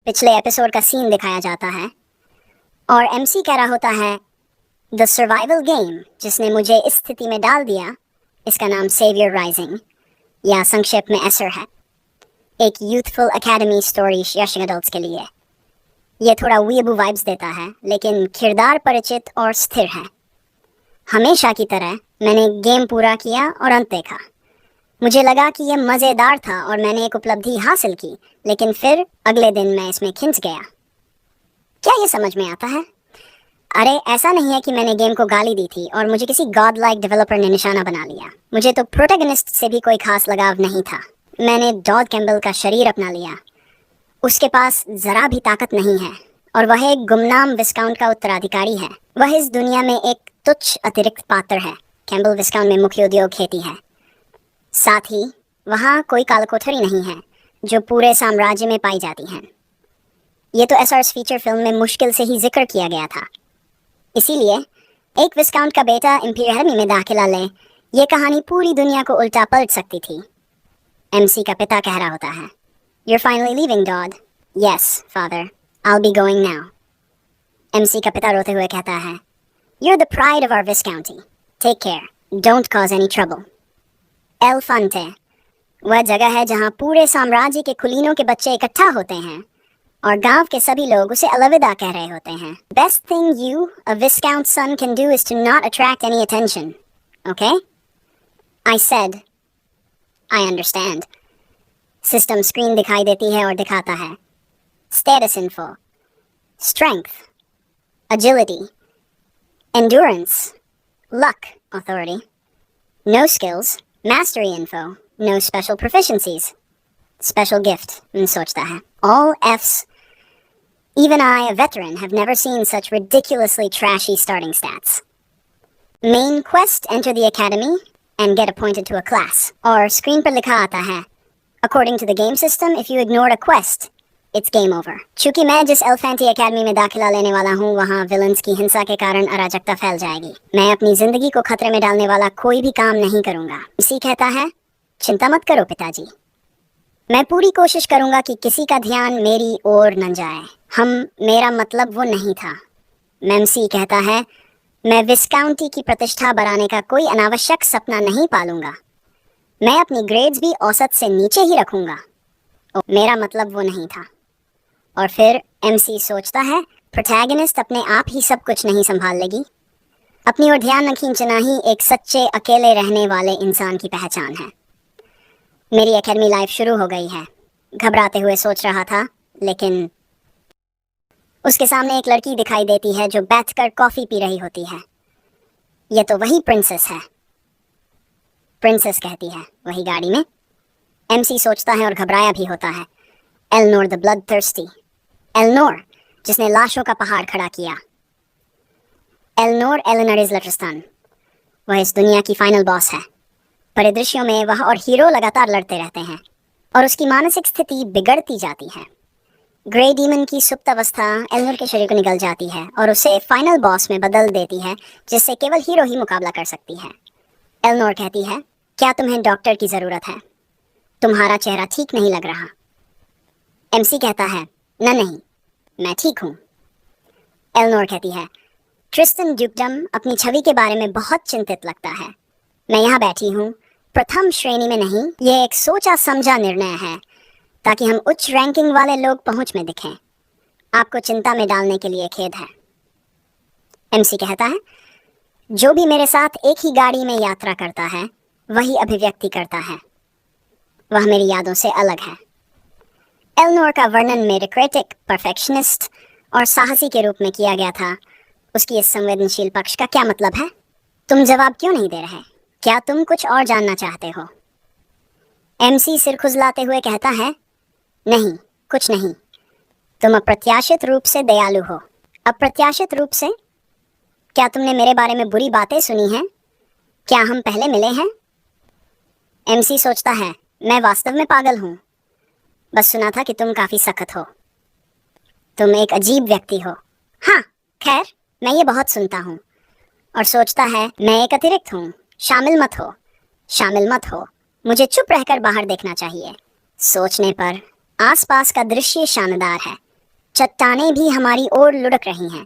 पिछले एपिसोड का सीन दिखाया जाता है और एमसी कह रहा होता है द सर्वाइवल गेम जिसने मुझे इस स्थिति में डाल दिया, इसका नाम सेवियर राइजिंग या संक्षेप में एसर है। एक youthful academy story young adults के लिए। ये थोड़ा वीबू वाइब्स देता है लेकिन किरदार परिचित और स्थिर है। हमेशा की तरह मैंने गेम पूरा किया और अंत देखा। मुझे लगा कि यह मज़ेदार था और मैंने एक उपलब्धि हासिल की, लेकिन फिर अगले दिन मैं इसमें खिंच गया। क्या ये समझ में आता है? अरे ऐसा नहीं है कि मैंने गेम को गाली दी थी और मुझे किसी गॉड लाइक डेवलपर ने निशाना बना लिया। मुझे तो प्रोटैगनिस्ट से भी कोई खास लगाव नहीं था। मैंने डॉग कैम्बल का शरीर अपना लिया। उसके पास जरा भी ताकत नहीं है और वह एक गुमनाम विस्काउंट का उत्तराधिकारी है। वह इस दुनिया में एक तुच्छ अतिरिक्त पात्र है। कैम्बल विस्काउंट में मुख्य उद्योग खेती है। साथ ही वहाँ कोई कालकोठरी नहीं है जो पूरे साम्राज्य में पाई जाती हैं। ये तो एसआरएस फीचर फिल्म में मुश्किल से ही जिक्र किया गया था। इसीलिए एक विस्काउंट का बेटा इंपीरियल आर्मी में दाखिला ले, ये कहानी पूरी दुनिया को उल्टा पलट सकती थी। एमसी का पिता कह रहा होता है You're finally leaving, Dodd. Yes, father. I'll be going now. MC का पिता रोते हुए कहता है You're the pride of our Viscounty. Take care. Don't cause any trouble. एल फंटे वह जगह है जहाँ पूरे साम्राज्य के कुलीनों के बच्चे इकट्ठा होते हैं और गांव के सभी लोग उसे अलविदा कह रहे होते हैं। Best thing you, a Viscount son, can do is to not attract any attention. Okay? I said. I understand. System screen दिखाई देती है और दिखाता है Status info. Strength. Agility. Endurance. Luck. Authority. No skills. Mastery info. No special proficiencies. Special gift. सोचता है All F's. Even I, a veteran, have never seen such ridiculously trashy starting stats. Main quest, enter the academy and get appointed to a class. और screen पर लिखा आता है According to the game system, if you ignored a quest, it's game over. चूंकि मैं जिस एल्फेंटी academy में दाखिला लेने वाला हूँ वहाँ विलन्स की हिंसा के कारण अराजकता फैल जाएगी। मैं अपनी जिंदगी को खतरे में डालने वाला कोई भी काम नहीं करूँगा। इसी कहता है चिंता मत करो पिताजी, मैं पूरी कोशिश करूँगा कि किसी का ध्यान मेरी ओर न जाए। मेरा मतलब वो नहीं था। मेमसी कहता है मैं विस्काउंटी की प्रतिष्ठा बढ़ाने का कोई अनावश्यक सपना नहीं पालूंगा। मैं अपनी ग्रेड्स भी औसत से नीचे ही रखूंगा। मेरा मतलब वो नहीं था। और फिर एमसी सोचता है प्रोटैगनिस्ट अपने आप ही सब कुछ नहीं संभाल लेगी। अपनी ओर ध्यान न खींचना ही एक सच्चे अकेले रहने वाले इंसान की पहचान है। मेरी एकेडमी लाइफ शुरू हो गई है, घबराते हुए सोच रहा था, लेकिन उसके सामने एक लड़की दिखाई देती है जो बैठकर कॉफी पी रही होती है। यह तो वही प्रिंसेस है। प्रिंसेस कहती है वही गाड़ी में। एमसी सोचता है और घबराया भी होता है एलनोर द ब्लड थर्स्टी। एलनोर जिसने लाशों का पहाड़ खड़ा किया। एलनोर एलेनरिस लट्रस्तान, वह इस दुनिया की फाइनल बॉस है। परिदृश्यों में वह और हीरो लगातार लड़ते रहते हैं और उसकी मानसिक स्थिति बिगड़ती जाती है। ग्रे डीमन की सुप्त अवस्था एलनोर के शरीर को निगल जाती है और उसे फाइनल बॉस में बदल देती है जिससे केवल हीरो ही मुकाबला कर सकती है। एलनोर कहती है क्या तुम्हें डॉक्टर की ज़रूरत है? तुम्हारा चेहरा ठीक नहीं लग रहा। एमसी कहता है नहीं, मैं ठीक हूँ। एलनोर कहती है ट्रिस्टन ड्यूकडम अपनी छवि के बारे में बहुत चिंतित लगता है। मैं यहाँ बैठी हूँ प्रथम श्रेणी में नहीं, ये एक सोचा समझा निर्णय है ताकि हम उच्च रैंकिंग वाले लोग पहुंच में दिखें। आपको चिंता में डालने के लिए खेद है। एमसी कहता है जो भी मेरे साथ एक ही गाड़ी में यात्रा करता है वही अभिव्यक्ति करता है। वह मेरी यादों से अलग है। एलनोर का वर्णन मेरिटोक्रेटिक, परफेक्शनिस्ट और साहसी के रूप में किया गया था। उसकी इस संवेदनशील पक्ष का क्या मतलब है? तुम जवाब क्यों नहीं दे रहे? क्या तुम कुछ और जानना चाहते हो? एमसी सिर खुजलाते हुए कहता है नहीं, कुछ नहीं। तुम अप्रत्याशित रूप से दयालु हो। अप्रत्याशित रूप से? क्या तुमने मेरे बारे में बुरी बातें सुनी हैं? क्या हम पहले मिले हैं? एमसी सोचता है मैं वास्तव में पागल हूँ। बस सुना था कि तुम काफी सख्त हो। तुम एक अजीब व्यक्ति हो। हाँ, खैर मैं ये बहुत सुनता हूँ। और सोचता है मैं एक अतिरिक्त हूँ। शामिल मत हो, शामिल मत हो। मुझे चुप रहकर बाहर देखना चाहिए। सोचने पर आसपास का दृश्य शानदार है। चट्टानें भी हमारी ओर लुढ़क रही हैं।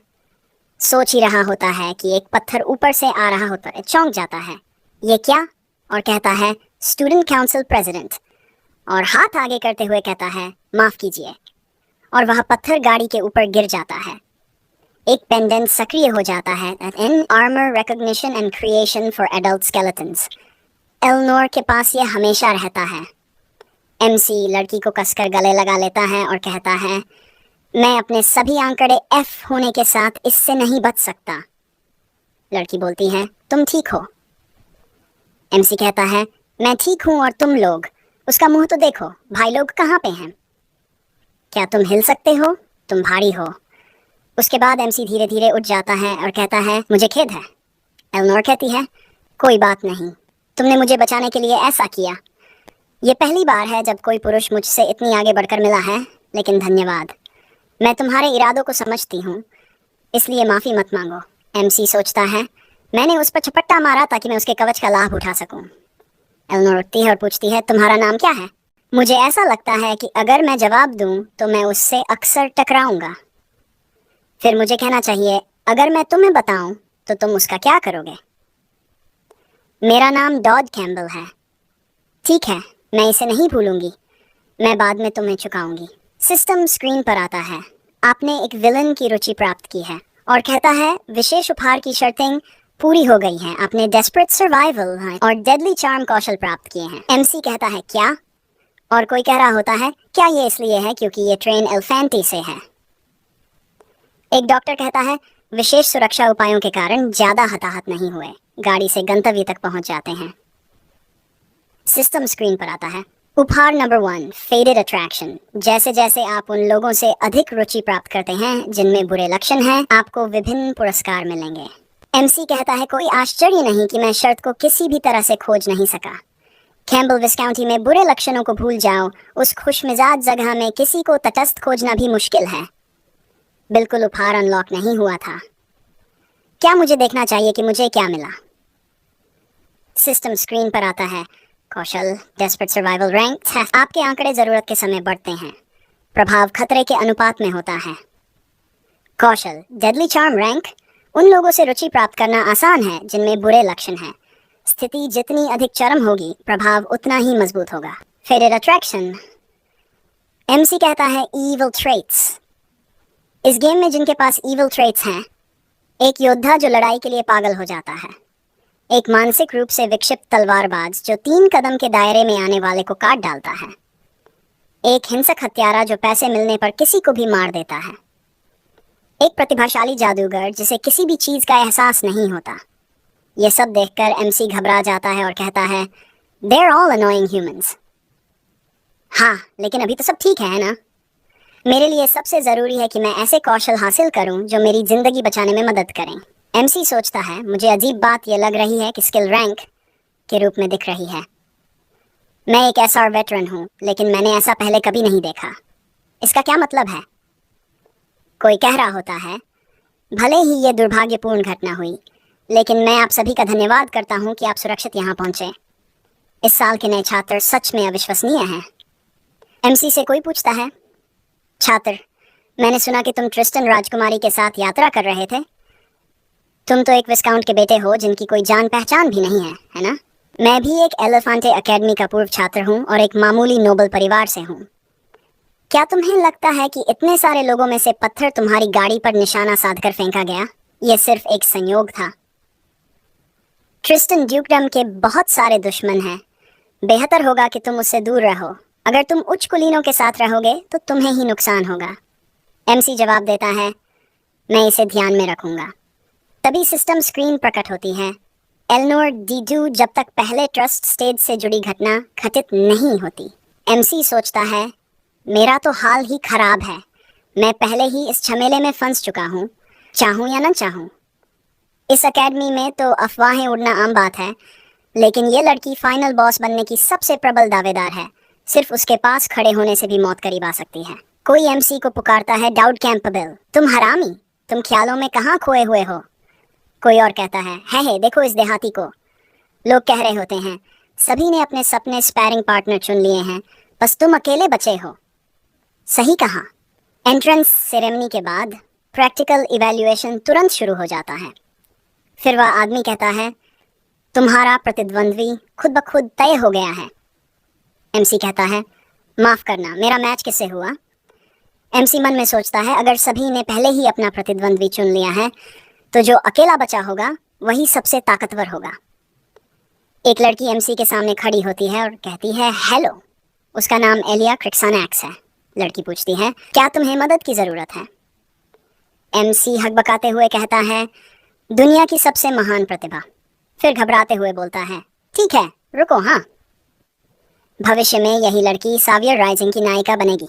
सोच ही रहा होता है कि एक पत्थर ऊपर से आ रहा होता है, चौंक जाता है, ये क्या? और कहता है स्टूडेंट काउंसिल प्रेसिडेंट, और हाथ आगे करते हुए कहता है माफ कीजिए, और वह पत्थर गाड़ी के ऊपर गिर जाता है। एक पेंडेंट सक्रिय हो जाता है, in armour recognition and creation for adult skeletons. एलनोर के पास यह हमेशा रहता है। एमसी लड़की को कसकर गले लगा लेता है और कहता है मैं अपने सभी आंकड़े एफ होने के साथ इससे नहीं बच सकता। लड़की बोलती है तुम ठीक हो? एमसी कहता है मैं ठीक हूं और तुम लोग, उसका मुंह तो देखो, भाई लोग कहाँ पे हैं? क्या तुम हिल सकते हो? तुम भारी हो। उसके बाद एमसी धीरे धीरे उठ जाता है और कहता है मुझे खेद है। एलनोर कहती है कोई बात नहीं, तुमने मुझे बचाने के लिए ऐसा किया। ये पहली बार है जब कोई पुरुष मुझसे इतनी आगे बढ़कर मिला है, लेकिन धन्यवाद। मैं तुम्हारे इरादों को समझती हूँ, इसलिए माफ़ी मत मांगो। एमसी सोचता है मैंने उस पर झपट्टा मारा ताकि मैं उसके कवच का लाभ उठा सकूं। एलनोर उठती है और पूछती है तुम्हारा नाम क्या है? मुझे ऐसा लगता है कि अगर मैं जवाब दूं तो मैं उससे अक्सर टकराऊंगा। फिर मुझे कहना चाहिए अगर मैं तुम्हें बताऊं तो तुम उसका क्या करोगे? मेरा नाम डॉड कैम्बल है। ठीक है, मैं इसे नहीं भूलूंगी, मैं बाद में तुम्हें चुकाऊंगी। सिस्टम स्क्रीन पर आता है। आपने एक विलन की रुचि प्राप्त की है और कहता है विशेष उपहार की शर्तें पूरी हो गई हैं। आपने डेस्परेट सर्वाइवल और डेडली चार्म कौशल प्राप्त किए हैं। एमसी कहता है क्या? और कोई कह रहा होता है क्या ये इसलिए है क्योंकि ये ट्रेन एल्फेंटी से है। एक डॉक्टर कहता है विशेष सुरक्षा उपायों के कारण ज्यादा हताहत नहीं हुए, गाड़ी से गंतव्य तक पहुंच जाते हैं। सिस्टम स्क्रीन पर आता है। उपहार नंबर 1, फेडेड अट्रैक्शन। जैसे जैसे आप उन लोगों से अधिक रुचि प्राप्त करते हैं जिनमें बुरे लक्षण हैं, आपको विभिन्न पुरस्कार मिलेंगे। एमसी कहता है कोई आश्चर्य नहीं कि मैं शर्त को किसी भी तरह से खोज नहीं सका। कैम्बल विस्काउंटी में बुरे लक्षणों को भूल जाओ, उस खुशमिजाज जगह में किसी को तटस्थ खोजना भी मुश्किल है। बिल्कुल उपहार अनलॉक नहीं हुआ था। क्या मुझे देखना चाहिए कि मुझे क्या मिला? सिस्टम स्क्रीन पर आता है। कौशल डेस्परेट सर्वाइवल रैंक है। आपके आंकड़े जरूरत के समय बढ़ते हैं, प्रभाव खतरे के अनुपात में होता है। कौशल डेडली चार्म रैंक। उन लोगों से रुचि प्राप्त करना आसान है जिनमें बुरे लक्षण हैं। स्थिति जितनी अधिक चरम होगी, प्रभाव उतना ही मजबूत होगा। Faded attraction. एमसी कहता है ईविल ट्रेट्स। इस गेम में जिनके पास ईविल ट्रेट्स हैं, एक योद्धा जो लड़ाई के लिए पागल हो जाता है, एक मानसिक रूप से विक्षिप्त तलवारबाज जो 3 कदम के दायरे में आने वाले को काट डालता है, एक हिंसक हत्यारा जो पैसे मिलने पर किसी को भी मार देता है, एक प्रतिभाशाली जादूगर जिसे किसी भी चीज का एहसास नहीं होता। ये सब देखकर एमसी घबरा जाता है और कहता है They're all annoying humans। हाँ, लेकिन अभी तो सब ठीक है ना? मेरे लिए सबसे जरूरी है कि मैं ऐसे कौशल हासिल करूं जो मेरी जिंदगी बचाने में मदद करें। एमसी सोचता है मुझे अजीब बात यह लग रही है कि स्किल रैंक के रूप में दिख रही है। मैं एक एसआर वेटरन हूं, लेकिन मैंने ऐसा पहले कभी नहीं देखा। इसका क्या मतलब है? कोई कह रहा होता है भले ही ये दुर्भाग्यपूर्ण घटना हुई, लेकिन मैं आप सभी का धन्यवाद करता हूं कि आप सुरक्षित यहाँ पहुंचे। इस साल के नए छात्र सच में अविश्वसनीय हैं। एमसी से कोई पूछता है छात्र, मैंने सुना कि तुम ट्रिस्टन राजकुमारी के साथ यात्रा कर रहे थे। तुम तो एक विस्काउंट के बेटे हो जिनकी कोई जान पहचान भी नहीं है ना? मैं भी एक एलिफेंटे एकेडमी का पूर्व छात्र हूँ और एक मामूली नोबल परिवार से हूँ। क्या तुम्हें लगता है कि इतने सारे लोगों में से पत्थर तुम्हारी गाड़ी पर निशाना साधकर फेंका गया? यह सिर्फ एक संयोग था। ट्रिस्टन ड्यूकडम के बहुत सारे दुश्मन हैं। बेहतर होगा कि तुम उससे दूर रहो। अगर तुम उच्च कुलीनों के साथ रहोगे तो तुम्हें ही नुकसान होगा। एमसी जवाब देता है मैं इसे ध्यान में रखूंगा। तभी सिस्टम स्क्रीन प्रकट होती है। एलनोर डीडू जब तक पहले ट्रस्ट स्टेज से जुड़ी घटना घटित नहीं होती। एमसी सोचता है मेरा तो हाल ही खराब है। मैं पहले ही इस झमेले में फंस चुका हूँ, चाहूँ या न चाहूँ। इस एकेडमी में तो अफवाहें उड़ना आम बात है, लेकिन ये लड़की फाइनल बॉस बनने की सबसे प्रबल दावेदार है। सिर्फ उसके पास खड़े होने से भी मौत करीब आ सकती है। कोई एमसी को पुकारता है डाउड कैंपबेल, तुम हरामी, तुम ख्यालों में कहाँ खोए हुए हो? कोई और कहता है देखो इस देहाती को। लोग कह रहे होते हैं सभी ने अपने सपने स्पैरिंग पार्टनर चुन लिए हैं, बस तुम अकेले बचे हो। सही कहा। एंट्रेंस सेरेमनी के बाद प्रैक्टिकल इवैल्यूएशन तुरंत शुरू हो जाता है। फिर वह आदमी कहता है, तुम्हारा प्रतिद्वंद्वी खुद ब खुद तय हो गया है। एमसी कहता है, माफ करना, मेरा मैच किससे हुआ? एमसी मन में सोचता है, अगर सभी ने पहले ही अपना प्रतिद्वंद्वी चुन लिया है तो जो अकेला बचा होगा वही सबसे ताकतवर होगा। एक लड़की एमसी के सामने खड़ी होती है और कहती है, हेलो। उसका नाम एलिया क्रिक्सानैक्स है। लड़की पूछती है, क्या तुम्हें मदद की जरूरत है? एमसी हकबकाते हुए कहता है, दुनिया की सबसे महान प्रतिभा। फिर घबराते हुए बोलता है, ठीक है, रुको। हाँ, भविष्य में यही लड़की सावियर राइजिंग की नायिका बनेगी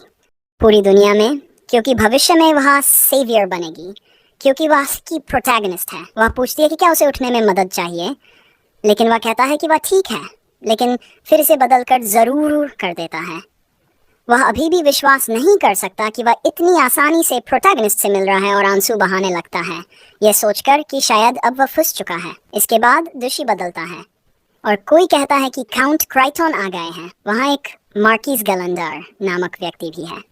पूरी दुनिया में, क्योंकि भविष्य में वह सेवियर बनेगी, क्योंकि वह की प्रोटैगनिस्ट है। वह पूछती है कि क्या उसे उठने में मदद चाहिए, लेकिन वह कहता है कि वह ठीक है, लेकिन फिर इसे बदलकर जरूर कर देता है। वह अभी भी विश्वास नहीं कर सकता कि वह इतनी आसानी से प्रोटैगनिस्ट से मिल रहा है और आंसू बहाने लगता है, यह सोचकर कि शायद अब वह फंस चुका है। इसके बाद दृश्य बदलता है और कोई कहता है कि काउंट क्राइटन आ गए हैं। वहाँ एक मार्किस गैलेंडर नामक व्यक्ति भी है।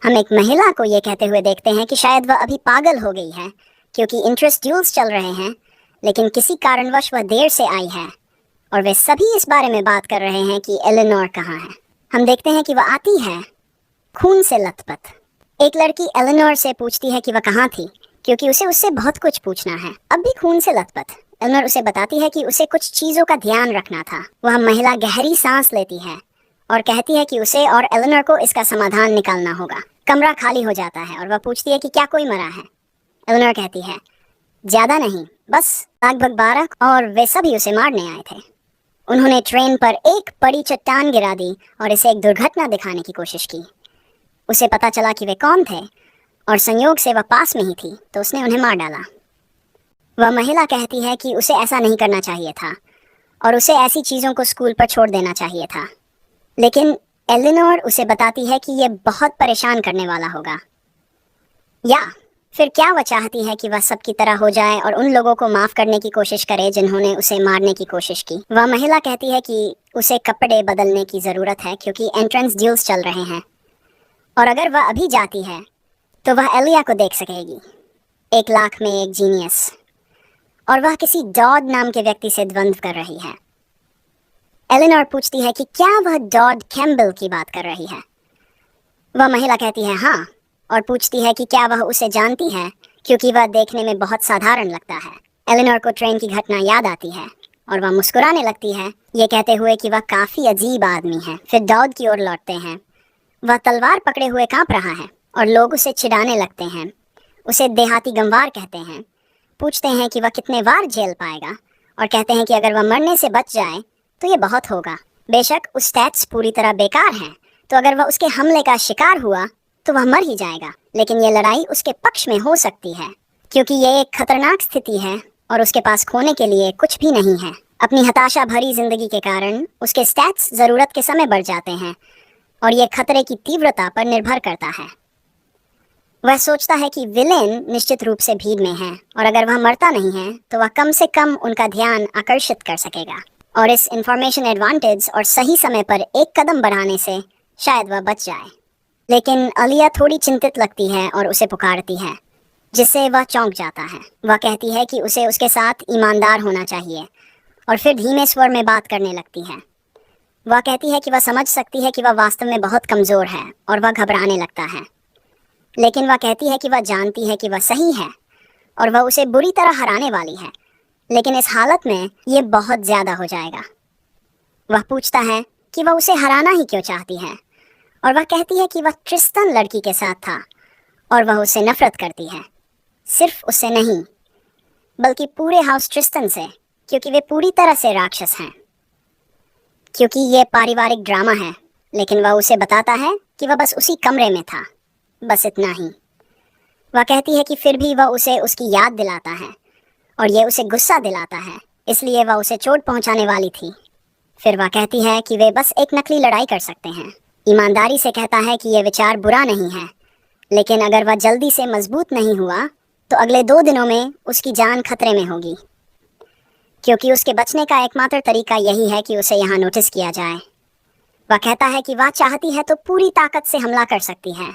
हम एक महिला को ये कहते हुए देखते हैं कि शायद वह अभी पागल हो गई है, क्योंकि इंटरेस्ट ड्यूल्स चल रहे हैं, लेकिन किसी कारणवश वह देर से आई है और वे सभी इस बारे में बात कर रहे हैं कि एलेनोर कहाँ है। हम देखते हैं कि वह आती है खून से लथपथ। एक लड़की एलेनोर से पूछती है कि वह कहाँ थी, क्योंकि उसे उससे बहुत कुछ पूछना है। अब भी खून से लथपथ एलेनोर उसे बताती है कि उसे कुछ चीजों का ध्यान रखना था। वह महिला गहरी सांस लेती है और कहती है कि उसे और एलेनोर को इसका समाधान निकालना होगा। कमरा खाली हो जाता है और वह पूछती है कि क्या कोई मरा है? एलेनोर कहती है, ज्यादा नहीं, बस लगभग 12, और वे सभी उसे मारने आए थे। उन्होंने ट्रेन पर एक बड़ी चट्टान गिरा दी और इसे एक दुर्घटना दिखाने की कोशिश की। उसे पता चला कि वे कौन थे और संयोग से वह पास में ही थी, तो उसने उन्हें मार डाला। वह महिला कहती है कि उसे ऐसा नहीं करना चाहिए था और उसे ऐसी चीज़ों को स्कूल पर छोड़ देना चाहिए था, लेकिन एलेनोर उसे बताती है कि यह बहुत परेशान करने वाला होगा। या फिर क्या वह चाहती है कि वह सबकी तरह हो जाए और उन लोगों को माफ करने की कोशिश करे जिन्होंने उसे मारने की कोशिश की। वह महिला कहती है कि उसे कपड़े बदलने की ज़रूरत है, क्योंकि एंट्रेंस ड्यूल्स चल रहे हैं और अगर वह अभी जाती है तो वह एलिया को देख सकेगी, 1 लाख में एक जीनियस, और वह किसी डॉड नाम के व्यक्ति से द्वंद्व कर रही है। एलेनोर पूछती है कि क्या वह डॉड कैम्बल की बात कर रही है? वह महिला कहती है हाँ, और पूछती है कि क्या वह उसे जानती है, क्योंकि वह देखने में बहुत साधारण लगता है। एलेनोर को ट्रेन की घटना याद आती है और वह मुस्कुराने लगती है, ये कहते हुए कि वह काफ़ी अजीब आदमी है। फिर डॉड की ओर लौटते हैं। वह तलवार पकड़े हुए कांप रहा है और लोग उसे चिढ़ाने लगते हैं। उसे देहाती गंवार कहते हैं। पूछते हैं कि वह कितने वार झेल पाएगा और कहते हैं कि अगर वह मरने से बच जाए तो ये बहुत होगा। बेशक उस स्टैट्स पूरी तरह बेकार हैं, तो अगर वह उसके हमले का शिकार हुआ तो वह मर ही जाएगा, लेकिन ये लड़ाई उसके पक्ष में हो सकती है, क्योंकि ये एक खतरनाक स्थिति है और उसके पास खोने के लिए कुछ भी नहीं है। अपनी हताशा भरी जिंदगी के कारण उसके स्टैट्स ज़रूरत के समय बढ़ जाते हैं और ये खतरे की तीव्रता पर निर्भर करता है। वह सोचता है कि विलेन निश्चित रूप से भीड़ में है और अगर वह मरता नहीं है तो वह कम से कम उनका ध्यान आकर्षित कर सकेगा, और इस इंफॉर्मेशन एडवांटेज और सही समय पर एक कदम बढ़ाने से शायद वह बच जाए। लेकिन अलिया थोड़ी चिंतित लगती है और उसे पुकारती है, जिससे वह चौंक जाता है। वह कहती है कि उसे उसके साथ ईमानदार होना चाहिए और फिर धीमे स्वर में बात करने लगती है। वह कहती है कि वह समझ सकती है कि वह वास्तव में बहुत कमज़ोर है और वह घबराने लगता है, लेकिन वह कहती है कि वह जानती है कि वह सही है और वह उसे बुरी तरह हराने वाली है, लेकिन इस हालत में ये बहुत ज़्यादा हो जाएगा। वह पूछता है कि वह उसे हराना ही क्यों चाहती है और वह कहती है कि वह ट्रिस्टन लड़की के साथ था और वह उससे नफरत करती है। सिर्फ उससे नहीं, बल्कि पूरे हाउस ट्रिस्टन से, क्योंकि वे पूरी तरह से राक्षस हैं। क्योंकि ये पारिवारिक ड्रामा है, लेकिन वह उसे बताता है कि वह बस उसी कमरे में था, बस इतना ही। वह कहती है कि फिर भी वह उसे उसकी याद दिलाता है और ये उसे गुस्सा दिलाता है, इसलिए वह उसे चोट पहुंचाने वाली थी। फिर वह कहती है कि वे बस एक नकली लड़ाई कर सकते हैं। ईमानदारी से कहता है कि यह विचार बुरा नहीं है, लेकिन अगर वह जल्दी से मजबूत नहीं हुआ तो अगले 2 दिनों में उसकी जान खतरे में होगी, क्योंकि उसके बचने का एकमात्र तरीका यही है कि उसे यहाँ नोटिस किया जाए। वह कहता है कि वह चाहती है तो पूरी ताकत से हमला कर सकती है,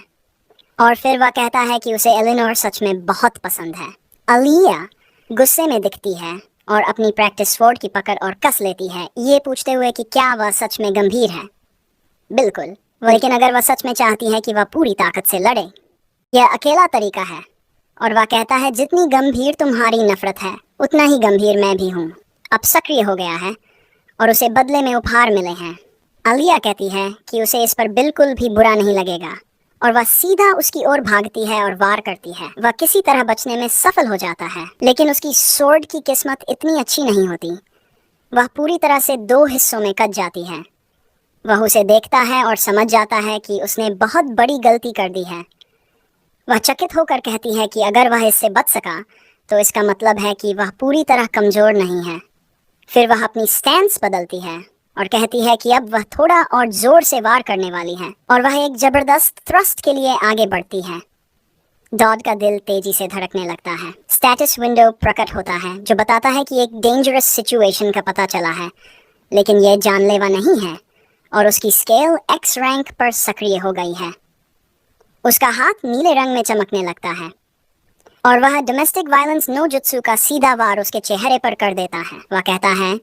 और फिर वह कहता है कि उसे एलिनोर सच में बहुत पसंद है। अलिया गुस्से में दिखती है और अपनी प्रैक्टिस स्वॉर्ड की पकड़ और कस लेती है, ये पूछते हुए कि क्या वह सच में गंभीर है। बिल्कुल, लेकिन अगर वह सच में चाहती है कि वह पूरी ताकत से लड़े, यह अकेला तरीका है। और वह कहता है जितनी गंभीर तुम्हारी नफरत है उतना ही गंभीर मैं भी हूँ। अब सक्रिय हो गया है और उसे बदले में उपहार मिले हैं। आलिया कहती है कि उसे इस पर बिल्कुल भी बुरा नहीं लगेगा और वह सीधा उसकी ओर भागती है और वार करती है। वह किसी तरह बचने में सफल हो जाता है, लेकिन उसकी स्वॉर्ड की किस्मत इतनी अच्छी नहीं होती। वह पूरी तरह से 2 हिस्सों में कट जाती है। वह उसे देखता है और समझ जाता है कि उसने बहुत बड़ी गलती कर दी है। वह चकित होकर कहती है कि अगर वह इससे बच सका तो इसका मतलब है कि वह पूरी तरह कमजोर नहीं है। फिर वह अपनी स्टैंस बदलती है और कहती है कि अब वह थोड़ा और जोर से वार करने वाली है और वह एक जबरदस्त थ्रस्ट के लिए आगे बढ़ती है। डॉड का दिल तेजी से धड़कने लगता है। स्टेटस विंडो प्रकट होता है जो बताता है कि एक डेंजरस सिचुएशन का पता चला है, लेकिन यह जानलेवा नहीं है और उसकी स्केल एक्स रैंक पर सक्रिय हो गई है। उसका हाथ नीले रंग में चमकने लगता है और वह डोमेस्टिक वायलेंस नो जुत्सु का सीधा वार उसके चेहरे पर कर देता है। वह कहता है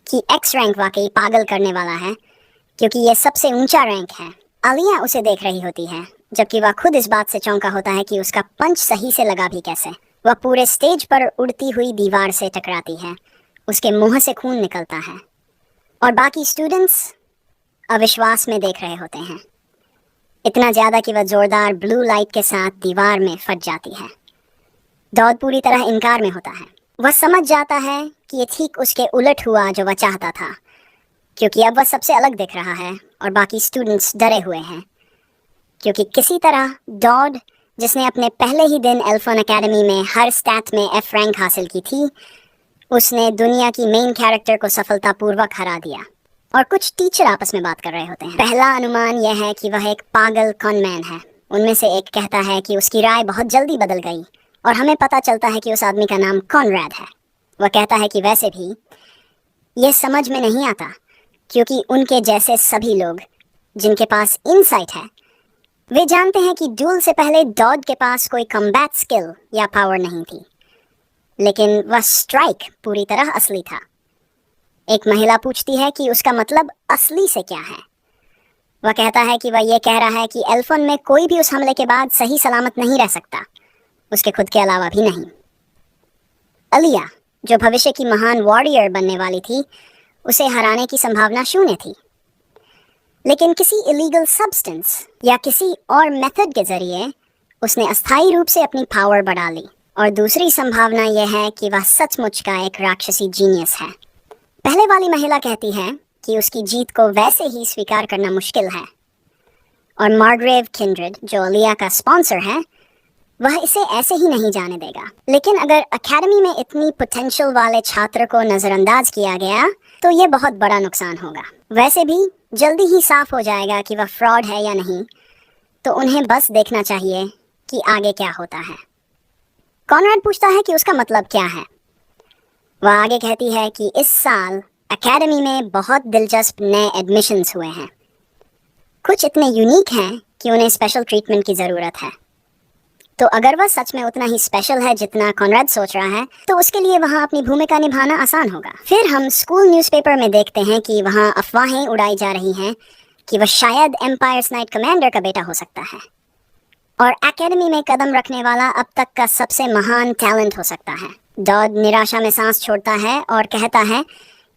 कि एक्स रैंक वाकई पागल करने वाला है क्योंकि यह सबसे ऊंचा रैंक है। आलिया उसे देख रही होती है, जबकि वह खुद इस बात से चौंका होता है कि उसका पंच सही से लगा भी कैसे। वह पूरे स्टेज पर उड़ती हुई दीवार से टकराती है, उसके मुंह से खून निकलता है और बाकी स्टूडेंट्स अविश्वास में देख रहे होते हैं, इतना ज्यादा कि वह जोरदार ब्लू लाइट के साथ दीवार में फट जाती है। डॉड पूरी तरह इनकार में होता है। वह समझ जाता है कि ये ठीक उसके उलट हुआ जो वह चाहता था, क्योंकि अब वह सबसे अलग दिख रहा है और बाकी स्टूडेंट्स डरे हुए हैं, क्योंकि किसी तरह डॉड, जिसने अपने पहले ही दिन एल्फोन एकेडमी में हर स्टैट में F रैंक हासिल की थी, उसने दुनिया की मेन कैरेक्टर को सफलतापूर्वक हरा दिया। और कुछ टीचर आपस में बात कर रहे होते हैं। पहला अनुमान यह है कि वह एक पागल कॉनमैन है। उनमें से एक कहता है कि उसकी राय बहुत जल्दी बदल गई और हमें पता चलता है कि उस आदमी का नाम कॉनरैड है। वह कहता है कि वैसे भी यह समझ में नहीं आता, क्योंकि उनके जैसे सभी लोग जिनके पास इनसाइट है, वे जानते हैं कि ड्यूल से पहले डॉड के पास कोई कम्बैट स्किल या पावर नहीं थी, लेकिन वह स्ट्राइक पूरी तरह असली था। एक महिला पूछती है कि उसका मतलब असली से क्या है। वह कहता है कि वह यह कह रहा है कि एल्फोन में कोई भी उस हमले के बाद सही सलामत नहीं रह सकता, उसके खुद के अलावा भी नहीं। अलिया, जो भविष्य की महान वॉरियर बनने वाली थी, उसे हराने की संभावना शून्य थी, लेकिन किसी इलीगल सब्सटेंस या किसी और मेथड के जरिए उसने अस्थायी रूप से अपनी पावर बढ़ा ली। और दूसरी संभावना यह है कि वह सचमुच का एक राक्षसी जीनियस है। पहले वाली महिला कहती है कि उसकी जीत को वैसे ही स्वीकार करना मुश्किल है, और मार्ग्रेव किंड्रेड, जो अलिया का स्पॉन्सर है, वह इसे ऐसे ही नहीं जाने देगा। लेकिन अगर एकेडमी में इतनी पोटेंशियल वाले छात्र को नजरअंदाज किया गया तो यह बहुत बड़ा नुकसान होगा। वैसे भी जल्दी ही साफ हो जाएगा कि वह फ्रॉड है या नहीं, तो उन्हें बस देखना चाहिए कि आगे क्या होता है। कॉनराड पूछता है कि उसका मतलब क्या है। वह आगे कहती है कि इस साल एकेडमी में बहुत दिलचस्प नए एडमिशन्स हुए हैं। कुछ इतने यूनिक हैं कि उन्हें स्पेशल ट्रीटमेंट की ज़रूरत है। तो अगर वह सच में उतना ही स्पेशल है जितना कॉनराड सोच रहा है, तो उसके लिए वहाँ अपनी भूमिका निभाना आसान होगा। फिर हम स्कूल न्यूज़पेपर में देखते हैं कि वहाँ अफवाहें उड़ाई जा रही हैं कि वह शायद एम्पायर्स नाइट कमांडर का बेटा हो सकता है और एकेडमी में कदम रखने वाला अब तक का सबसे महान टैलेंट हो सकता है। डॉड निराशा में सांस छोड़ता है और कहता है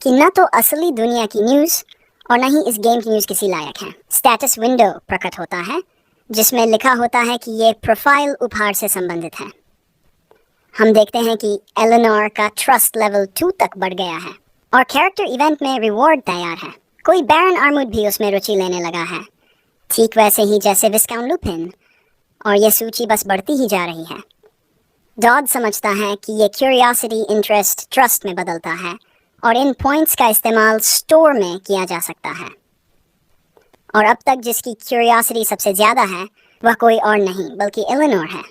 कि न तो असली दुनिया की न्यूज़ और न ही इस गेम की न्यूज़ किसी लायक है। स्टेटस विंडो प्रकट होता है जिसमें लिखा होता है कि ये प्रोफाइल उपहार से संबंधित है। हम देखते हैं कि एलेनोर का ट्रस्ट लेवल 2 तक बढ़ गया है और कैरेक्टर इवेंट में रिवॉर्ड तैयार है। कोई बैरन आर्मुड भी उसमें रुचि लेने लगा है, ठीक वैसे ही जैसे विस्काउंट लुपिन, और यह सूची बस बढ़ती ही जा रही है। डॉड समझता है कि ये क्यूरियोसिटी इंटरेस्ट ट्रस्ट में बदलता है और इन पॉइंट्स का इस्तेमाल स्टोर में किया जा सकता है। और अब तक जिसकी क्यूरियोसिटी सबसे ज़्यादा है वह कोई और नहीं बल्कि एलेनोर है।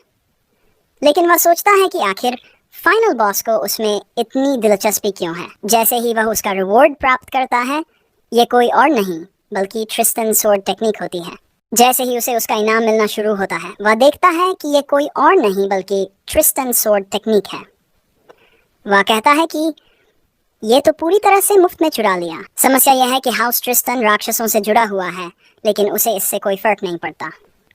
लेकिन वह सोचता है कि आखिर फाइनल बॉस को उसमें इतनी दिलचस्पी क्यों है। जैसे ही वह उसका रिवॉर्ड प्राप्त करता है, ये कोई और नहीं बल्कि ट्रिस्टन स्वॉर्ड टेक्निक होती है। जैसे ही उसे उसका इनाम मिलना शुरू होता है, वह देखता है कि ये कोई और नहीं बल्कि ट्रिस्टन स्वॉर्ड टेक्निक है। वह कहता है कि ये तो पूरी तरह से मुफ्त में चुरा लिया। समस्या यह है कि हाउस ट्रिस्टन राक्षसों से जुड़ा हुआ है, लेकिन उसे इससे कोई फर्क नहीं पड़ता।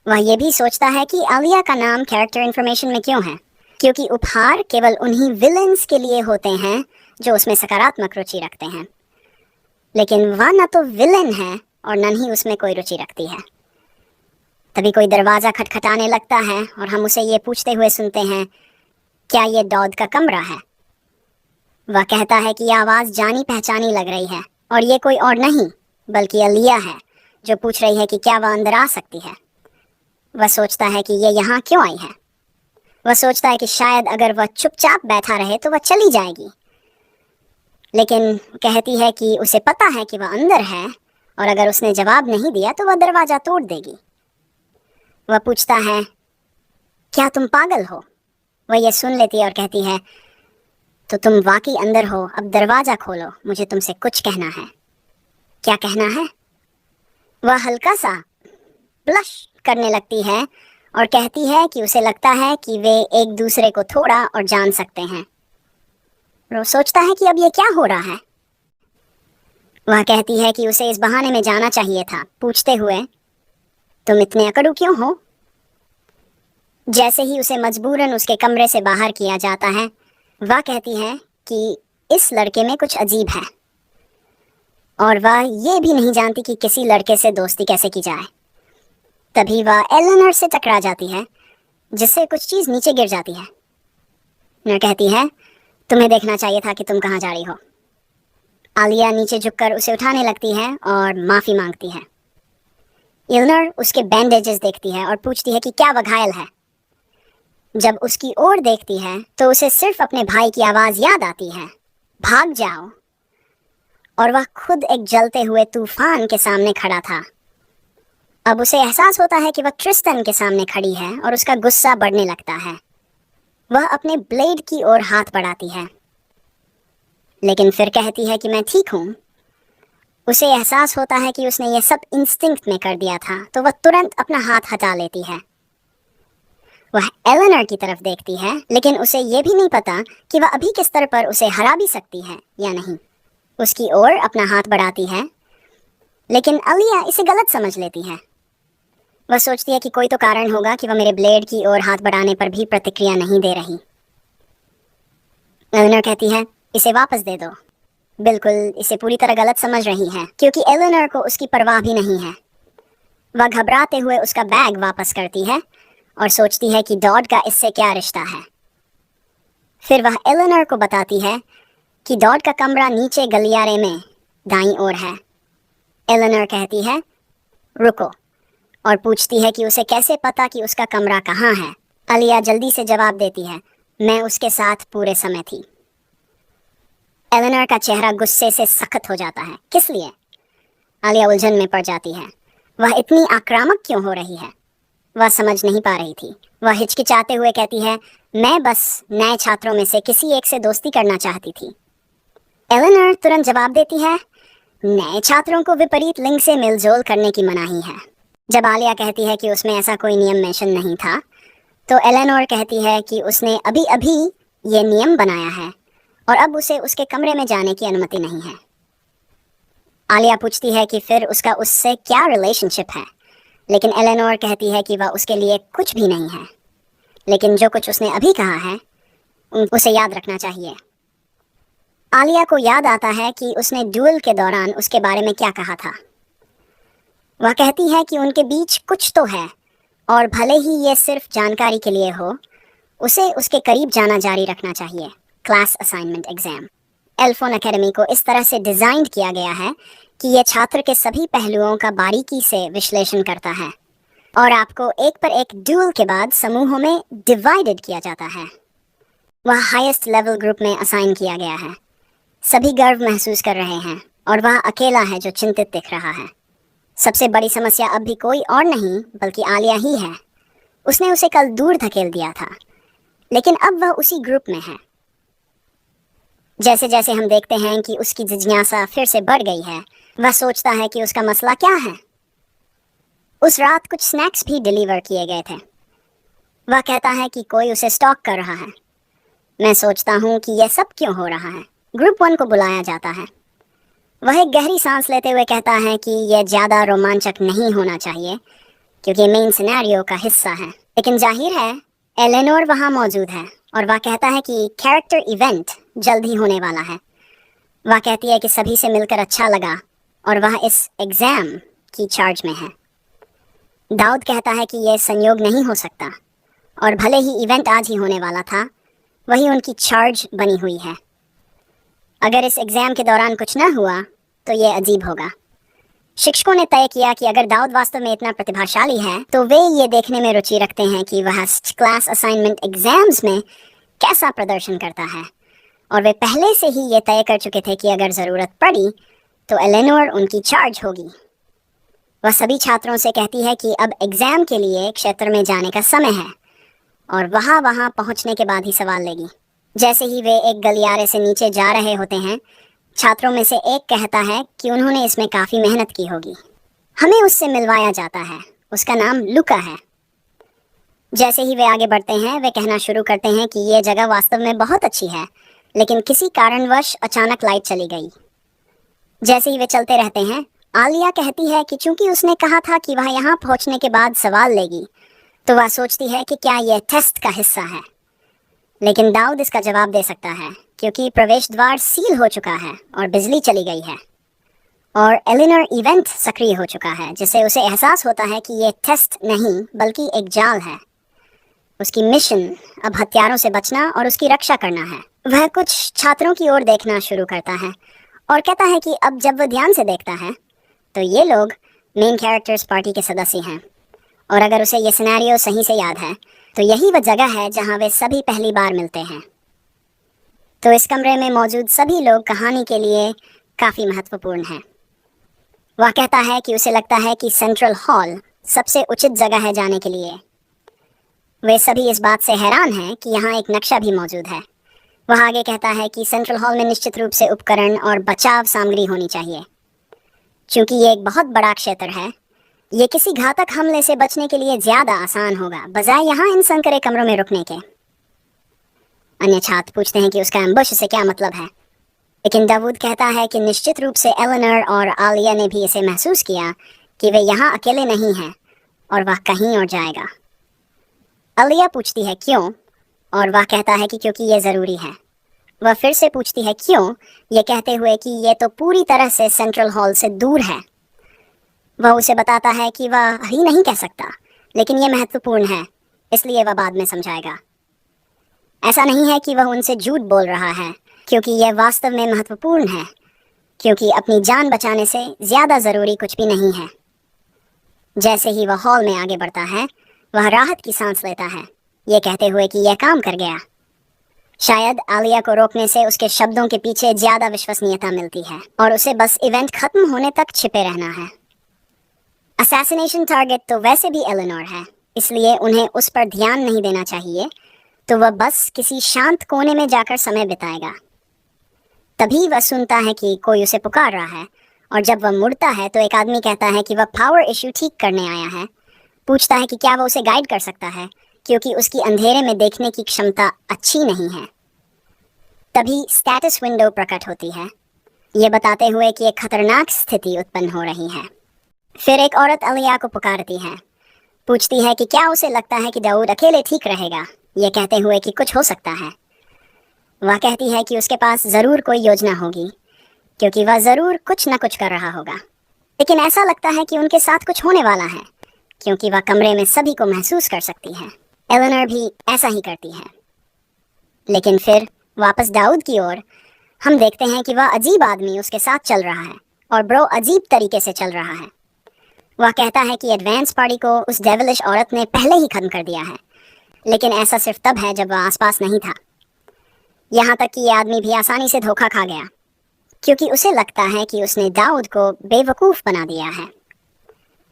वह ये भी सोचता है कि आलिया का नाम कैरेक्टर इन्फॉर्मेशन में क्यों है, क्योंकि उपहार केवल उन्हीं विलेंस के लिए होते हैं जो उसमें सकारात्मक रुचि रखते हैं। लेकिन वह न तो विलेन है और न ही उसमें कोई रुचि रखती है। तभी कोई दरवाज़ा खटखटाने लगता है और हम उसे ये पूछते हुए सुनते हैं, क्या ये डॉड का कमरा है? वह कहता है कि आवाज़ जानी पहचानी लग रही है और ये कोई और नहीं बल्कि आलिया है, जो पूछ रही है कि क्या वह अंदर आ सकती है। वह सोचता है कि ये यहाँ क्यों आई है। वह सोचता है कि शायद अगर वह चुपचाप बैठा रहे तो वह चली जाएगी, लेकिन कहती है कि उसे पता है कि वह अंदर है और अगर उसने जवाब नहीं दिया तो वह दरवाज़ा तोड़ देगी। वह पूछता है, क्या तुम पागल हो? वह यह सुन लेती है और कहती है, तो तुम वाकई अंदर हो, अब दरवाज़ा खोलो, मुझे तुमसे कुछ कहना है। क्या कहना है? वह हल्का सा ब्लश करने लगती है और कहती है कि उसे लगता है कि वे एक दूसरे को थोड़ा और जान सकते हैं। वो सोचता है कि अब ये क्या हो रहा है। वह कहती है कि उसे इस बहाने में जाना चाहिए था, पूछते हुए, तुम इतने अकड़ू क्यों हो? जैसे ही उसे मजबूरन उसके कमरे से बाहर किया जाता है, वह कहती है कि इस लड़के में कुछ अजीब है और वह ये भी नहीं जानती कि किसी लड़के से दोस्ती कैसे की जाए। तभी वह एलेनर से टकरा जाती है, जिससे कुछ चीज़ नीचे गिर जाती है। नर कहती है, तुम्हें देखना चाहिए था कि तुम कहाँ जा रही हो। आलिया नीचे झुककर उसे उठाने लगती है और माफ़ी मांगती है। इल्नर उसके बैंडेजेस देखती है और पूछती है कि क्या वह घायल है। जब उसकी ओर देखती है तो उसे सिर्फ अपने भाई की आवाज़ याद आती है, भाग जाओ। और वह खुद एक जलते हुए तूफान के सामने खड़ा था। अब उसे एहसास होता है कि वह ट्रिस्टन के सामने खड़ी है और उसका गुस्सा बढ़ने लगता है। वह अपने ब्लेड की ओर हाथ बढ़ाती है, लेकिन फिर कहती है कि मैं ठीक हूँ। उसे एहसास होता है कि उसने यह सब इंस्टिंक्ट में कर दिया था, तो वह तुरंत अपना हाथ हटा लेती है। वह एलेनर की तरफ देखती है, लेकिन उसे यह भी नहीं पता कि वह अभी किस स्तर पर उसे हरा भी सकती है या नहीं। उसकी ओर अपना हाथ बढ़ाती है, लेकिन आलिया इसे गलत समझ लेती है। वह सोचती है कि कोई तो कारण होगा कि वह मेरे ब्लेड की ओर हाथ बढ़ाने पर भी प्रतिक्रिया नहीं दे रही। एलेनर कहती है, इसे वापस दे दो। बिल्कुल इसे पूरी तरह गलत समझ रही है, क्योंकि एलेनर को उसकी परवाह भी नहीं है। वह घबराते हुए उसका बैग वापस करती है और सोचती है कि डॉड का इससे क्या रिश्ता है। फिर वह एलेनर को बताती है कि डॉड का कमरा नीचे गलियारे में दाईं ओर है। एलेनर कहती है, रुको, और पूछती है कि उसे कैसे पता कि उसका कमरा कहाँ है। आलिया जल्दी से जवाब देती है, मैं उसके साथ पूरे समय थी। एलेनर का चेहरा गुस्से से सख्त हो जाता है। किस लिए? आलिया उलझन में पड़ जाती है। वह इतनी आक्रामक क्यों हो रही है? वह समझ नहीं पा रही थी। वह हिचकिचाते हुए कहती है, मैं बस नए छात्रों में से किसी एक से दोस्ती करना चाहती थी। एलेनर तुरंत जवाब देती है, नए छात्रों को विपरीत लिंग से मिलजोल करने की मनाही है। जब आलिया कहती है कि उसमें ऐसा कोई नियम मेंशन नहीं था, तो एलेनोर कहती है कि उसने अभी अभी ये नियम बनाया है और अब उसे उसके कमरे में जाने की अनुमति नहीं है। आलिया पूछती है कि फिर उसका उससे क्या रिलेशनशिप है, लेकिन एलेनोर कहती है कि वह उसके लिए कुछ भी नहीं है, लेकिन जो कुछ उसने अभी कहा है उसे याद रखना चाहिए। आलिया को याद आता है कि उसने ड्यूल के दौरान उसके बारे में क्या कहा था। वह कहती है कि उनके बीच कुछ तो है और भले ही ये सिर्फ जानकारी के लिए हो, उसे उसके करीब जाना जारी रखना चाहिए। Class assignment exam. एल्फोन एकेडमी को इस तरह से डिज़ाइन किया गया है कि यह छात्र के सभी पहलुओं का बारीकी से विश्लेषण करता है और आपको एक पर एक ड्यूल के बाद समूहों में डिवाइडेड किया जाता है। वह हाईएस्ट लेवल ग्रुप में असाइन किया गया है। सभी गर्व महसूस कर रहे हैं और वह अकेला है जो चिंतित दिख रहा है। सबसे बड़ी समस्या अब भी कोई और नहीं बल्कि आलिया ही है। उसने उसे कल दूर धकेल दिया था, लेकिन अब वह उसी ग्रुप में है। जैसे जैसे हम देखते हैं कि उसकी जिज्ञासा फिर से बढ़ गई है, वह सोचता है कि उसका मसला क्या है। उस रात कुछ स्नैक्स भी डिलीवर किए गए थे। वह कहता है कि कोई उसे स्टॉक कर रहा है। मैं सोचता हूँ कि यह सब क्यों हो रहा है। ग्रुप 1 को बुलाया जाता है। वह एक गहरी सांस लेते हुए कहता है कि यह ज़्यादा रोमांचक नहीं होना चाहिए क्योंकि मेन सिनेरियो का हिस्सा है। लेकिन जाहिर है एलेनोर वहाँ मौजूद है और वह कहता है कि कैरेक्टर इवेंट जल्द ही होने वाला है। वह कहती है कि सभी से मिलकर अच्छा लगा और वह इस एग्ज़ाम की चार्ज में है। दाऊद कहता है कि यह संयोग नहीं हो सकता और भले ही इवेंट आज ही होने वाला था, वही उनकी चार्ज बनी हुई है। अगर इस एग्ज़ाम के दौरान कुछ न हुआ तो ये अजीब होगा। शिक्षकों ने तय किया कि अगर दाऊद वास्तव में इतना प्रतिभाशाली है तो वे ये देखने में रुचि रखते हैं कि वह क्लास असाइनमेंट एग्जाम्स में कैसा प्रदर्शन करता है, और वे पहले से ही ये तय कर चुके थे कि अगर ज़रूरत पड़ी तो एलेनोर उनकी चार्ज होगी। वह सभी छात्रों से कहती है कि अब एग्ज़ाम के लिए क्षेत्र में जाने का समय है और वहाँ पहुँचने के बाद ही सवाल लेगी। जैसे ही वे एक गलियारे से नीचे जा रहे होते हैं, छात्रों में से एक कहता है कि उन्होंने इसमें काफ़ी मेहनत की होगी। हमें उससे मिलवाया जाता है। उसका नाम लुका है। जैसे ही वे आगे बढ़ते हैं, वे कहना शुरू करते हैं कि ये जगह वास्तव में बहुत अच्छी है, लेकिन किसी कारणवश अचानक लाइट चली गई। जैसे ही वे चलते रहते हैं, आलिया कहती है कि चूंकि उसने कहा था कि वह यहाँ पहुँचने के बाद सवाल लेगी, तो वह सोचती है कि क्या यह टेस्ट का हिस्सा है। लेकिन दाऊद इसका जवाब दे सकता है क्योंकि प्रवेश द्वार सील हो चुका है और बिजली चली गई है और एलिनोर इवेंट सक्रिय हो चुका है, जिससे उसे एहसास होता है कि ये टेस्ट नहीं बल्कि एक जाल है। उसकी मिशन अब हथियारों से बचना और उसकी रक्षा करना है। वह कुछ छात्रों की ओर देखना शुरू करता है और कहता है कि अब जब वह ध्यान से देखता है तो ये लोग मेन कैरेक्टर्स पार्टी के सदस्य हैं, और अगर उसे ये सिनेरियो सही से याद है तो यही वह जगह है जहां वे सभी पहली बार मिलते हैं। तो इस कमरे में मौजूद सभी लोग कहानी के लिए काफ़ी महत्वपूर्ण हैं। वह कहता है कि उसे लगता है कि सेंट्रल हॉल सबसे उचित जगह है जाने के लिए। वे सभी इस बात से हैरान हैं कि यहाँ एक नक्शा भी मौजूद है। वह आगे कहता है कि सेंट्रल हॉल में निश्चित रूप से उपकरण और बचाव सामग्री होनी चाहिए। चूँकि ये एक बहुत बड़ा क्षेत्र है, ये किसी घातक हमले से बचने के लिए ज़्यादा आसान होगा बजाय यहाँ इन संकरे कमरों में रुकने के। अन्य छात्र पूछते हैं कि उसका एम्बुश से क्या मतलब है, लेकिन दाऊद कहता है कि निश्चित रूप से एलेनोर और आलिया ने भी इसे महसूस किया कि वे यहाँ अकेले नहीं हैं और वह कहीं और जाएगा। आलिया पूछती है क्यों, और वह कहता है कि क्योंकि ये ज़रूरी है। वह फिर से पूछती है क्यों, ये कहते हुए कि ये तो पूरी तरह से सेंट्रल हॉल से दूर है। वह उसे बताता है कि वह ही नहीं कह सकता, लेकिन यह महत्वपूर्ण है, इसलिए वह बाद में समझाएगा। ऐसा नहीं है कि वह उनसे झूठ बोल रहा है, क्योंकि यह वास्तव में महत्वपूर्ण है, क्योंकि अपनी जान बचाने से ज़्यादा ज़रूरी कुछ भी नहीं है। जैसे ही वह हॉल में आगे बढ़ता है, वह राहत की सांस लेता है, ये कहते हुए कि यह काम कर गया। शायद आलिया को रोकने से उसके शब्दों के पीछे ज़्यादा विश्वसनीयता मिलती है और उसे बस इवेंट खत्म होने तक छिपे रहना है। असैसिनेशन टारगेट तो वैसे भी एलेनोर है, इसलिए उन्हें उस पर ध्यान नहीं देना चाहिए, तो वह बस किसी शांत कोने में जाकर समय बिताएगा। तभी वह सुनता है कि कोई उसे पुकार रहा है, और जब वह मुड़ता है तो एक आदमी कहता है कि वह पावर इश्यू ठीक करने आया है। पूछता है कि क्या वह उसे गाइड कर सकता है, क्योंकि उसकी अंधेरे में देखने की क्षमता अच्छी नहीं है। तभी स्टेटस विंडो प्रकट होती है, ये बताते हुए कि एक खतरनाक स्थिति उत्पन्न हो रही है। फिर एक औरत आलिया को पुकारती है, पूछती है कि क्या उसे लगता है कि दाऊद अकेले ठीक रहेगा, ये कहते हुए कि कुछ हो सकता है। वह कहती है कि उसके पास ज़रूर कोई योजना होगी, क्योंकि वह ज़रूर कुछ न कुछ कर रहा होगा। लेकिन ऐसा लगता है कि उनके साथ कुछ होने वाला है, क्योंकि वह कमरे में सभी को महसूस कर सकती है। एलेनोर भी ऐसा ही करती है। लेकिन फिर वापस दाऊद की ओर हम देखते हैं कि वह अजीब आदमी उसके साथ चल रहा है, और ब्रो अजीब तरीके से चल रहा है। वह कहता है कि एडवांस पार्टी को उस डेविलिश औरत ने पहले ही खत्म कर दिया है, लेकिन ऐसा सिर्फ तब है जब वह आसपास नहीं था। यहाँ तक कि ये आदमी भी आसानी से धोखा खा गया, क्योंकि उसे लगता है कि उसने दाऊद को बेवकूफ़ बना दिया है।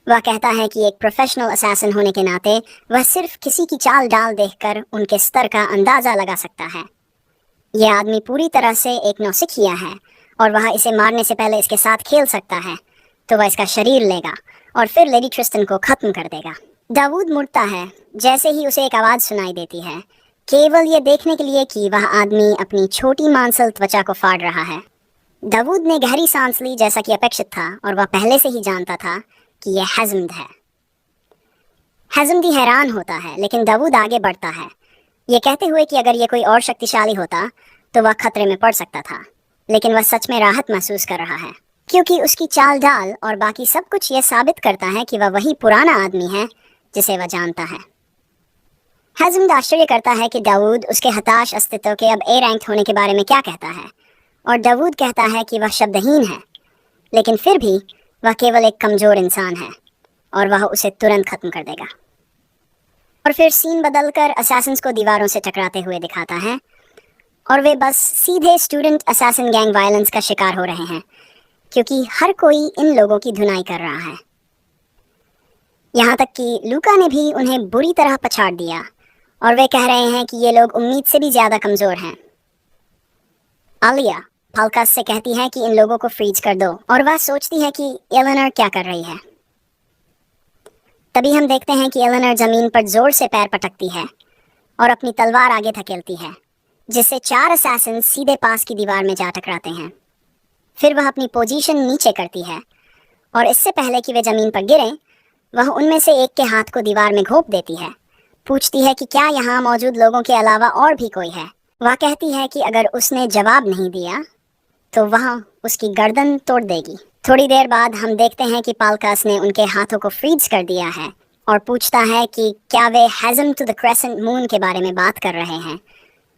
वह कहता है कि एक प्रोफेशनल असैसिन होने के नाते वह सिर्फ किसी की चाल डाल देखकर उनके स्तर का अंदाज़ा लगा सकता है। यह आदमी पूरी तरह से एक नौसिखिया है, और वह इसे मारने से पहले इसके साथ खेल सकता है, तो वह इसका शरीर लेगा और फिर लेडी ट्रिस्टन को खत्म कर देगा। दाऊद मुड़ता है जैसे ही उसे एक आवाज़ सुनाई देती है, केवल ये देखने के लिए कि वह आदमी अपनी छोटी मांसल त्वचा को फाड़ रहा है। दाऊद ने गहरी सांस ली जैसा कि अपेक्षित था, और वह पहले से ही जानता था कि यह हज़म्द है। हज़म्दी हैरान होता है, लेकिन दाऊद आगे बढ़ता है, ये कहते हुए कि अगर ये कोई और शक्तिशाली होता तो वह खतरे में पड़ सकता था। लेकिन वह सच में राहत महसूस कर रहा है, क्योंकि उसकी चाल ढाल और बाकी सब कुछ यह साबित करता है कि वह वही पुराना आदमी है जिसे वह जानता है। हज़म्द आश्चर्य करता है कि दाऊद उसके हताश अस्तित्व के अब ए रैंक होने के बारे में क्या कहता है, और दाऊद कहता है कि वह शब्दहीन है, लेकिन फिर भी वह केवल एक कमज़ोर इंसान है और वह उसे तुरंत ख़त्म कर देगा। और फिर सीन बदलकर असैसिन्स को दीवारों से टकराते हुए दिखाता है, और वे बस सीधे स्टूडेंट असैसिन गैंग वायलेंस का शिकार हो रहे हैं, क्योंकि हर कोई इन लोगों की धुनाई कर रहा है। यहाँ तक कि लूका ने भी उन्हें बुरी तरह पछाड़ दिया, और वे कह रहे हैं कि ये लोग उम्मीद से भी ज़्यादा कमज़ोर हैं। आलिया फाल्कास से कहती है कि इन लोगों को फ्रीज कर दो, और वह सोचती है कि एलेनोर क्या कर रही है। तभी हम देखते हैं कि एलेनोर ज़मीन पर ज़ोर से पैर पटकती है और अपनी तलवार आगे धकेलती है, जिससे 4 असैसिन सीधे पास की दीवार में जा टकराते हैं। फिर वह अपनी पोजीशन नीचे करती है, और इससे पहले कि वे ज़मीन पर गिरें, वह उनमें से एक के हाथ को दीवार में घोंप देती है। पूछती है कि क्या यहाँ मौजूद लोगों के अलावा और भी कोई है। वह कहती है कि अगर उसने जवाब नहीं दिया तो वह उसकी गर्दन तोड़ देगी। थोड़ी देर बाद हम देखते हैं कि पाल्कास ने उनके हाथों को फ्रीज कर दिया है, और पूछता है कि क्या वे हैज़म टू द क्रेसेंट मून के बारे में बात कर रहे हैं,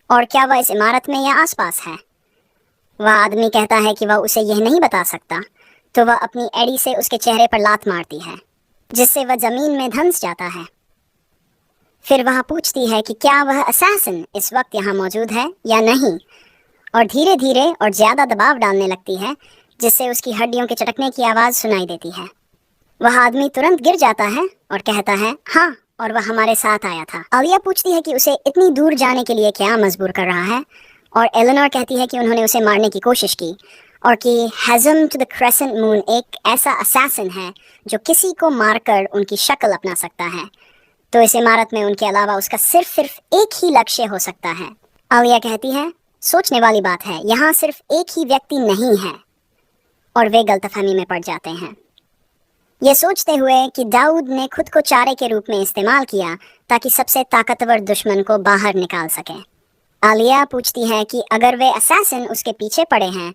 और क्या वह इस इमारत में या आसपास है। वह आदमी कहता है कि वह उसे यह नहीं बता सकता, तो वह अपनी एड़ी से उसके चेहरे पर लात मारती है, जिससे वह ज़मीन में धंस जाता है। फिर वह पूछती है कि क्या वह असैसिन इस वक्त यहाँ मौजूद है या नहीं, और धीरे धीरे और ज़्यादा दबाव डालने लगती है, जिससे उसकी हड्डियों के चटकने की आवाज़ सुनाई देती है। वह आदमी तुरंत गिर जाता है और कहता है हाँ, और वह हमारे साथ आया था। आलिया पूछती है कि उसे इतनी दूर जाने के लिए क्या मजबूर कर रहा है, और एलेनोर कहती है कि उन्होंने उसे मारने की कोशिश की, और कि हैज़म टू द क्रेसेंट मून एक ऐसा असैसिन है जो किसी को मारकर उनकी शक्ल अपना सकता है, तो इस इमारत में उनके अलावा उसका सिर्फ एक ही लक्ष्य हो सकता है। आलिया कहती है सोचने वाली बात है, यहाँ सिर्फ एक ही व्यक्ति नहीं है, और वे गलतफहमी में पड़ जाते हैं, ये सोचते हुए कि दाऊद ने खुद को चारे के रूप में इस्तेमाल किया ताकि सबसे ताकतवर दुश्मन को बाहर निकाल सके। आलिया पूछती है कि अगर वे असैसिन उसके पीछे पड़े हैं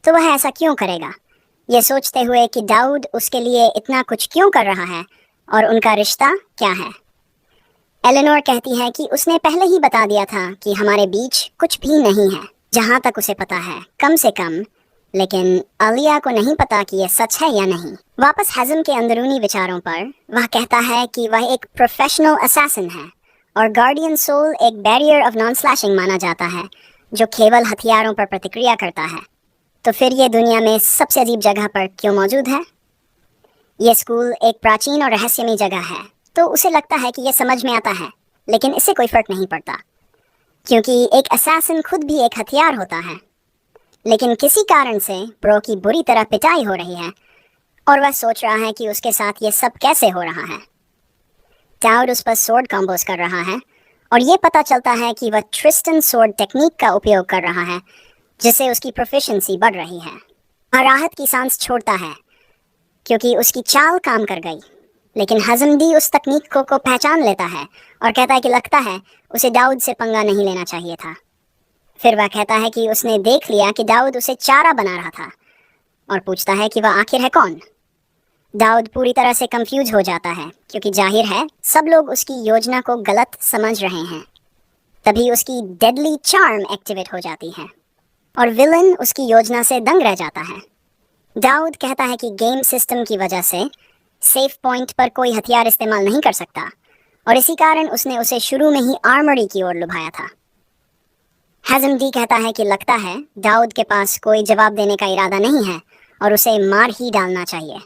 तो वह ऐसा क्यों करेगा, ये सोचते हुए कि दाऊद उसके लिए इतना कुछ क्यों कर रहा है और उनका रिश्ता क्या है। एलेनोर कहती है कि उसने पहले ही बता दिया था कि हमारे बीच कुछ भी नहीं है, जहाँ तक उसे पता है, कम से कम, लेकिन आलिया को नहीं पता कि यह सच है या नहीं। वापस हैज़म के अंदरूनी विचारों पर, वह कहता है कि वह एक प्रोफेशनल असैसिन है, और गार्डियन सोल एक बैरियर ऑफ नॉन स्लैशिंग माना जाता है जो केवल हथियारों पर प्रतिक्रिया करता है। तो फिर ये दुनिया में सबसे अजीब जगह पर क्यों मौजूद है? यह स्कूल एक प्राचीन और रहस्यमयी जगह है, तो उसे लगता है कि यह समझ में आता है, लेकिन इससे कोई फर्क नहीं पड़ता, क्योंकि एक असैसिन खुद भी एक हथियार होता है। लेकिन किसी कारण से प्रो की बुरी तरह पिटाई हो रही है, और वह सोच रहा है कि उसके साथ ये सब कैसे हो रहा है। दाऊद उस पर स्वॉर्ड कॉम्बोस कर रहा है, और ये पता चलता है कि वह ट्रिस्टन स्वॉर्ड टेक्निक का उपयोग कर रहा है, जिससे उसकी प्रोफिशिएंसी बढ़ रही है। वह राहत की सांस छोड़ता है, क्योंकि उसकी चाल काम कर गई। लेकिन हज़म्दी उस तकनीक को पहचान लेता है और कहता है कि लगता है उसे दाऊद से पंगा नहीं लेना चाहिए था। फिर वह कहता है कि उसने देख लिया कि दाऊद उसे चारा बना रहा था, और पूछता है कि वह आखिर है कौन। दाऊद पूरी तरह से कंफ्यूज हो जाता है, क्योंकि जाहिर है सब लोग उसकी योजना को गलत समझ रहे हैं। तभी उसकी डेडली चार्म एक्टिवेट हो जाती है, और विलन उसकी योजना से दंग रह जाता है। दाऊद कहता है कि गेम सिस्टम की वजह से सेफ पॉइंट पर कोई हथियार इस्तेमाल नहीं कर सकता, और इसी कारण उसने उसे शुरू में ही आर्मरी की ओर लुभाया था। हैज़मदी कहता है कि लगता है दाऊद के पास कोई जवाब देने का इरादा नहीं है और उसे मार ही डालना चाहिए।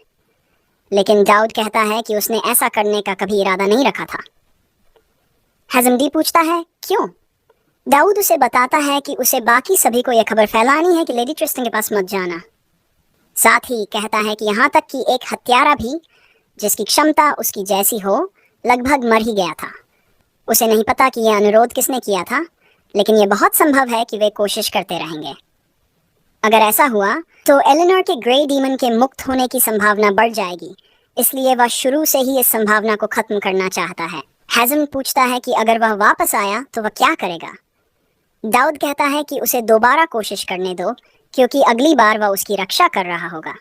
लेकिन दाऊद कहता है कि उसने ऐसा करने का कभी इरादा नहीं रखा था। हैज़मदी पूछता है क्यों। दाऊद उसे बताता है कि उसे बाकी सभी को यह खबर फैलानी है कि लेडी ट्रिस्टन के पास मत जाना। साथ ही कहता है कि यहाँ तक कि एक हत्यारा भी जिसकी क्षमता उसकी जैसी हो, लगभग मर ही गया था। उसे नहीं पता कि यह अनुरोध किसने किया था, लेकिन यह बहुत संभव है कि वे कोशिश करते रहेंगे। अगर ऐसा हुआ तो एलिनोर के ग्रे डीमन के मुक्त होने की संभावना बढ़ जाएगी, इसलिए वह शुरू से ही इस संभावना को खत्म करना चाहता है। हैज़म पूछता है कि अगर वह वापस आया तो वह क्या करेगा। दाऊद कहता है कि उसे दोबारा कोशिश करने दो, क्योंकि अगली बार वह उसकी रक्षा कर रहा होगा।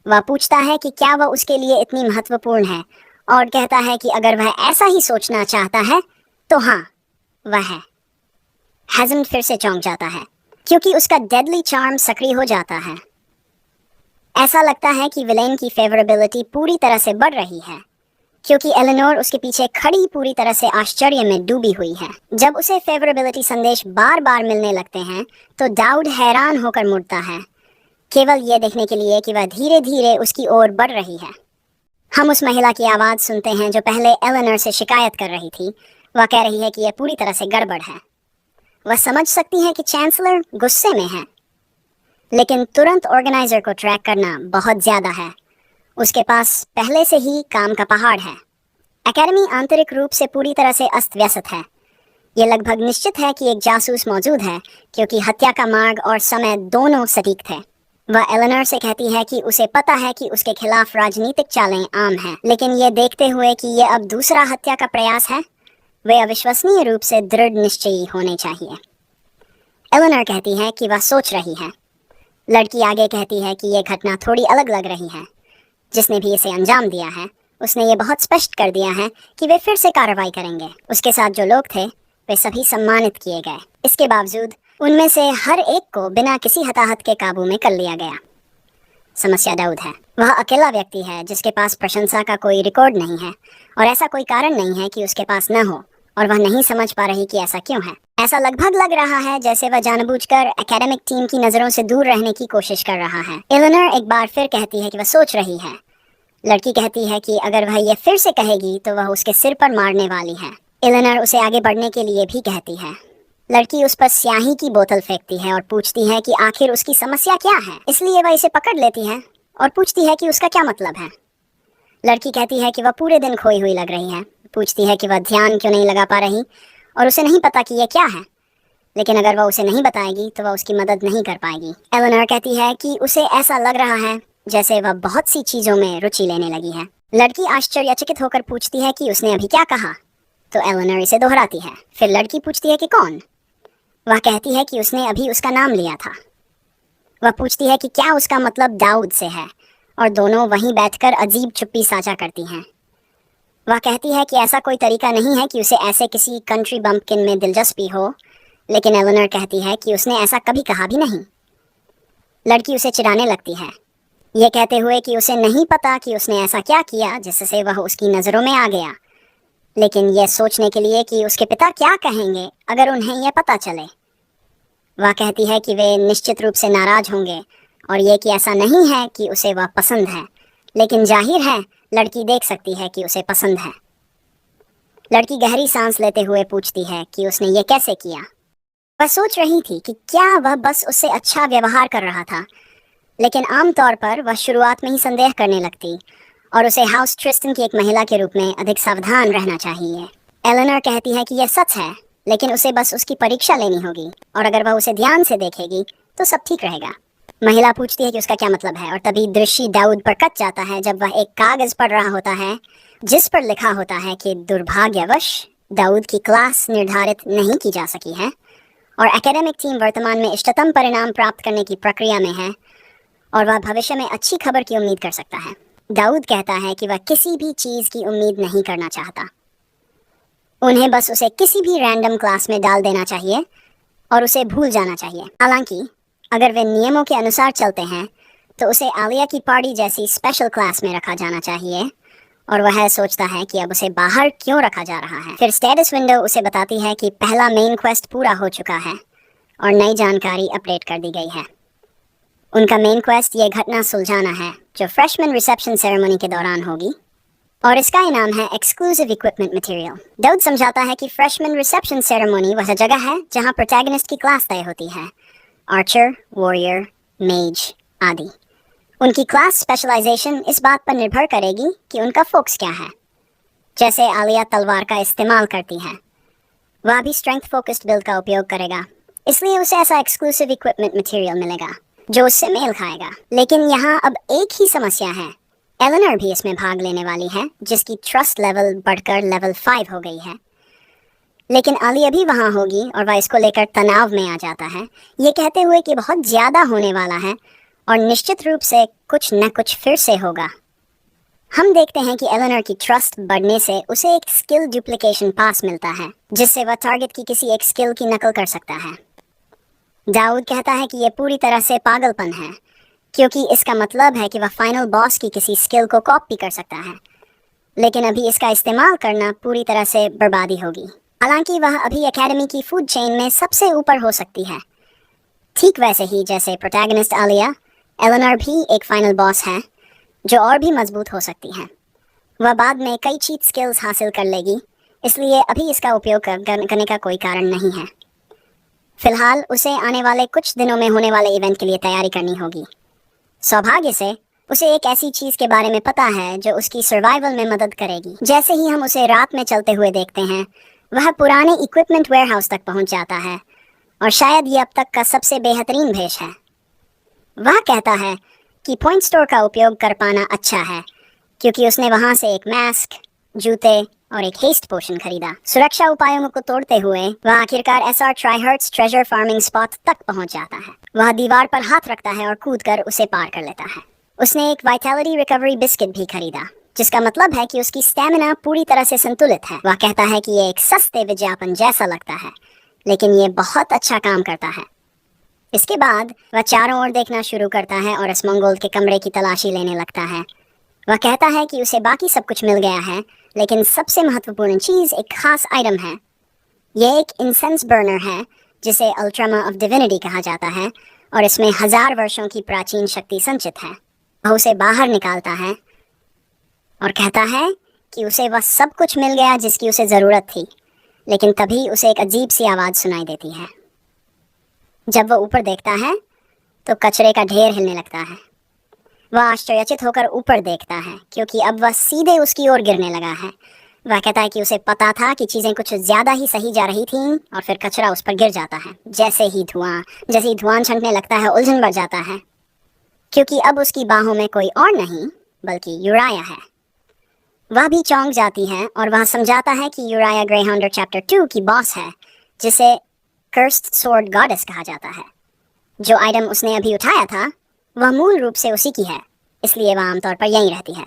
वह पूछता है कि क्या वह उसके लिए इतनी महत्वपूर्ण है, और कहता है कि अगर वह ऐसा ही सोचना चाहता है तो हाँ, वह है। हैज़म फिर से चौंक जाता है, क्योंकि उसका डेडली चार्म सक्रिय हो जाता है। ऐसा लगता है कि विलेन की फेवरेबिलिटी पूरी तरह से बढ़ रही है, क्योंकि एलिनोर उसके पीछे खड़ी पूरी तरह से आश्चर्य में डूबी हुई है। जब उसे फेवरेबिलिटी संदेश बार बार मिलने लगते हैं तो दाऊद हैरान होकर मुड़ता है, केवल ये देखने के लिए कि वह धीरे धीरे उसकी ओर बढ़ रही है। हम उस महिला की आवाज़ सुनते हैं जो पहले एलिनोर से शिकायत कर रही थी। वह कह रही है कि यह पूरी तरह से गड़बड़ है। वह समझ सकती है कि चांसलर गुस्से में है, लेकिन तुरंत ऑर्गेनाइजर को ट्रैक करना बहुत ज़्यादा है। उसके पास पहले से ही काम का पहाड़ है। एकेडमी आंतरिक रूप से पूरी तरह से अस्त व्यस्त है। यह लगभग निश्चित है कि एक जासूस मौजूद है, क्योंकि हत्या का मार्ग और समय दोनों सटीक थे। वह एलिनोर से कहती है कि उसे पता है कि उसके खिलाफ राजनीतिक चालें आम हैं, लेकिन ये देखते हुए कि यह अब दूसरा हत्या का प्रयास है, वे अविश्वसनीय रूप से दृढ़ निश्चयी होने चाहिए। एलिनोर कहती है कि वह सोच रही है। लड़की आगे कहती है कि यह घटना थोड़ी अलग लग रही है। जिसने भी इसे अंजाम दिया है, उसने ये बहुत स्पष्ट कर दिया है कि वे फिर से कार्रवाई करेंगे। उसके साथ जो लोग थे वे सभी सम्मानित किए गए। इसके बावजूद उनमें से हर एक को बिना किसी हताहत के काबू में कर लिया गया। समस्या दाऊद है। वह अकेला व्यक्ति है जिसके पास प्रशंसा का कोई रिकॉर्ड नहीं है, और ऐसा कोई कारण नहीं है कि उसके पास न हो, और वह नहीं समझ पा रही कि ऐसा क्यों है। ऐसा लगभग लग रहा है जैसे वह जानबूझकर एकेडमिक टीम की नज़रों से दूर रहने की कोशिश कर रहा है। एलिनोर एक बार फिर कहती है कि वह सोच रही है। लड़की कहती है कि अगर वह ये फिर से कहेगी तो वह उसके सिर पर मारने वाली है। एलिनोर उसे आगे बढ़ने के लिए भी कहती है। लड़की उस पर स्याही की बोतल फेंकती है और पूछती है कि आखिर उसकी समस्या क्या है। इसलिए वह इसे पकड़ लेती है और पूछती है कि उसका क्या मतलब है। लड़की कहती है कि वह पूरे दिन खोई हुई लग रही है। पूछती है कि वह ध्यान क्यों नहीं लगा पा रही, और उसे नहीं पता कि यह क्या है, लेकिन अगर वह उसे नहीं बताएगी तो वह उसकी मदद नहीं कर पाएगी। एलिनोर कहती है कि उसे ऐसा लग रहा है जैसे वह बहुत सी चीज़ों में रुचि लेने लगी है। लड़की आश्चर्यचकित होकर पूछती है कि उसने अभी क्या कहा, तो एलिनोर इसे दोहराती है। फिर लड़की पूछती है कि कौन। वह कहती है कि उसने अभी उसका नाम लिया था। वह पूछती है कि क्या उसका मतलब दाऊद से है, और दोनों वहीं बैठकर अजीब चुप्पी साझा करती हैं। वह कहती है कि ऐसा कोई तरीका नहीं है कि उसे ऐसे किसी कंट्री बम्पकिन में दिलचस्पी हो, लेकिन एलिनोर कहती है कि उसने ऐसा कभी कहा भी नहीं। लड़की उसे चिढ़ाने लगती है, ये कहते हुए कि उसे नहीं पता कि उसने ऐसा क्या किया जिससे वह उसकी नज़रों में आ गया, लेकिन यह सोचने के लिए कि उसके पिता क्या कहेंगे अगर उन्हें यह पता चले। वह कहती है कि वे निश्चित रूप से नाराज होंगे, और ये कि ऐसा नहीं है कि उसे वह पसंद है, लेकिन जाहिर है लड़की देख सकती है कि उसे पसंद है। लड़की गहरी सांस लेते हुए पूछती है कि उसने ये कैसे किया। वह सोच रही थी कि क्या वह बस उससे अच्छा व्यवहार कर रहा था, लेकिन आमतौर पर वह शुरुआत में ही संदेह करने लगती, और उसे हाउस ट्रिस्टन की एक महिला के रूप में अधिक सावधान रहना चाहिए। एलिनोर कहती है कि यह सच है, लेकिन उसे बस उसकी परीक्षा लेनी होगी, और अगर वह उसे ध्यान से देखेगी तो सब ठीक रहेगा। महिला पूछती है कि उसका क्या मतलब है, और तभी दृष्टि दाऊद पर कट जाता है जब वह एक कागज पढ़ रहा होता है जिस पर लिखा होता है कि दुर्भाग्यवश दाऊद की क्लास निर्धारित नहीं की जा सकी है, और एकेडमिक टीम वर्तमान में इष्टतम परिणाम प्राप्त करने की प्रक्रिया में है, और वह भविष्य में अच्छी खबर की उम्मीद कर सकता है। दाऊद कहता है कि वह किसी भी चीज़ की उम्मीद नहीं करना चाहता। उन्हें बस उसे किसी भी रैंडम क्लास में डाल देना चाहिए और उसे भूल जाना चाहिए। हालांकि अगर वे नियमों के अनुसार चलते हैं तो उसे आलिया की पार्टी जैसी स्पेशल क्लास में रखा जाना चाहिए, और वह सोचता है कि अब उसे बाहर क्यों रखा जा रहा है। फिर स्टेटस विंडो उसे बताती है कि पहला मेन क्वेस्ट पूरा हो चुका है और नई जानकारी अपडेट कर दी गई है। उनका मेन क्वेस्ट ये घटना सुलझाना है जो फ्रेशमैन रिसेप्शन सेरेमनी के दौरान होगी, और इसका इनाम है एक्सक्लूसिव इक्विपमेंट मटेरियल। दाऊद समझाता है कि फ्रेशमैन रिसेप्शन सेरेमनी वह जगह है जहां प्रोटैगनिस्ट की क्लास तय होती है, आर्चर, वॉरियर, मेज आदि, उनकी क्लास स्पेशलाइजेशन इस बात पर निर्भर करेगी कि उनका फोकस क्या है। जैसे आलिया तलवार का इस्तेमाल करती है, वह भी स्ट्रेंथ फोकस्ड बिल्ड का उपयोग करेगा, इसलिए उसे ऐसा एक्सक्लूसिव इक्विपमेंट मटेरियल मिलेगा जो उससे मेल खाएगा। लेकिन यहाँ अब एक ही समस्या है, एलेनर भी इसमें भाग लेने वाली है, जिसकी ट्रस्ट लेवल बढ़कर लेवल 5 हो गई है। लेकिन आलिया भी वहाँ होगी और वह इसको लेकर तनाव में आ जाता है, ये कहते हुए कि बहुत ज़्यादा होने वाला है और निश्चित रूप से कुछ न कुछ फिर से होगा। हम देखते हैं कि एलेनर की ट्रस्ट बढ़ने से उसे एक स्किल डुप्लीकेशन पास मिलता है, जिससे वह टारगेट की किसी एक स्किल की नकल कर सकता है। दाऊद कहता है कि यह पूरी तरह से पागलपन है, क्योंकि इसका मतलब है कि वह फाइनल बॉस की किसी स्किल को कॉपी कर सकता है, लेकिन अभी इसका इस्तेमाल करना पूरी तरह से बर्बादी होगी। हालांकि वह अभी एकेडमी की फूड चेन में सबसे ऊपर हो सकती है। ठीक वैसे ही जैसे प्रोटैगनिस्ट आलिया, एलेनर भी एक फाइनल बॉस है जो और भी मजबूत हो सकती है। वह बाद में कई चीट स्किल्स हासिल कर लेगी, इसलिए अभी इसका उपयोग करने का कोई कारण नहीं है। फिलहाल उसे आने वाले कुछ दिनों में होने वाले इवेंट के लिए तैयारी करनी होगी। सौभाग्य से उसे एक ऐसी चीज के बारे में पता है जो उसकी सर्वाइवल में मदद करेगी। जैसे ही हम उसे रात में चलते हुए देखते हैं, वह पुराने इक्विपमेंट वेयरहाउस तक पहुंच जाता है, और शायद ये अब तक का सबसे बेहतरीन भेष है। वह कहता है कि पॉइंट स्टोर का उपयोग कर पाना अच्छा है, क्योंकि उसने वहां से एक मास्क, जूते और एक हेस्ट पोशन खरीदा। सुरक्षा उपायों को तोड़ते हुए वह आखिरकार एसआर ट्राइहर्ट्स ट्रेजर फार्मिंग स्पॉट तक पहुंच जाता है। वह दीवार पर हाथ रखता है और कूदकर उसे पार कर लेता है। उसने एक वाइटैलिटी रिकवरी बिस्किट भी खरीदा, जिसका मतलब है कि उसकी स्टैमिना पूरी तरह से संतुलित है। वह कहता है कि ये एक सस्ते विज्ञापन जैसा लगता है, लेकिन ये बहुत अच्छा काम करता है। इसके बाद वह चारों ओर देखना शुरू करता है और असमंगोल के कमरे की तलाशी लेने लगता है। वह कहता है कि उसे बाकी सब कुछ मिल गया है, लेकिन सबसे महत्वपूर्ण चीज़ एक खास आइटम है। यह एक इंसेंस बर्नर है, जिसे अल्ट्रामा ऑफ डिविनिटी कहा जाता है, और इसमें 1000 वर्षों की प्राचीन शक्ति संचित है। वह उसे बाहर निकालता है और कहता है कि उसे वह सब कुछ मिल गया जिसकी उसे ज़रूरत थी, लेकिन तभी उसे एक अजीब सी आवाज़ सुनाई देती है। जब वह ऊपर देखता है तो कचरे का ढेर हिलने लगता है। वह आश्चर्यचकित होकर ऊपर देखता है, क्योंकि अब वह सीधे उसकी ओर गिरने लगा है। वह कहता है कि उसे पता था कि चीज़ें कुछ ज़्यादा ही सही जा रही थीं, और फिर कचरा उस पर गिर जाता है। जैसे ही धुआं छंटने लगता है, उलझन बढ़ जाता है, क्योंकि अब उसकी बाहों में कोई और नहीं बल्कि यूराया है। वह भी चौंक जाती है और वह समझाता है कि यूराया ग्रेहाउंडर चैप्टर 2 की बॉस है, जिसे कर्स्ड स्वॉर्ड गॉडेस कहा जाता है। जो आइटम उसने अभी उठाया था वह मूल रूप से उसी की है, इसलिए वह आमतौर पर यहीं रहती है।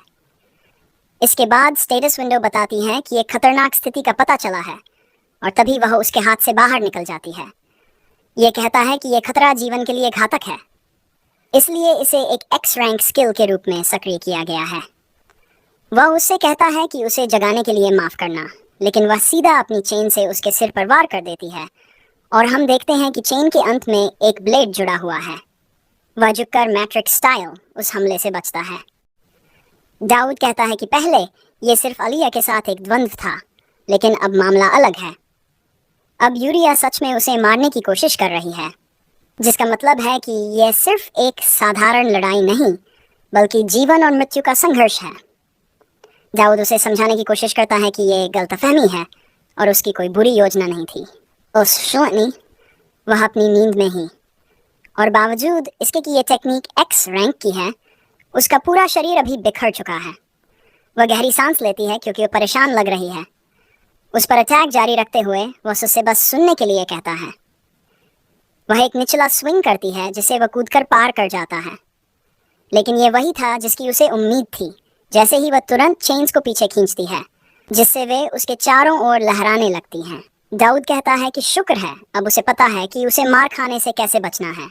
इसके बाद स्टेटस विंडो बताती है कि एक खतरनाक स्थिति का पता चला है, और तभी वह उसके हाथ से बाहर निकल जाती है। यह कहता है कि यह खतरा जीवन के लिए घातक है, इसलिए इसे एक एक्स रैंक स्किल के रूप में सक्रिय किया गया है। वह उससे कहता है कि उसे जगाने के लिए माफ़ करना, लेकिन वह सीधा अपनी चेन से उसके सिर पर वार कर देती है, और हम देखते हैं कि चेन के अंत में एक ब्लेड जुड़ा हुआ है। वह झुककर मैट्रिक्स स्टाइल उस हमले से बचता है। दाऊद कहता है कि पहले ये सिर्फ अलिया के साथ एक द्वंद्व था, लेकिन अब मामला अलग है। अब यूरिया सच में उसे मारने की कोशिश कर रही है, जिसका मतलब है कि यह सिर्फ एक साधारण लड़ाई नहीं, बल्कि जीवन और मृत्यु का संघर्ष है। दाऊद उसे समझाने की कोशिश करता है कि यह गलतफहमी है और उसकी कोई बुरी योजना नहीं थी। उस शोनी वह अपनी नींद में ही, और बावजूद इसके कि यह टेक्निक एक्स रैंक की है, उसका पूरा शरीर अभी बिखर चुका है। वह गहरी सांस लेती है क्योंकि वह परेशान लग रही है। उस पर अटैक जारी रखते हुए वह उससे बस सुनने के लिए कहता है। वह एक निचला स्विंग करती है जिसे वह कूदकर पार कर जाता है, लेकिन यह वही था जिसकी उसे उम्मीद थी। जैसे ही वह तुरंत चेन्स को पीछे खींचती है, जिससे वे उसके चारों ओर लहराने लगती हैं। दाऊद कहता है कि शुक्र है, अब उसे पता है कि उसे मार खाने से कैसे बचना है।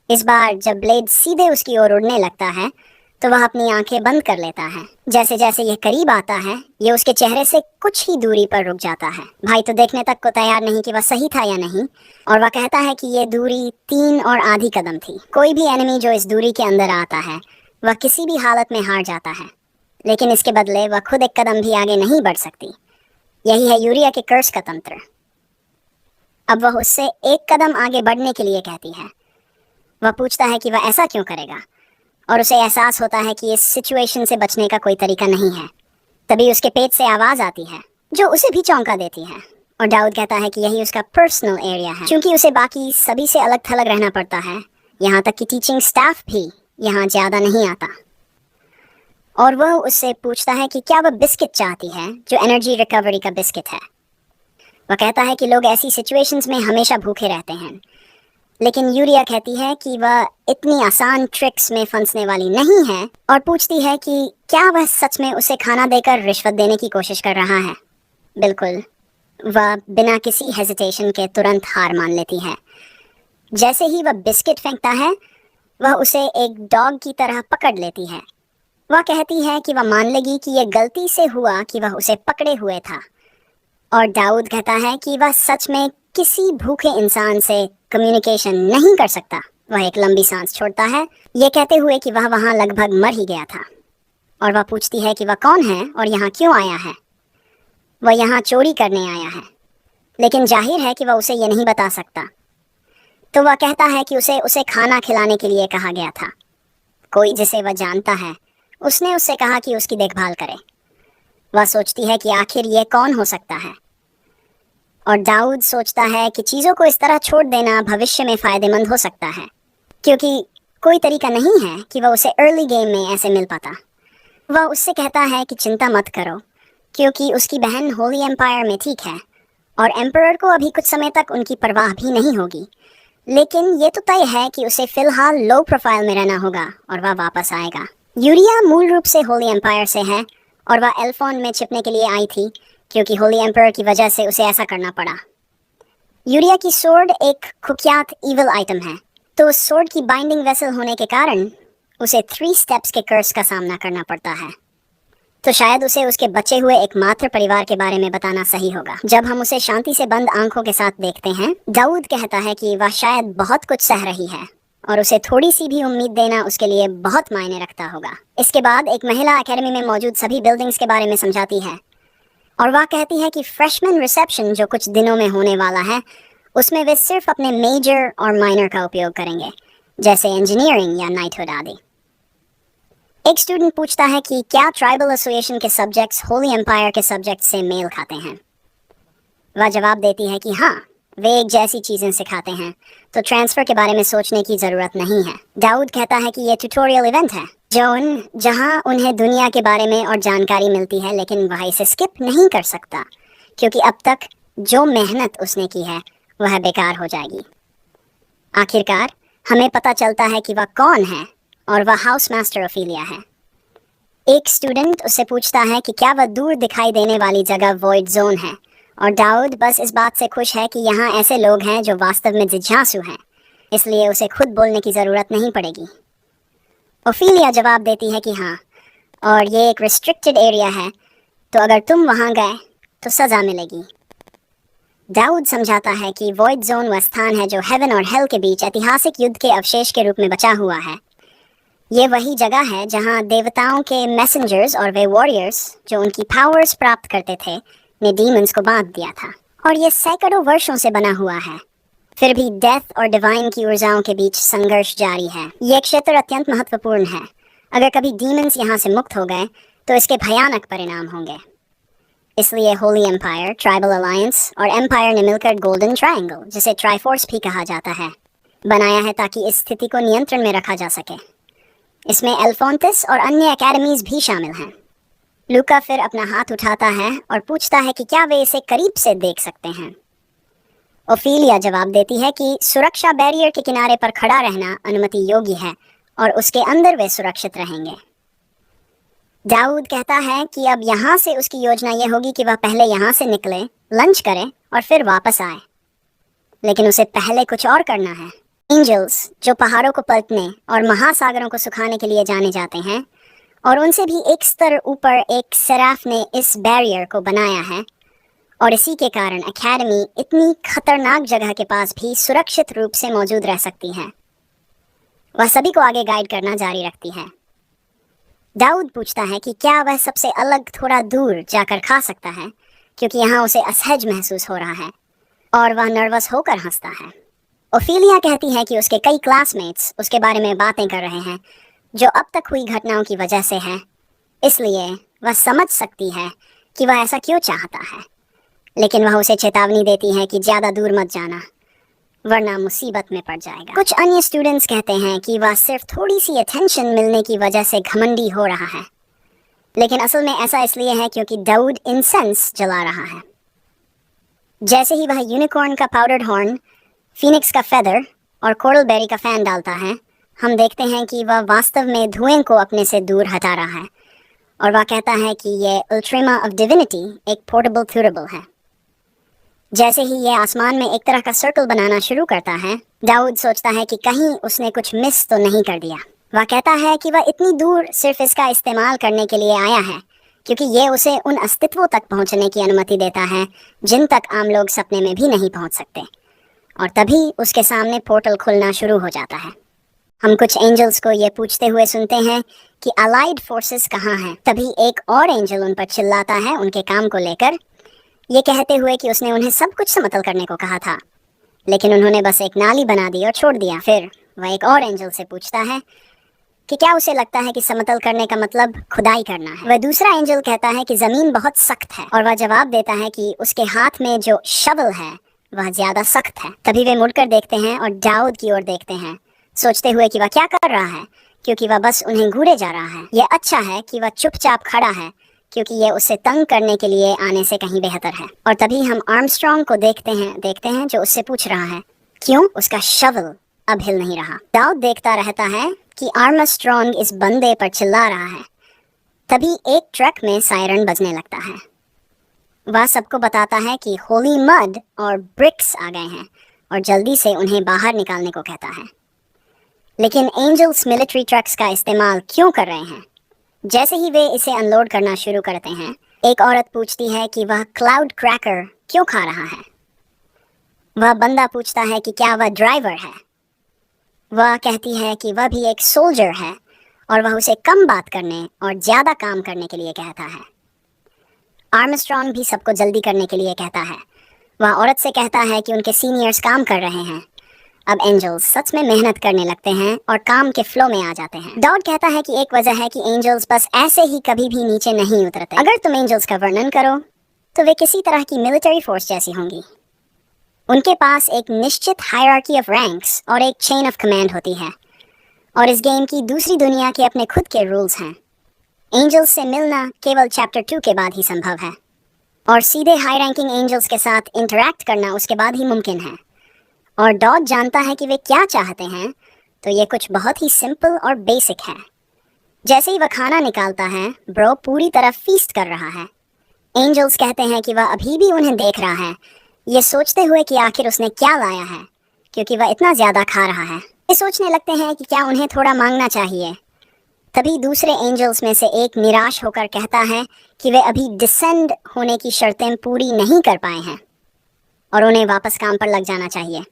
इस बार जब ब्लेड सीधे उसकी ओर उड़ने लगता है तो वह अपनी आंखें बंद कर लेता है। जैसे जैसे यह करीब आता है, यह उसके चेहरे से कुछ ही दूरी पर रुक जाता है। भाई तो देखने तक को तैयार नहीं कि वह सही था या नहीं, और वह कहता है कि यह दूरी 3 और आधी कदम थी। कोई भी एनिमी जो इस दूरी के अंदर आता है वह किसी भी हालत में हार जाता है, लेकिन इसके बदले वह खुद एक कदम भी आगे नहीं बढ़ सकती। यही है यूरिया के कर्स का तंत्र। अब वह उससे एक कदम आगे बढ़ने के लिए कहती है। वह पूछता है कि वह ऐसा क्यों करेगा, और उसे एहसास होता है कि इस सिचुएशन से बचने का कोई तरीका नहीं है। तभी उसके पेट से आवाज़ आती है जो उसे भी चौंका देती है, और दाऊद कहता है कि यही उसका पर्सनल एरिया है। क्योंकि उसे बाकी सभी से अलग थलग रहना पड़ता है, यहाँ तक कि टीचिंग स्टाफ भी यहाँ ज़्यादा नहीं आता। और वह उससे पूछता है कि क्या वह बिस्किट चाहती है जो एनर्जी रिकवरी का बिस्किट है। वह कहता है कि लोग ऐसी सिचुएशंस में हमेशा भूखे रहते हैं, लेकिन यूरिया कहती है कि वह इतनी आसान ट्रिक्स में फंसने वाली नहीं है, और पूछती है कि क्या वह सच में उसे खाना देकर रिश्वत देने की कोशिश कर रहा है। बिल्कुल, वह बिना किसी हेजिटेशन के तुरंत हार मान लेती है। जैसे ही वह बिस्किट फेंकता है, वह उसे एक डॉग की तरह पकड़ लेती है। वह कहती है कि वह मान लेगी कि यह गलती से हुआ कि वह उसे पकड़े हुए था, और दाऊद कहता है कि वह सच में किसी भूखे इंसान से कम्युनिकेशन नहीं कर सकता। वह एक लंबी सांस छोड़ता है, ये कहते हुए कि वह वहाँ लगभग मर ही गया था। और वह पूछती है कि वह कौन है और यहाँ क्यों आया है। वह यहाँ चोरी करने आया है, लेकिन जाहिर है कि वह उसे ये नहीं बता सकता। तो वह कहता है कि उसे खाना खिलाने के लिए कहा गया था। कोई जिसे वह जानता है, उसने उससे कहा कि उसकी देखभाल करे। वह सोचती है कि आखिर ये कौन हो सकता है, और दाऊद सोचता है कि चीज़ों को इस तरह छोड़ देना भविष्य में फ़ायदेमंद हो सकता है, क्योंकि कोई तरीका नहीं है कि वह उसे अर्ली गेम में ऐसे मिल पाता। वह उससे कहता है कि चिंता मत करो, क्योंकि उसकी बहन होली एम्पायर में ठीक है, और एम्परर को अभी कुछ समय तक उनकी परवाह भी नहीं होगी। लेकिन ये तो तय है कि उसे फ़िलहाल लो प्रोफाइल में रहना होगा और वह वापस आएगा। यूरिया मूल रूप से होली एम्पायर से है, और वह एल्फोन में छिपने के लिए आई थी, क्योंकि होली एम्परर की वजह से उसे ऐसा करना पड़ा। यूरिया की सोर्ड एक कुख्यात ईविल आइटम है, तो उस सोर्ड की बाइंडिंग वेसल होने के कारण उसे 3 स्टेप्स के कर्स का सामना करना पड़ता है। तो शायद उसे उसके बचे हुए एकमात्र परिवार के बारे में बताना सही होगा। जब हम उसे शांति से बंद आंखों के साथ देखते हैं, दाऊद कहता है कि वह शायद बहुत कुछ सह रही है, और उसे थोड़ी सी भी उम्मीद देना उसके लिए बहुत मायने रखता होगा। इसके बाद एक महिला एकेडमी में मौजूद सभी बिल्डिंग्स के बारे में समझाती है, और वह कहती है कि फ्रेशमैन रिसेप्शन जो कुछ दिनों में होने वाला है, उसमें वे सिर्फ अपने मेजर और माइनर का उपयोग करेंगे, जैसे इंजीनियरिंग या नाइटहुड आदि। एक स्टूडेंट पूछता है कि क्या ट्राइबल एसोसिएशन के सब्जेक्ट्स होली एम्पायर के सब्जेक्ट से मेल खाते हैं। वह जवाब देती है कि हाँ, वे एक जैसी चीज़ें सिखाते हैं, तो ट्रांसफ़र के बारे में सोचने की ज़रूरत नहीं है। दाऊद कहता है कि ये ट्यूटोरियल इवेंट है जहाँ उन्हें दुनिया के बारे में और जानकारी मिलती है, लेकिन वह इसे स्किप नहीं कर सकता, क्योंकि अब तक जो मेहनत उसने की है वह बेकार हो जाएगी। आखिरकार हमें पता चलता है कि वह कौन है, और वह हाउस मास्टर ओफिलिया है। एक स्टूडेंट उससे पूछता है कि क्या वह दूर दिखाई देने वाली जगह वॉइड जोन है, और दाऊद बस इस बात से खुश है कि यहाँ ऐसे लोग हैं जो वास्तव में जिज्ञासु हैं, इसलिए उसे खुद बोलने की ज़रूरत नहीं पड़ेगी। ओफिलिया जवाब देती है कि हाँ, और ये एक रिस्ट्रिक्टेड एरिया है, तो अगर तुम वहाँ गए तो सज़ा मिलेगी। दाऊद समझाता है कि वॉइड जोन वह स्थान है जो हेवन और हेल के बीच ऐतिहासिक युद्ध के अवशेष के रूप में बचा हुआ है। ये वही जगह है जहाँ देवताओं के मैसेंजर्स और वे वॉरियर्स जो उनकी पावर्स प्राप्त करते थे ने डीमंस को बांध दिया था, और ये सैकड़ों वर्षों से बना हुआ है। फिर भी डेथ और डिवाइन की ऊर्जाओं के बीच संघर्ष जारी है। ये क्षेत्र अत्यंत महत्वपूर्ण है। अगर कभी डीमंस यहाँ से मुक्त हो गए तो इसके भयानक परिणाम होंगे। इसलिए होली एम्पायर, ट्राइबल अलायंस और एम्पायर ने मिलकर गोल्डन ट्रायंगल, जिसे ट्राइफोर्स भी कहा जाता है, बनाया है ताकि इस स्थिति को नियंत्रण में रखा जा सके। इसमें एल्फोंटिस और अन्य एकेडमीज भी शामिल हैं। लूका फिर अपना हाथ उठाता है और पूछता है कि क्या वे इसे करीब से देख सकते हैं। ओफिलिया जवाब देती है कि सुरक्षा बैरियर के किनारे पर खड़ा रहना अनुमति योग्य है, और उसके अंदर वे सुरक्षित रहेंगे। दाऊद कहता है कि अब यहाँ से उसकी योजना यह होगी कि वह पहले यहाँ से निकले, लंच करे और फिर वापस आए, लेकिन उसे पहले कुछ और करना है। एंजल्स जो पहाड़ों को पलटने और महासागरों को सुखाने के लिए जाने जाते हैं, और उनसे भी एक स्तर ऊपर एक सेराफ ने इस बैरियर को बनाया है, और इसी के कारण एकेडमी इतनी खतरनाक जगह के पास भी सुरक्षित रूप से मौजूद रह सकती है। वह सभी को आगे गाइड करना जारी रखती है। दाऊद पूछता है कि क्या वह सबसे अलग थोड़ा दूर जाकर खा सकता है, क्योंकि यहाँ उसे असहज महसूस हो रहा है, और वह नर्वस होकर हंसता है। ओफिलिया कहती है कि उसके कई क्लासमेट्स उसके बारे में बातें कर रहे हैं, जो अब तक हुई घटनाओं की वजह से है, इसलिए वह समझ सकती है कि वह ऐसा क्यों चाहता है, लेकिन वह उसे चेतावनी देती है कि ज़्यादा दूर मत जाना वरना मुसीबत में पड़ जाएगा। कुछ अन्य स्टूडेंट्स कहते हैं कि वह सिर्फ थोड़ी सी अटेंशन मिलने की वजह से घमंडी हो रहा है, लेकिन असल में ऐसा इसलिए है क्योंकि दाऊद इंसेंस जला रहा है। जैसे ही वह यूनिकॉर्न का पाउडर्ड हॉर्न, फीनिक्स का फेदर और कोरल बेरी का फैन डालता है, हम देखते हैं कि वह वास्तव में धुएं को अपने से दूर हटा रहा है, और वह कहता है कि यह अल्ट्रीमा ऑफ डिविनिटी एक पोर्टेबल थ्यूरेबल है। जैसे ही यह आसमान में एक तरह का सर्कल बनाना शुरू करता है, दाऊद सोचता है कि कहीं उसने कुछ मिस तो नहीं कर दिया। वह कहता है कि वह इतनी दूर सिर्फ इसका इस्तेमाल करने के लिए आया है क्योंकि ये उसे उन अस्तित्वों तक पहुंचने की अनुमति देता है जिन तक आम लोग सपने में भी नहीं पहुंच सकते, और तभी उसके सामने पोर्टल खुलना शुरू हो जाता है। हम कुछ एंजल्स को ये पूछते हुए सुनते हैं कि अलाइड फोर्सेस कहाँ हैं। तभी एक और एंजल उन पर चिल्लाता है उनके काम को लेकर, ये कहते हुए कि उसने उन्हें सब कुछ समतल करने को कहा था, लेकिन उन्होंने बस एक नाली बना दी और छोड़ दिया। फिर वह एक और एंजल से पूछता है कि क्या उसे लगता है कि समतल करने का मतलब खुदाई करना है। वह दूसरा एंजल कहता है कि ज़मीन बहुत सख्त है, और वह जवाब देता है कि उसके हाथ में जो शवल है वह ज़्यादा सख्त है। तभी वे मुड़कर देखते हैं और दाऊद की ओर देखते हैं, सोचते हुए कि वह क्या कर रहा है, क्योंकि वह बस उन्हें घूरे जा रहा है। यह अच्छा है कि वह चुपचाप खड़ा है, क्योंकि ये उसे तंग करने के लिए आने से कहीं बेहतर है। और तभी हम आर्मस्ट्रॉन्ग को देखते हैं जो उससे पूछ रहा है क्यों उसका शवल अब हिल नहीं रहा। दाऊद देखता रहता है कि आर्मस्ट्रॉन्ग इस बंदे पर चिल्ला रहा है। तभी एक ट्रक में सायरन बजने लगता है। वह सबको बताता है कि होली मड और ब्रिक्स आ गए हैं और जल्दी से उन्हें बाहर निकालने को कहता है। लेकिन एंजल्स मिलिट्री ट्रक्स का इस्तेमाल क्यों कर रहे हैं? जैसे ही वे इसे अनलोड करना शुरू करते हैं, एक औरत पूछती है कि वह क्लाउड क्रैकर क्यों खा रहा है। वह बंदा पूछता है कि क्या वह ड्राइवर है। वह कहती है कि वह भी एक सोल्जर है और वह उसे कम बात करने और ज़्यादा काम करने के लिए कहता है। आर्मस्ट्रॉन्ग भी सबको जल्दी करने के लिए कहता है। वह औरत से कहता है कि उनके सीनियर्स काम कर रहे हैं। अब एंजल्स सच में मेहनत करने लगते हैं और काम के फ्लो में आ जाते हैं। दाऊद कहता है कि एक वजह है कि एंजल्स बस ऐसे ही कभी भी नीचे नहीं उतरते। अगर तुम एंजल्स का वर्णन करो तो वे किसी तरह की मिलिट्री फोर्स जैसी होंगी। उनके पास एक निश्चित हायरार्की ऑफ रैंक्स और एक चेन ऑफ कमांड होती है, और इस गेम की दूसरी दुनिया के अपने खुद के रूल्स हैं। एंजल्स से मिलना केवल चैप्टर 2 के बाद ही संभव है, और सीधे हाई रैंकिंग एंजल्स के साथ इंटरैक्ट करना उसके बाद ही मुमकिन है। और डॉग जानता है कि वे क्या चाहते हैं, तो ये कुछ बहुत ही सिंपल और बेसिक है। जैसे ही वह खाना निकालता है, ब्रो पूरी तरह फीस्ट कर रहा है। एंजल्स कहते हैं कि वह अभी भी उन्हें देख रहा है, ये सोचते हुए कि आखिर उसने क्या लाया है, क्योंकि वह इतना ज़्यादा खा रहा है। ये सोचने लगते हैं कि क्या उन्हें थोड़ा मांगना चाहिए। तभी दूसरे एंजल्स में से एक निराश होकर कहता है कि वे अभी डिसेंड होने की शर्तें पूरी नहीं कर पाए हैं और उन्हें वापस काम पर लग जाना चाहिए।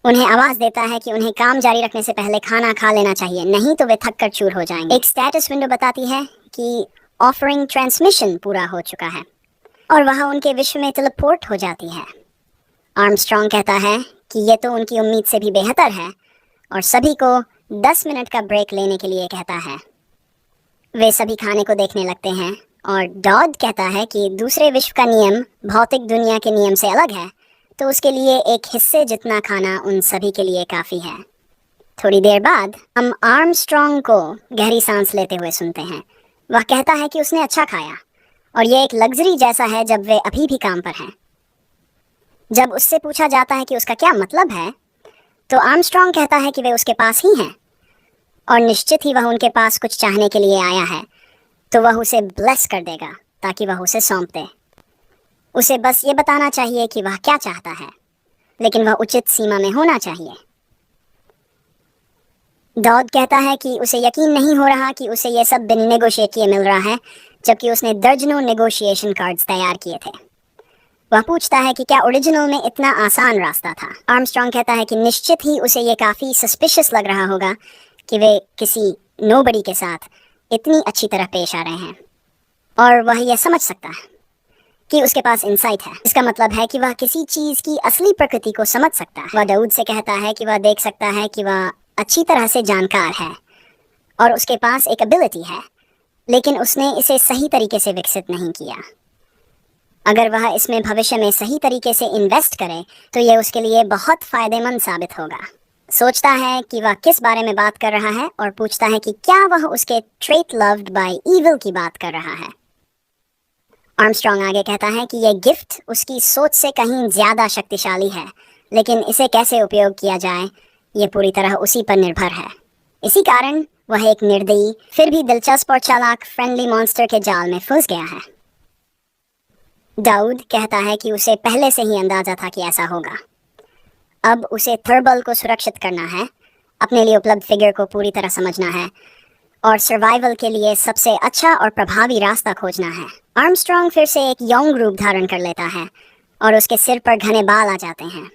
उन्हें आवाज़ देता है कि उन्हें काम जारी रखने से पहले खाना खा लेना चाहिए, नहीं तो वे थक कर चूर हो जाएंगे। एक स्टेटस विंडो बताती है कि ऑफरिंग ट्रांसमिशन पूरा हो चुका है, और वह उनके विश्व में टेलीपोर्ट हो जाती है। आर्मस्ट्रॉन्ग कहता है कि यह तो उनकी उम्मीद से भी बेहतर है, और सभी को 10 मिनट का ब्रेक लेने के लिए कहता है। वे सभी खाने को देखने लगते हैं, और डॉड कहता है कि दूसरे विश्व का नियम भौतिक दुनिया के नियम से अलग है, तो उसके लिए एक हिस्से जितना खाना उन सभी के लिए काफ़ी है। थोड़ी देर बाद हम आर्मस्ट्रॉन्ग को गहरी सांस लेते हुए सुनते हैं। वह कहता है कि उसने अच्छा खाया, और यह एक लग्जरी जैसा है जब वे अभी भी काम पर हैं। जब उससे पूछा जाता है कि उसका क्या मतलब है, तो आर्मस्ट्रॉन्ग कहता है कि वे उसके पास ही हैं, और निश्चित ही वह उनके पास कुछ चाहने के लिए आया है, तो वह उसे ब्लेस कर देगा ताकि वह उसे सौंप दे। उसे बस ये बताना चाहिए कि वह क्या चाहता है, लेकिन वह उचित सीमा में होना चाहिए। दाऊद कहता है कि उसे यकीन नहीं हो रहा कि उसे यह सब बिन नेगोशिएट किए मिल रहा है, जबकि उसने दर्जनों नेगोशिएशन कार्ड्स तैयार किए थे। वह पूछता है कि क्या ओरिजिनल में इतना आसान रास्ता था। आर्मस्ट्रॉन्ग कहता है कि निश्चित ही उसे ये काफ़ी सस्पिशियस लग रहा होगा कि वे किसी नोबडी के साथ इतनी अच्छी तरह पेश आ रहे हैं, और वह यह समझ सकता है कि उसके पास इंसाइट है। इसका मतलब है कि वह किसी चीज़ की असली प्रकृति को समझ सकता है। वह दाऊद से कहता है कि वह देख सकता है कि वह अच्छी तरह से जानकार है, और उसके पास एक एबिलिटी है, लेकिन उसने इसे सही तरीके से विकसित नहीं किया। अगर वह इसमें भविष्य में सही तरीके से इन्वेस्ट करे तो यह उसके लिए बहुत फायदेमंद साबित होगा। सोचता है कि वह किस बारे में बात कर रहा है और पूछता है कि क्या वह उसके ट्रेट लव्ड बाय इविल की बात कर रहा है। आर्मस्ट्रॉन्ग आगे कहता है कि यह गिफ्ट उसकी सोच से कहीं ज्यादा शक्तिशाली है, लेकिन इसे कैसे उपयोग किया जाए ये पूरी तरह उसी पर निर्भर है। इसी कारण वह एक निर्दयी फिर भी दिलचस्प और चालाक फ्रेंडली मॉन्स्टर के जाल में फंस गया है। दाऊद कहता है कि उसे पहले से ही अंदाजा था कि ऐसा होगा। अब उसे थर्बल को सुरक्षित करना है, अपने लिए उपलब्ध फिगर को पूरी तरह समझना है और सर्वाइवल के लिए सबसे अच्छा और प्रभावी रास्ता खोजना है। आर्मस्ट्रॉन्ग फिर से एक यंग रूप धारण कर लेता है और उसके सिर पर घने बाल आ जाते हैं।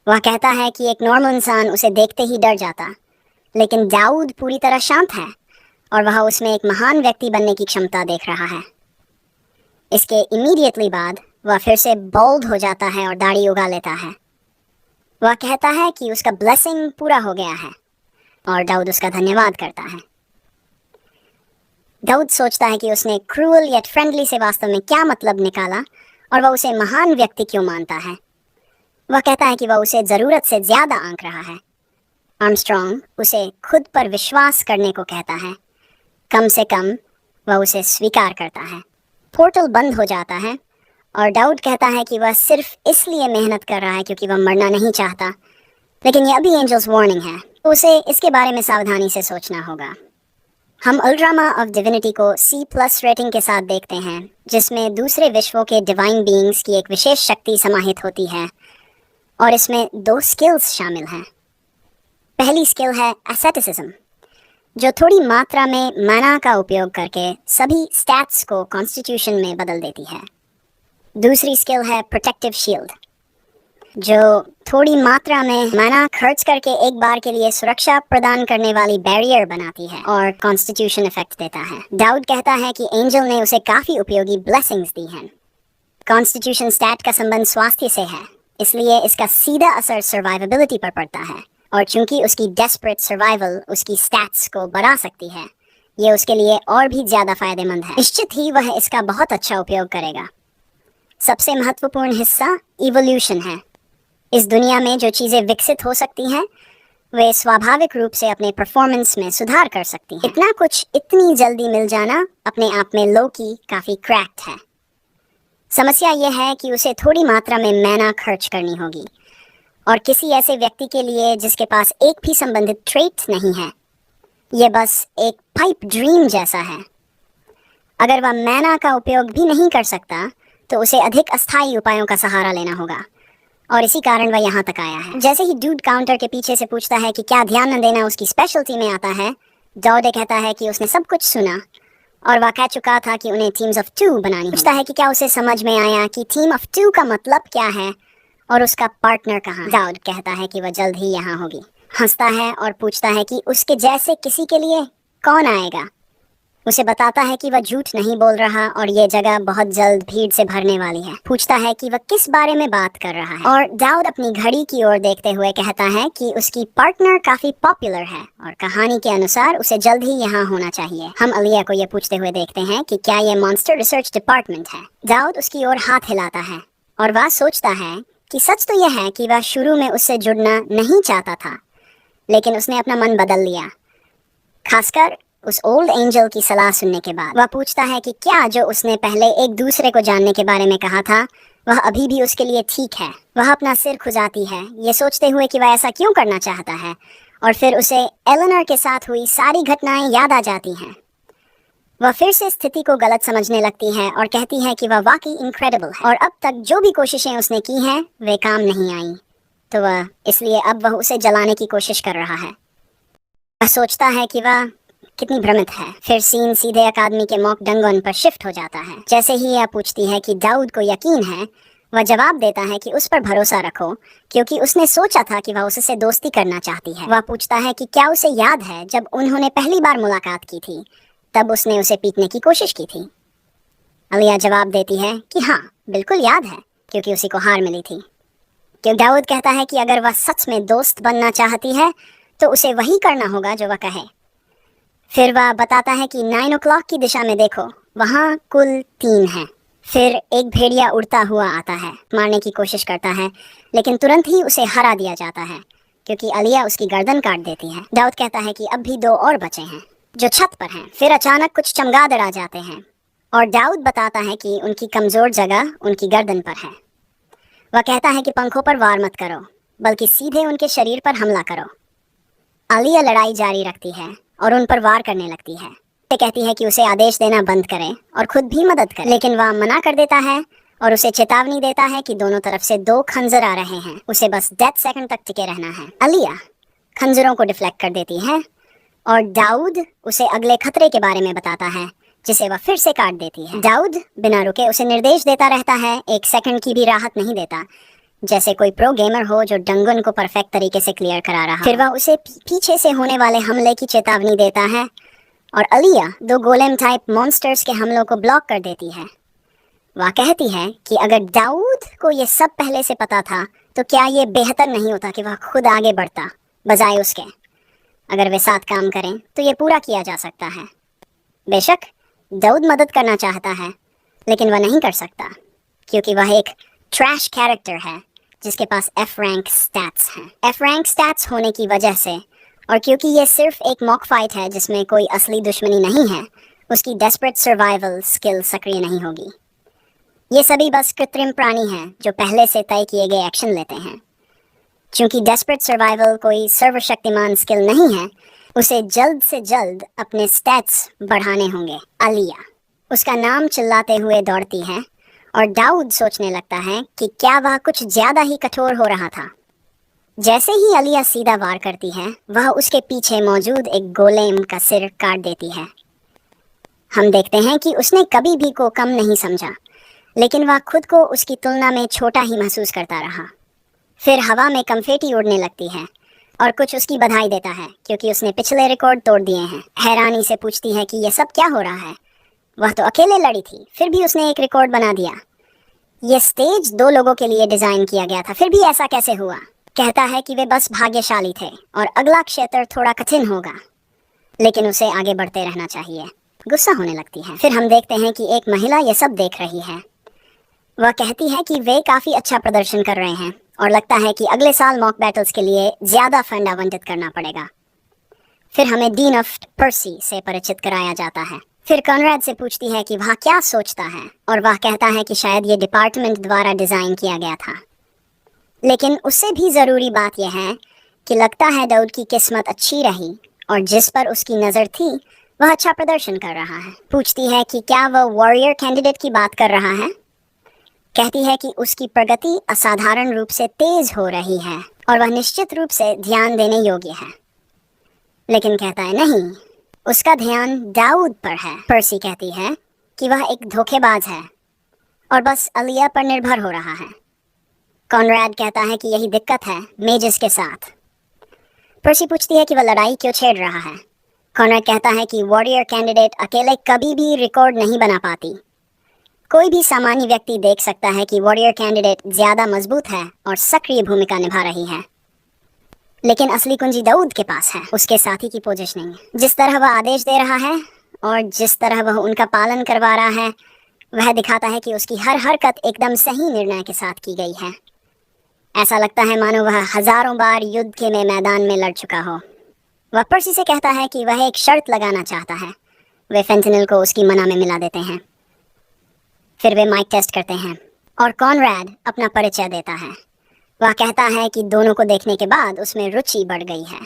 वह कहता है कि एक नॉर्मल इंसान उसे देखते ही डर जाता, लेकिन दाऊद पूरी तरह शांत है और वह उसमें एक महान व्यक्ति बनने की क्षमता देख रहा है। इसके इमीडिएटली बाद वह फिर से बोल्ड हो जाता है और दाढ़ी उगा लेता है। वह कहता है कि उसका ब्लेसिंग पूरा हो गया है और दाऊद उसका धन्यवाद करता है। दाऊद सोचता है कि उसने क्रूअल येट फ्रेंडली से वास्तव में क्या मतलब निकाला और वह उसे महान व्यक्ति क्यों मानता है। वह कहता है कि वह उसे ज़रूरत से ज़्यादा आंक रहा है। आर्मस्ट्रॉन्ग उसे खुद पर विश्वास करने को कहता है। कम से कम वह उसे स्वीकार करता है। पोर्टल बंद हो जाता है और दाऊद कहता है कि वह सिर्फ इसलिए मेहनत कर रहा है क्योंकि वह मरना नहीं चाहता, लेकिन यह अभी एंजल्स वार्निंग है, तो उसे इसके बारे में सावधानी से सोचना होगा। हम अल्ड्रामा ऑफ डिविनिटी को C+ रेटिंग के साथ देखते हैं, जिसमें दूसरे विश्वों के डिवाइन बीइंग्स की एक विशेष शक्ति समाहित होती है और इसमें 2 स्किल्स शामिल हैं। पहली स्किल है एसेटिसिज्म, जो थोड़ी मात्रा में माना का उपयोग करके सभी स्टैट्स को कॉन्स्टिट्यूशन में बदल देती है। दूसरी स्किल है प्रोटेक्टिव शील्ड, जो थोड़ी मात्रा में माना खर्च करके एक बार के लिए सुरक्षा प्रदान करने वाली बैरियर बनाती है और कॉन्स्टिट्यूशन इफेक्ट देता है। दाऊद कहता है कि एंजल ने उसे काफी उपयोगी ब्लेसिंग्स दी हैं। कॉन्स्टिट्यूशन स्टैट का संबंध स्वास्थ्य से है, इसलिए इसका सीधा असर सर्वाइवेबिलिटी पर पड़ता है और चूंकि उसकी डेस्परेट सर्वाइवल उसकी स्टैट्स को बढ़ा सकती है, ये उसके लिए और भी ज्यादा फायदेमंद है। निश्चित ही वह इसका बहुत अच्छा उपयोग करेगा। सबसे महत्वपूर्ण हिस्सा इवोल्यूशन है। इस दुनिया में जो चीजें विकसित हो सकती हैं, वे स्वाभाविक रूप से अपने परफॉर्मेंस में सुधार कर सकती हैं। इतना कुछ इतनी जल्दी मिल जाना अपने आप में लोकी काफी क्रैक्ड है। समस्या यह है कि उसे थोड़ी मात्रा में मैना खर्च करनी होगी और किसी ऐसे व्यक्ति के लिए जिसके पास एक भी संबंधित ट्रेट नहीं है, यह बस एक पाइप ड्रीम जैसा है। अगर वह मैना का उपयोग भी नहीं कर सकता तो उसे अधिक अस्थायी उपायों का सहारा लेना होगा और इसी कारण वह यहाँ तक आया है। जैसे ही डूड काउंटर के पीछे से पूछता है कि क्या ध्यान न देना उसकी स्पेशलिटी में आता है, डॉडे कहता है कि उसने सब कुछ सुना और वह कह चुका था कि उन्हें टीम्स ऑफ 2 बनानी। पूछता है कि क्या उसे समझ में आया कि टीम ऑफ 2 का मतलब क्या है और उसका पार्टनर कहाँ। दाऊद कहता है कि वह जल्द ही यहाँ होगी। हंसता है और पूछता है कि उसके जैसे किसी के लिए कौन आएगा। उसे बताता है कि वह झूठ नहीं बोल रहा और ये जगह बहुत जल्द भीड़ से भरने वाली है। पूछता है कि वह किस बारे में बात कर रहा है और दाऊद अपनी घड़ी की ओर देखते हुए कहता है कि उसकी पार्टनर काफी पॉपुलर है और कहानी के अनुसार उसे जल्द ही यहाँ होना चाहिए। हम अलिया को ये पूछते हुए देखते हैं कि क्या ये मॉन्स्टर रिसर्च डिपार्टमेंट है। दाऊद उसकी ओर हाथ हिलाता है और वह सोचता है कि सच तो यह है कि वह शुरू में उससे जुड़ना नहीं चाहता था, लेकिन उसने अपना मन बदल लिया, खासकर उस ओल्ड एंजल की सलाह सुनने के बाद। वह पूछता है कि क्या जो उसने पहले एक दूसरे को जानने के बारे में कहा था वह अभी भी उसके लिए ठीक है। वह अपना सिर खुजाती है, ये सोचते हुए कि वह ऐसा क्यों करना चाहता है, और फिर उसे एलेनर के साथ हुई सारी घटनाएं याद आ जाती हैं। वह फिर से स्थिति को गलत समझने लगती है और कहती है कि वह वाकई इनक्रेडिबल है और अब तक जो भी कोशिशें उसने की हैं वे काम नहीं आई, तो वह इसलिए अब वह उसे जलाने की कोशिश कर रहा है। वह सोचता है कि वह कितनी भ्रमित है। फिर सीन सीधे अकादमी के मॉक डंगन पर शिफ्ट हो जाता है। जैसे ही यह पूछती है कि दाऊद को यकीन है, वह जवाब देता है कि उस पर भरोसा रखो क्योंकि उसने सोचा था कि वह उससे दोस्ती करना चाहती है। वह पूछता है कि क्या उसे याद है जब उन्होंने पहली बार मुलाकात की थी, तब उसने उसे पीटने की कोशिश की थी। अलिया जवाब देती है कि हाँ बिल्कुल याद है, क्योंकि उसी को हार मिली थी। क्यों दाऊद कहता है कि अगर वह सच में दोस्त बनना चाहती है तो उसे वही करना होगा जो वह कहे। फिर वह बताता है कि 9 o'clock की दिशा में देखो, वहाँ कुल 3 हैं। फिर एक भेड़िया उड़ता हुआ आता है, मारने की कोशिश करता है, लेकिन तुरंत ही उसे हरा दिया जाता है क्योंकि अलिया उसकी गर्दन काट देती है। दाऊद कहता है कि अब भी 2 और बचे हैं जो छत पर हैं। फिर अचानक कुछ चमगादड़ आ जाते हैं और दाऊद बताता है कि उनकी कमजोर जगह उनकी गर्दन पर है। वह कहता है कि पंखों पर वार मत करो, बल्कि सीधे उनके शरीर पर हमला करो। आलिया लड़ाई जारी रखती है और उन पर वार करने लगती है। वो कहती है कि उसे आदेश देना बंद करे और खुद भी मदद करे, लेकिन वह मना कर देता है और उसे चेतावनी देता है कि दोनों तरफ से 2 खंजर आ रहे हैं, उसे बस 10 सेकंड तक टिके रहना है। आलिया खंजरों को डिफ्लेक्ट कर देती है और दाऊद उसे अगले खतरे के बारे में बताता है, जिसे वह फिर से काट देती है। दाऊद बिना रुके उसे निर्देश देता रहता है, 1 सेकंड की भी राहत नहीं देता, जैसे कोई प्रो गेमर हो जो डंगन को परफेक्ट तरीके से क्लियर करा रहा। फिर वह उसे पीछे से होने वाले हमले की चेतावनी देता है और अलिया 2 गोलेम टाइप मॉन्स्टर्स के हमलों को ब्लॉक कर देती है। वह कहती है कि अगर दाऊद को ये सब पहले से पता था तो क्या ये बेहतर नहीं होता कि वह खुद आगे बढ़ता बजाय उसके। अगर वे साथ काम करें तो ये पूरा किया जा सकता है। बेशक दाऊद मदद करना चाहता है, लेकिन वह नहीं कर सकता क्योंकि वह एक ट्रैश कैरेक्टर है जिसके पास F रैंक स्टैट्स हैं। F रैंक स्टैट्स होने की वजह से और क्योंकि ये सिर्फ एक मॉक फाइट है जिसमें कोई असली दुश्मनी नहीं है, उसकी डेस्परेट सर्वाइवल स्किल सक्रिय नहीं होगी। ये सभी बस कृत्रिम प्राणी हैं जो पहले से तय किए गए एक्शन लेते हैं। चूंकि डेस्परेट सर्वाइवल कोई सर्वशक्तिमान स्किल नहीं है, उसे जल्द से जल्द अपने स्टैट्स बढ़ाने होंगे। आलिया उसका नाम चिल्लाते हुए दौड़ती है और दाऊद सोचने लगता है कि क्या वह कुछ ज्यादा ही कठोर हो रहा था। जैसे ही आलिया सीधा वार करती है, वह उसके पीछे मौजूद एक गोलेम का सिर काट देती है। हम देखते हैं कि उसने कभी भी को कम नहीं समझा, लेकिन वह खुद को उसकी तुलना में छोटा ही महसूस करता रहा। फिर हवा में कंफेटी उड़ने लगती है और कुछ उसकी बधाई देता है क्योंकि उसने पिछले रिकॉर्ड तोड़ दिए हैं। हैरानी से पूछती है कि यह सब क्या हो रहा है। वह तो अकेले लड़ी थी, फिर भी उसने एक रिकॉर्ड बना दिया। यह स्टेज 2 लोगों के लिए डिजाइन किया गया था, फिर भी ऐसा कैसे हुआ। कहता है कि वे बस भाग्यशाली थे और अगला क्षेत्र थोड़ा कठिन होगा, लेकिन उसे आगे बढ़ते रहना चाहिए। गुस्सा होने लगती है। फिर हम देखते हैं कि एक महिला यह सब देख रही है। वह कहती है कि वे काफी अच्छा प्रदर्शन कर रहे हैं और लगता है कि अगले साल मॉक बैटल्स के लिए ज्यादा फंड आवंटित करना पड़ेगा। फिर हमें डीन ऑफ पर्सी से परिचित कराया जाता है। फिर कॉनराड से पूछती है कि वह क्या सोचता है और वह कहता है कि शायद ये डिपार्टमेंट द्वारा डिजाइन किया गया था। लेकिन उससे भी जरूरी बात यह है कि लगता है दाऊद की किस्मत अच्छी रही और जिस पर उसकी नजर थी वह अच्छा प्रदर्शन कर रहा है। पूछती है कि क्या वह वॉरियर कैंडिडेट की बात कर रहा है। कहती है कि उसकी प्रगति असाधारण रूप से तेज हो रही है और वह निश्चित रूप से ध्यान देने योग्य है। लेकिन कहता है नहीं, उसका ध्यान दाऊद पर है। पर्सी कहती है कि वह एक धोखेबाज है और बस आलिया पर निर्भर हो रहा है। कॉनराड कहता है कि यही दिक्कत है मेजेस के साथ। पर्सी पूछती है कि वह लड़ाई क्यों छेड़ रहा है। कॉनराड कहता है कि वॉरियर कैंडिडेट अकेले कभी भी रिकॉर्ड नहीं बना पाती। कोई भी सामान्य व्यक्ति देख सकता है कि वॉरियर कैंडिडेट ज्यादा मजबूत है और सक्रिय भूमिका निभा रही है, लेकिन असली कुंजी दाऊद के पास है, उसके साथी की पोजीशनिंग। जिस तरह वह आदेश दे रहा है और जिस तरह वह उनका पालन करवा रहा है, वह दिखाता है कि उसकी हर हरकत एकदम सही निर्णय के साथ की गई है। ऐसा लगता है मानो वह हजारों बार युद्ध के मैदान में लड़ चुका हो। वह पर्सी से कहता है कि वह एक शर्त लगाना चाहता है। वे फेंटेनिल को उसकी मना में मिला देते हैं। फिर वे माइक टेस्ट करते हैं और कॉनराड अपना परिचय देता है। वह कहता है कि दोनों को देखने के बाद उसमें रुचि बढ़ गई है।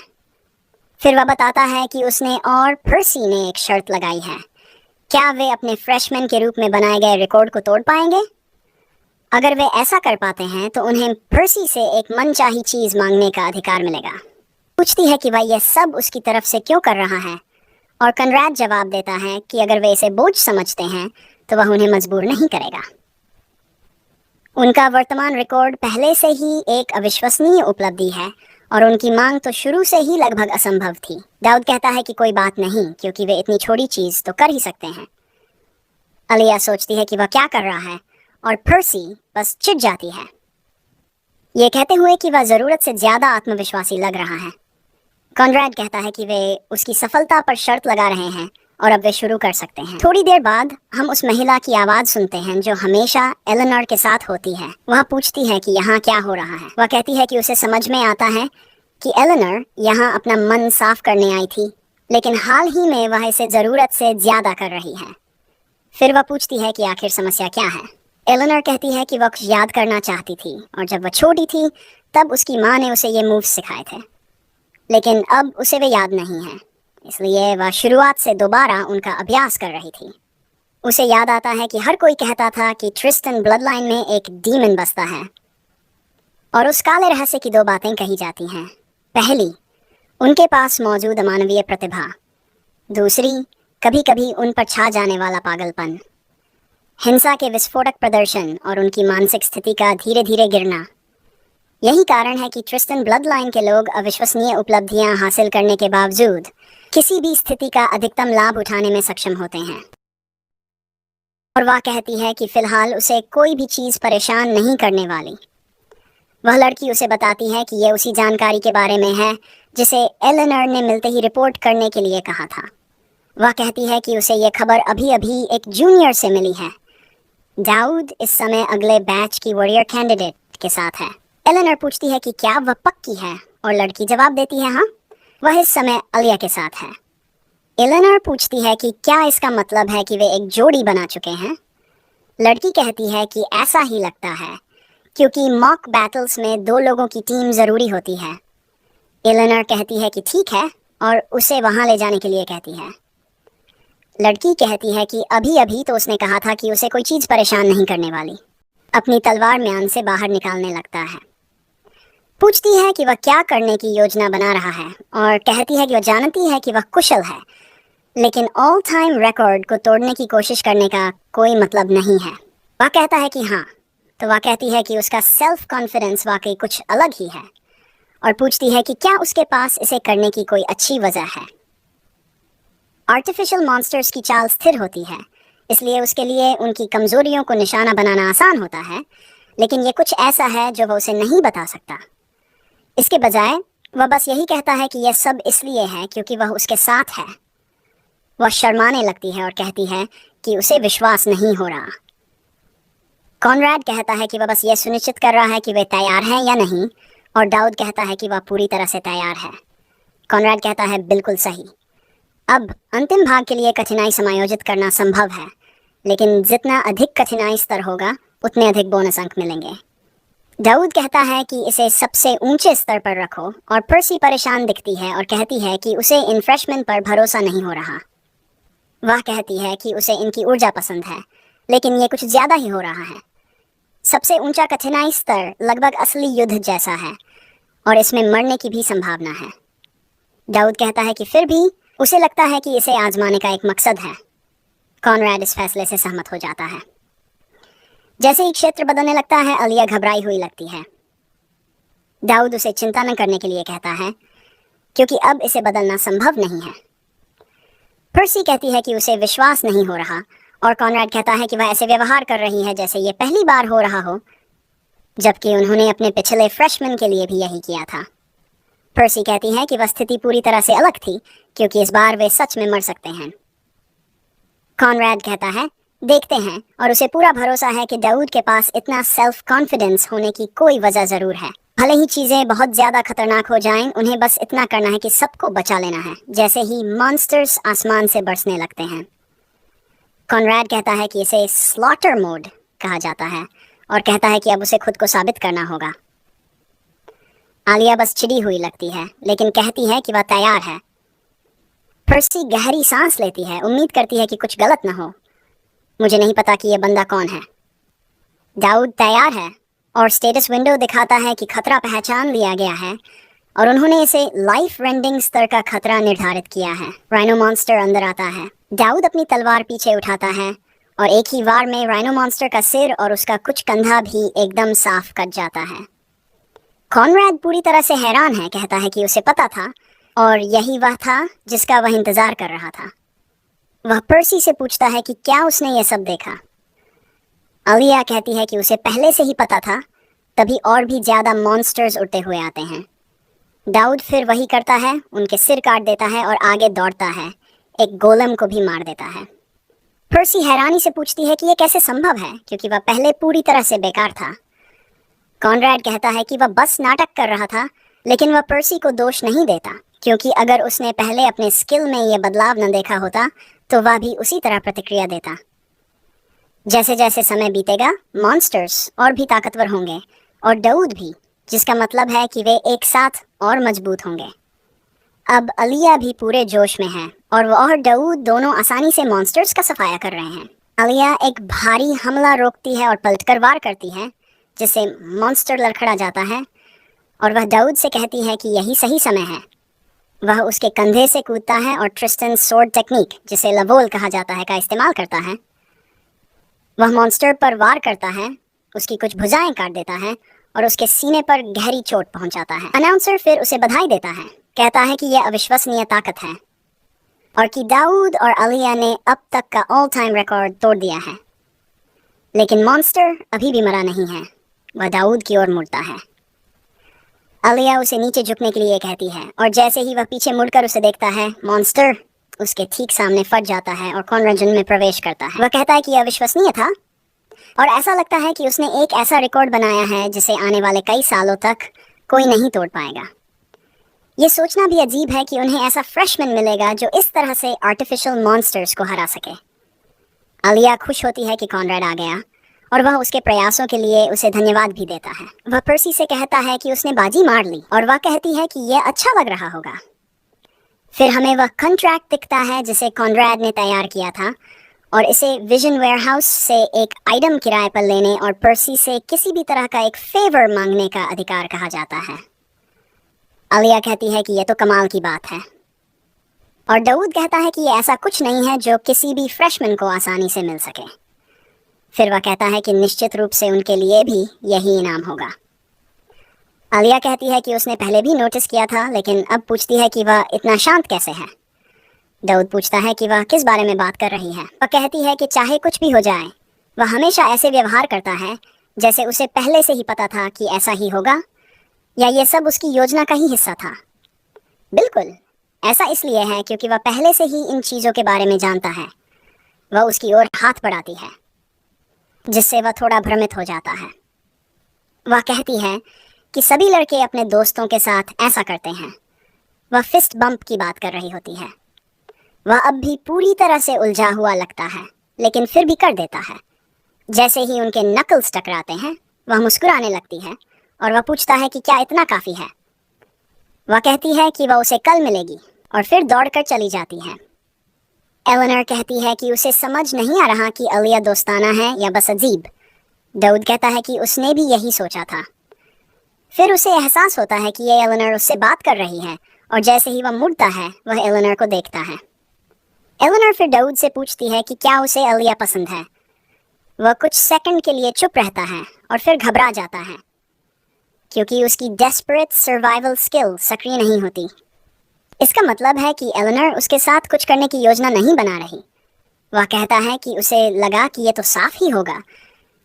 फिर वह बताता है कि उसने और पर्सी ने एक शर्त लगाई है। क्या वे अपने फ्रेशमैन के रूप में बनाए गए रिकॉर्ड को तोड़ पाएंगे? अगर वे ऐसा कर पाते हैं तो उन्हें पर्सी से एक मनचाही चीज मांगने का अधिकार मिलेगा। पूछती है कि वह यह सब उसकी तरफ से क्यों कर रहा है और कॉनराड जवाब देता है कि अगर वे इसे बोझ समझते हैं तो वह उन्हें मजबूर नहीं करेगा। उनका वर्तमान रिकॉर्ड पहले से ही एक अविश्वसनीय उपलब्धि है और उनकी मांग तो शुरू से ही लगभग असंभव थी। दाऊद कहता है कि कोई बात नहीं, क्योंकि वे इतनी छोटी चीज तो कर ही सकते हैं। आलिया सोचती है कि वह क्या कर रहा है और पर्सी बस चिढ़ जाती है, ये कहते हुए कि वह जरूरत से ज्यादा आत्मविश्वासी लग रहा है। कॉनराड कहता है कि वे उसकी सफलता पर शर्त लगा रहे हैं और अब वे शुरू कर सकते हैं। थोड़ी देर बाद हम उस महिला की आवाज सुनते हैं जो हमेशा एलेनोर के साथ होती है। वह पूछती है कि यहाँ क्या हो रहा है। वह कहती है कि उसे समझ में आता है कि एलेनोर यहाँ अपना मन साफ करने आई थी, लेकिन हाल ही में वह इसे जरूरत से ज्यादा कर रही है। फिर वह पूछती है कि आखिर समस्या क्या है। एलेनोर कहती है कि वह कुछ याद करना चाहती थी और जब वह छोटी थी तब उसकी माँ ने उसे ये मूव सिखाए थे, लेकिन अब उसे वे याद नहीं है, इसलिए वह शुरुआत से दोबारा उनका अभ्यास कर रही थी। उसे याद आता है कि हर कोई कहता था कि ट्रिस्टन ब्लड लाइन में एक डीमन बसता है, और उस काले रहस्य की दो बातें कही जाती हैं। पहली, उनके पास मौजूद अमानवीय प्रतिभा। दूसरी, कभी कभी उन पर छा जाने वाला पागलपन, हिंसा के विस्फोटक प्रदर्शन और उनकी मानसिक स्थिति का धीरे धीरे गिरना। यही कारण है कि ट्रिस्टन ब्लड लाइन के लोग अविश्वसनीय उपलब्धियां हासिल करने के बावजूद किसी भी स्थिति का अधिकतम लाभ उठाने में सक्षम होते हैं। और वह कहती है कि फिलहाल उसे कोई भी चीज परेशान नहीं करने वाली। वह लड़की उसे बताती है कि यह उसी जानकारी के बारे में है जिसे एलेनोर ने मिलते ही रिपोर्ट करने के लिए कहा था। वह कहती है कि उसे यह खबर अभी अभी एक जूनियर से मिली है। दाऊद इस समय अगले बैच की वॉरियर कैंडिडेट के साथ है। एलेनोर पूछती है कि क्या वह पक्की है, और लड़की जवाब देती है हाँ, वह इस समय अलिया के साथ है। एलेनोर पूछती है कि क्या इसका मतलब है कि वे एक जोड़ी बना चुके हैं। लड़की कहती है कि ऐसा ही लगता है, क्योंकि मॉक बैटल्स में दो लोगों की टीम जरूरी होती है। एलेनोर कहती है कि ठीक है, और उसे वहां ले जाने के लिए कहती है। लड़की कहती है कि अभी अभी तो उसने कहा था कि उसे कोई चीज परेशान नहीं करने वाली। अपनी तलवार म्यान से बाहर निकालने लगता है। पूछती है कि वह क्या करने की योजना बना रहा है, और कहती है कि वह जानती है कि वह कुशल है, लेकिन ऑल टाइम रिकॉर्ड को तोड़ने की कोशिश करने का कोई मतलब नहीं है। वह कहता है कि हाँ, तो वह कहती है कि उसका सेल्फ कॉन्फिडेंस वाकई कुछ अलग ही है, और पूछती है कि क्या उसके पास इसे करने की कोई अच्छी वजह है। आर्टिफिशियल मॉन्स्टर्स की चाल स्थिर होती है, इसलिए उसके लिए उनकी कमजोरियों को निशाना बनाना आसान होता है, लेकिन ये कुछ ऐसा है जो वह उसे नहीं बता सकता। इसके बजाय वह बस यही कहता है कि यह सब इसलिए है क्योंकि वह उसके साथ है। वह शर्माने लगती है और कहती है कि उसे विश्वास नहीं हो रहा। कॉनराड कहता है कि वह बस यह सुनिश्चित कर रहा है कि वे तैयार हैं या नहीं, और दाऊद कहता है कि वह पूरी तरह से तैयार है। कॉनराड कहता है बिल्कुल सही। अब अंतिम भाग के लिए कठिनाई समायोजित करना संभव है, लेकिन जितना अधिक कठिनाई स्तर होगा उतने अधिक बोनस अंक मिलेंगे। दाऊद कहता है कि इसे सबसे ऊंचे स्तर पर रखो, और पर्सी परेशान दिखती है और कहती है कि उसे इन फ्रेशमैन पर भरोसा नहीं हो रहा। वह कहती है कि उसे इनकी ऊर्जा पसंद है, लेकिन ये कुछ ज्यादा ही हो रहा है। सबसे ऊंचा कठिनाई स्तर लगभग असली युद्ध जैसा है, और इसमें मरने की भी संभावना है। दाऊद कहता है कि फिर भी उसे लगता है कि इसे आजमाने का एक मकसद है। कॉनराड इस फैसले से सहमत हो जाता है। जैसे ही क्षेत्र बदलने लगता है, अलिया घबराई हुई लगती है। दाऊद उसे चिंता न करने के लिए कहता है, क्योंकि अब इसे बदलना संभव नहीं है। पर्सी कहती है कि उसे विश्वास नहीं हो रहा, और कॉनराड कहता है कि वह ऐसे व्यवहार कर रही है जैसे ये पहली बार हो रहा हो, जबकि उन्होंने अपने पिछले फ्रेशमैन के लिए भी यही किया था। पर्सी कहती है कि वह स्थिति पूरी तरह से अलग थी, क्योंकि इस बार वे सच में मर सकते हैं। कॉनराड कहता है देखते हैं, और उसे पूरा भरोसा है कि दाऊद के पास इतना सेल्फ कॉन्फिडेंस होने की कोई वजह जरूर है। भले ही चीजें बहुत ज्यादा खतरनाक हो जाएं, उन्हें बस इतना करना है कि सबको बचा लेना है, जैसे ही मॉन्स्टर्स आसमान से बरसने लगते हैं। कॉनराड कहता है कि इसे स्लॉटर मोड कहा जाता है, और कहता है कि अब उसे खुद को साबित करना होगा। आलिया बस चिड़ी हुई लगती है, लेकिन कहती है कि वह तैयार है। पर्सी गहरी सांस लेती है, उम्मीद करती है कि कुछ गलत न हो। मुझे नहीं पता कि यह बंदा कौन है। दाऊद तैयार है, और स्टेटस विंडो दिखाता है कि खतरा पहचान लिया गया है, और उन्होंने इसे लाइफ रेंडिंग स्तर का खतरा निर्धारित किया है। राइनो मॉन्स्टर अंदर आता है। दाऊद अपनी तलवार पीछे उठाता है, और एक ही वार में राइनो मॉन्स्टर का सिर और उसका कुछ कंधा भी एकदम साफ कट जाता है। कॉनराड पूरी तरह से हैरान है, कहता है कि उसे पता था, और यही वह था जिसका वह इंतजार कर रहा था। वह पर्सी से पूछता है कि क्या उसने ये सब देखा। अलिया कहती है कि उसे पहले से ही पता था, तभी और भी ज्यादा मॉन्स्टर्स उड़ते हुए आते हैं। दाऊद फिर वही करता है, उनके सिर काट देता है और आगे दौड़ता है, एक गोलम को भी मार देता है। पर्सी हैरानी से पूछती है कि ये कैसे संभव है, क्योंकि वह पहले पूरी तरह से बेकार था। कॉनरैड कहता है कि वह बस नाटक कर रहा था, लेकिन वह पर्सी को दोष नहीं देता, क्योंकि अगर उसने पहले अपने स्किल में यह बदलाव न देखा होता तो वह भी उसी तरह प्रतिक्रिया देता। जैसे जैसे समय बीतेगा, मॉन्स्टर्स और भी ताकतवर होंगे, और दाऊद भी, जिसका मतलब है कि वे एक साथ और मजबूत होंगे। अब अलिया भी पूरे जोश में है, और वह और दाऊद दोनों आसानी से मॉन्स्टर्स का सफाया कर रहे हैं। अलिया एक भारी हमला रोकती है और पलटकर वार करती है, जिससे मॉन्स्टर लड़खड़ा जाता है, और वह दाऊद से कहती है कि यही सही समय है। वह उसके कंधे से कूदता है और ट्रिस्टन स्वॉर्ड टेक्निक, जिसे लवोल कहा जाता है, का इस्तेमाल करता है। वह मॉन्स्टर पर वार करता है, उसकी कुछ भुजाएं काट देता है और उसके सीने पर गहरी चोट पहुंचाता है। अनाउंसर फिर उसे बधाई देता है, कहता है कि यह अविश्वसनीय ताकत है और कि दाऊद और अलिया ने अब तक का ऑल टाइम रिकॉर्ड तोड़ दिया है। लेकिन मॉन्स्टर अभी भी मरा नहीं है, वह दाऊद की ओर मुड़ता है। अलिया उसे नीचे झुकने के लिए कहती है, और जैसे ही वह पीछे मुड़कर उसे देखता है, मॉन्स्टर उसके ठीक सामने फट जाता है और कॉनरजन में प्रवेश करता है। वह कहता है कि यह अविश्वसनीय था, और ऐसा लगता है कि उसने एक ऐसा रिकॉर्ड बनाया है जिसे आने वाले कई सालों तक कोई नहीं तोड़ पाएगा। ये सोचना भी अजीब है कि उन्हें ऐसा फ्रेशमैन मिलेगा जो इस तरह से आर्टिफिशियल मॉन्स्टर्स को हरा सके। अलिया खुश होती है कि कॉनरैड आ गया, और वह उसके प्रयासों के लिए उसे धन्यवाद भी देता है। वह पर्सी से कहता है कि उसने बाजी मार ली, और वह कहती है कि यह अच्छा लग रहा होगा। फिर हमें वह कॉन्ट्रैक्ट दिखता है जिसे कॉनरैड ने तैयार किया था, और इसे विजन वेयरहाउस से एक आइटम किराए पर लेने और पर्सी से किसी भी तरह का एक फेवर मांगने का अधिकार कहा जाता है। अलिया कहती है कि यह तो कमाल की बात है, और दाऊद कहता है कि यह ऐसा कुछ नहीं है जो किसी भी फ्रेशमैन को आसानी से मिल सके। फिर वह कहता है कि निश्चित रूप से उनके लिए भी यही इनाम होगा। अलिया कहती है कि उसने पहले भी नोटिस किया था, लेकिन अब पूछती है कि वह इतना शांत कैसे है। दाऊद पूछता है कि वह किस बारे में बात कर रही है। वह कहती है कि चाहे कुछ भी हो जाए, वह हमेशा ऐसे व्यवहार करता है जैसे उसे पहले से ही पता था कि ऐसा ही होगा, या ये सब उसकी योजना का ही हिस्सा था। बिल्कुल, ऐसा इसलिए है क्योंकि वह पहले से ही इन चीज़ों के बारे में जानता है। वह उसकी ओर हाथ बढ़ाती है, जिससे वह थोड़ा भ्रमित हो जाता है। वह कहती है कि सभी लड़के अपने दोस्तों के साथ ऐसा करते हैं। वह फिस्ट बम्प की बात कर रही होती है। वह अब भी पूरी तरह से उलझा हुआ लगता है, लेकिन फिर भी कर देता है। जैसे ही उनके नकल्स टकराते हैं, वह मुस्कुराने लगती है, और वह पूछता है कि क्या इतना काफ़ी है। वह कहती है कि वह उसे कल मिलेगी, और फिर दौड़कर चली जाती है। एलेनर कहती है कि उसे समझ नहीं आ रहा कि अलिया दोस्ताना है या बस अजीब। दाऊद कहता है कि उसने भी यही सोचा था। फिर उसे एहसास होता है कि ये एलेनर उससे बात कर रही है, और जैसे ही वह मुड़ता है, वह एलेनर को देखता है। एलेनर फिर दाऊद से पूछती है कि क्या उसे अलिया पसंद है। वह कुछ सेकंड के लिए चुप रहता है और फिर घबरा जाता है, क्योंकि उसकी डेस्परेट सर्वाइवल स्किल सक्रिय नहीं होती। इसका मतलब है कि एलेनर उसके साथ कुछ करने की योजना नहीं बना रही। वह कहता है कि उसे लगा कि ये तो साफ ही होगा,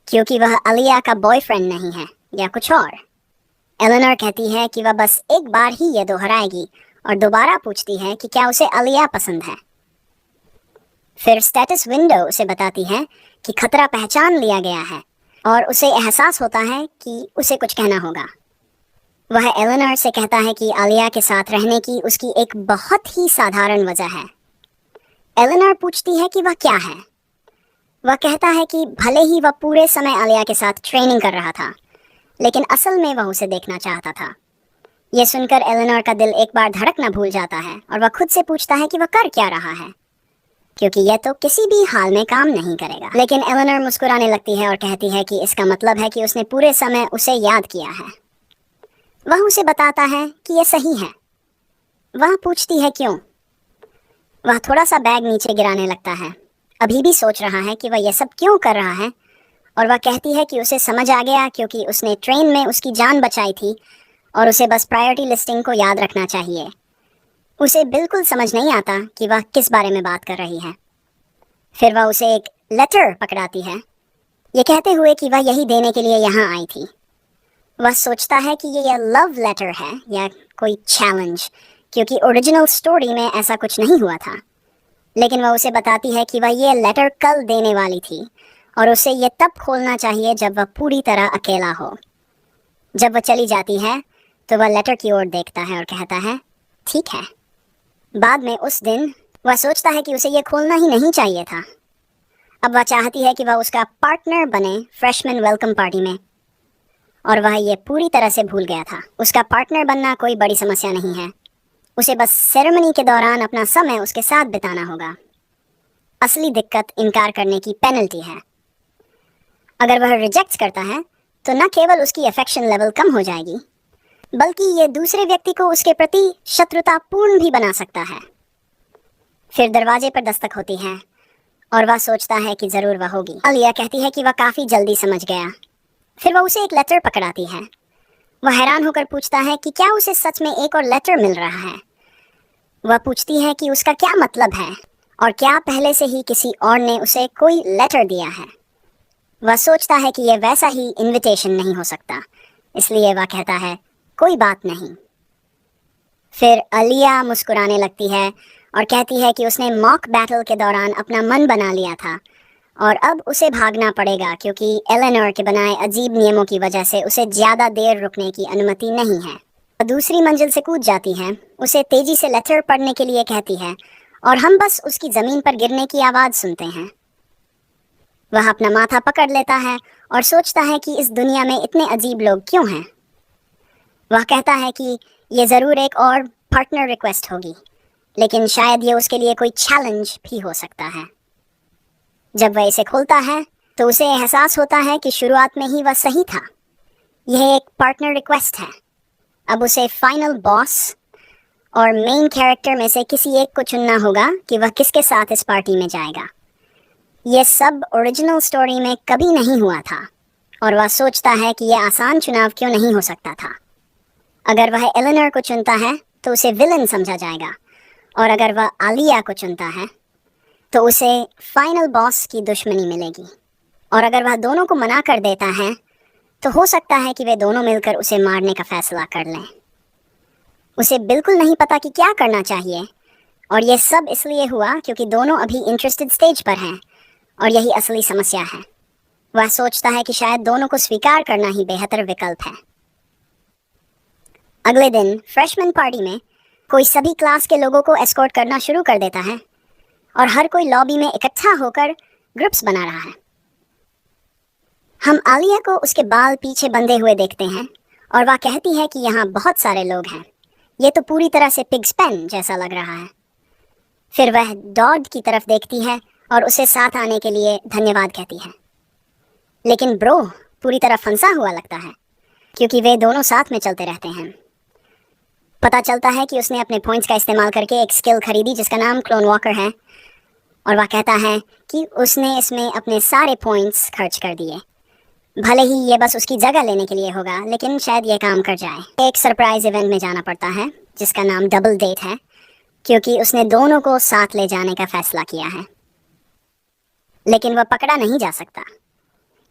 क्योंकि वह अलिया का बॉयफ्रेंड नहीं है या कुछ और। एलेनर कहती है कि वह बस एक बार ही ये दोहराएगी, और दोबारा पूछती है कि क्या उसे अलिया पसंद है। फिर स्टेटस विंडो उसे बताती है कि खतरा पहचान लिया गया है, और उसे एहसास होता है कि उसे कुछ कहना होगा। वह एलेनर से कहता है कि अलिया के साथ रहने की उसकी एक बहुत ही साधारण वजह है। एलेनर पूछती है कि वह क्या है। वह कहता है कि भले ही वह पूरे समय अलिया के साथ ट्रेनिंग कर रहा था, लेकिन असल में वह उसे देखना चाहता था। यह सुनकर एलेनर का दिल एक बार धड़कना भूल जाता है, और वह खुद से पूछता है कि वह कर क्या रहा है, क्योंकि यह तो किसी भी हाल में काम नहीं करेगा। लेकिन एलेनर मुस्कुराने लगती है और कहती है कि इसका मतलब है कि उसने पूरे समय उसे याद किया है। वह उसे बताता है कि यह सही है। वह पूछती है क्यों। वह थोड़ा सा बैग नीचे गिराने लगता है, अभी भी सोच रहा है कि वह यह सब क्यों कर रहा है, और वह कहती है कि उसे समझ आ गया क्योंकि उसने ट्रेन में उसकी जान बचाई थी, और उसे बस प्रायोरिटी लिस्टिंग को याद रखना चाहिए। उसे बिल्कुल समझ नहीं आता कि वह किस बारे में बात कर रही है। फिर वह उसे एक लेटर पकड़ाती है, ये कहते हुए कि वह यही देने के लिए यहाँ आई थी। वह सोचता है कि ये लव लेटर है या कोई चैलेंज, क्योंकि ओरिजिनल स्टोरी में ऐसा कुछ नहीं हुआ था। लेकिन वह उसे बताती है कि वह ये लेटर कल देने वाली थी और उसे ये तब खोलना चाहिए जब वह पूरी तरह अकेला हो। जब वह चली जाती है तो वह लेटर की ओर देखता है और कहता है ठीक है। बाद में उस दिन वह सोचता है कि उसे ये खोलना ही नहीं चाहिए था। अब वह चाहती है कि वह उसका पार्टनर बने फ्रेशमैन वेलकम पार्टी में, और वह ये पूरी तरह से भूल गया था। उसका पार्टनर बनना कोई बड़ी समस्या नहीं है, उसे बस सेरेमनी के दौरान अपना समय उसके साथ बिताना होगा। असली दिक्कत इनकार करने की पेनल्टी है। अगर वह रिजेक्ट करता है तो न केवल उसकी अफेक्शन लेवल कम हो जाएगी, बल्कि ये दूसरे व्यक्ति को उसके प्रति शत्रुतापूर्ण भी बना सकता है। फिर दरवाजे पर दस्तक होती है और वह सोचता है कि जरूर वह होगी। आलिया कहती है कि वह काफी जल्दी समझ गया। फिर वह उसे एक लेटर पकड़ाती है। वह हैरान होकर पूछता है कि क्या उसे सच में एक और लेटर मिल रहा है। वह पूछती है कि उसका क्या मतलब है और क्या पहले से ही किसी और ने उसे कोई लेटर दिया है। वह सोचता है कि यह वैसा ही इनविटेशन नहीं हो सकता, इसलिए वह कहता है कोई बात नहीं। फिर आलिया मुस्कुराने लगती है और कहती है कि उसने मॉक बैटल के दौरान अपना मन बना लिया था और अब उसे भागना पड़ेगा, क्योंकि एलेनोर के बनाए अजीब नियमों की वजह से उसे ज़्यादा देर रुकने की अनुमति नहीं है। वह दूसरी मंजिल से कूद जाती है, उसे तेजी से लेटर पढ़ने के लिए कहती है और हम बस उसकी ज़मीन पर गिरने की आवाज़ सुनते हैं। वह अपना माथा पकड़ लेता है और सोचता है कि इस दुनिया में इतने अजीब लोग क्यों हैं। वह कहता है कि ये ज़रूर एक और पार्टनर रिक्वेस्ट होगी, लेकिन शायद ये उसके लिए कोई चैलेंज भी हो सकता है। जब वह इसे खोलता है तो उसे एहसास होता है कि शुरुआत में ही वह सही था। यह एक पार्टनर रिक्वेस्ट है। अब उसे फाइनल बॉस और मेन कैरेक्टर में से किसी एक को चुनना होगा कि वह किसके साथ इस पार्टी में जाएगा। यह सब ओरिजिनल स्टोरी में कभी नहीं हुआ था और वह सोचता है कि यह आसान चुनाव क्यों नहीं हो सकता था। अगर वह एलेनोर को चुनता है तो उसे विलन समझा जाएगा, और अगर वह आलिया को चुनता है तो उसे फाइनल बॉस की दुश्मनी मिलेगी, और अगर वह दोनों को मना कर देता है तो हो सकता है कि वे दोनों मिलकर उसे मारने का फैसला कर लें। उसे बिल्कुल नहीं पता कि क्या करना चाहिए, और यह सब इसलिए हुआ क्योंकि दोनों अभी इंटरेस्टेड स्टेज पर हैं, और यही असली समस्या है। वह सोचता है कि शायद दोनों को स्वीकार करना ही बेहतर विकल्प है। अगले दिन फ्रेशमैन पार्टी में कोई सभी क्लास के लोगों को एस्कॉर्ट करना शुरू कर देता है और हर कोई लॉबी में इकट्ठा होकर ग्रुप्स बना रहा है। हम आलिया को उसके बाल पीछे बंधे हुए देखते हैं और वह कहती है कि यहाँ बहुत सारे लोग हैं, ये तो पूरी तरह से पिग्स पेन जैसा लग रहा है। फिर वह डॉड की तरफ देखती है और उसे साथ आने के लिए धन्यवाद कहती है, लेकिन ब्रो पूरी तरह फंसा हुआ लगता है क्योंकि वे दोनों साथ में चलते रहते हैं। पता चलता है कि उसने अपने पॉइंट्स का इस्तेमाल करके एक स्किल खरीदी जिसका नाम क्लोन वॉकर है, और वह कहता है कि उसने इसमें अपने सारे पॉइंट्स खर्च कर दिए। भले ही ये बस उसकी जगह लेने के लिए होगा, लेकिन शायद ये काम कर जाए। एक सरप्राइज इवेंट में जाना पड़ता है जिसका नाम डबल डेट है, क्योंकि उसने दोनों को साथ ले जाने का फैसला किया है। लेकिन वह पकड़ा नहीं जा सकता,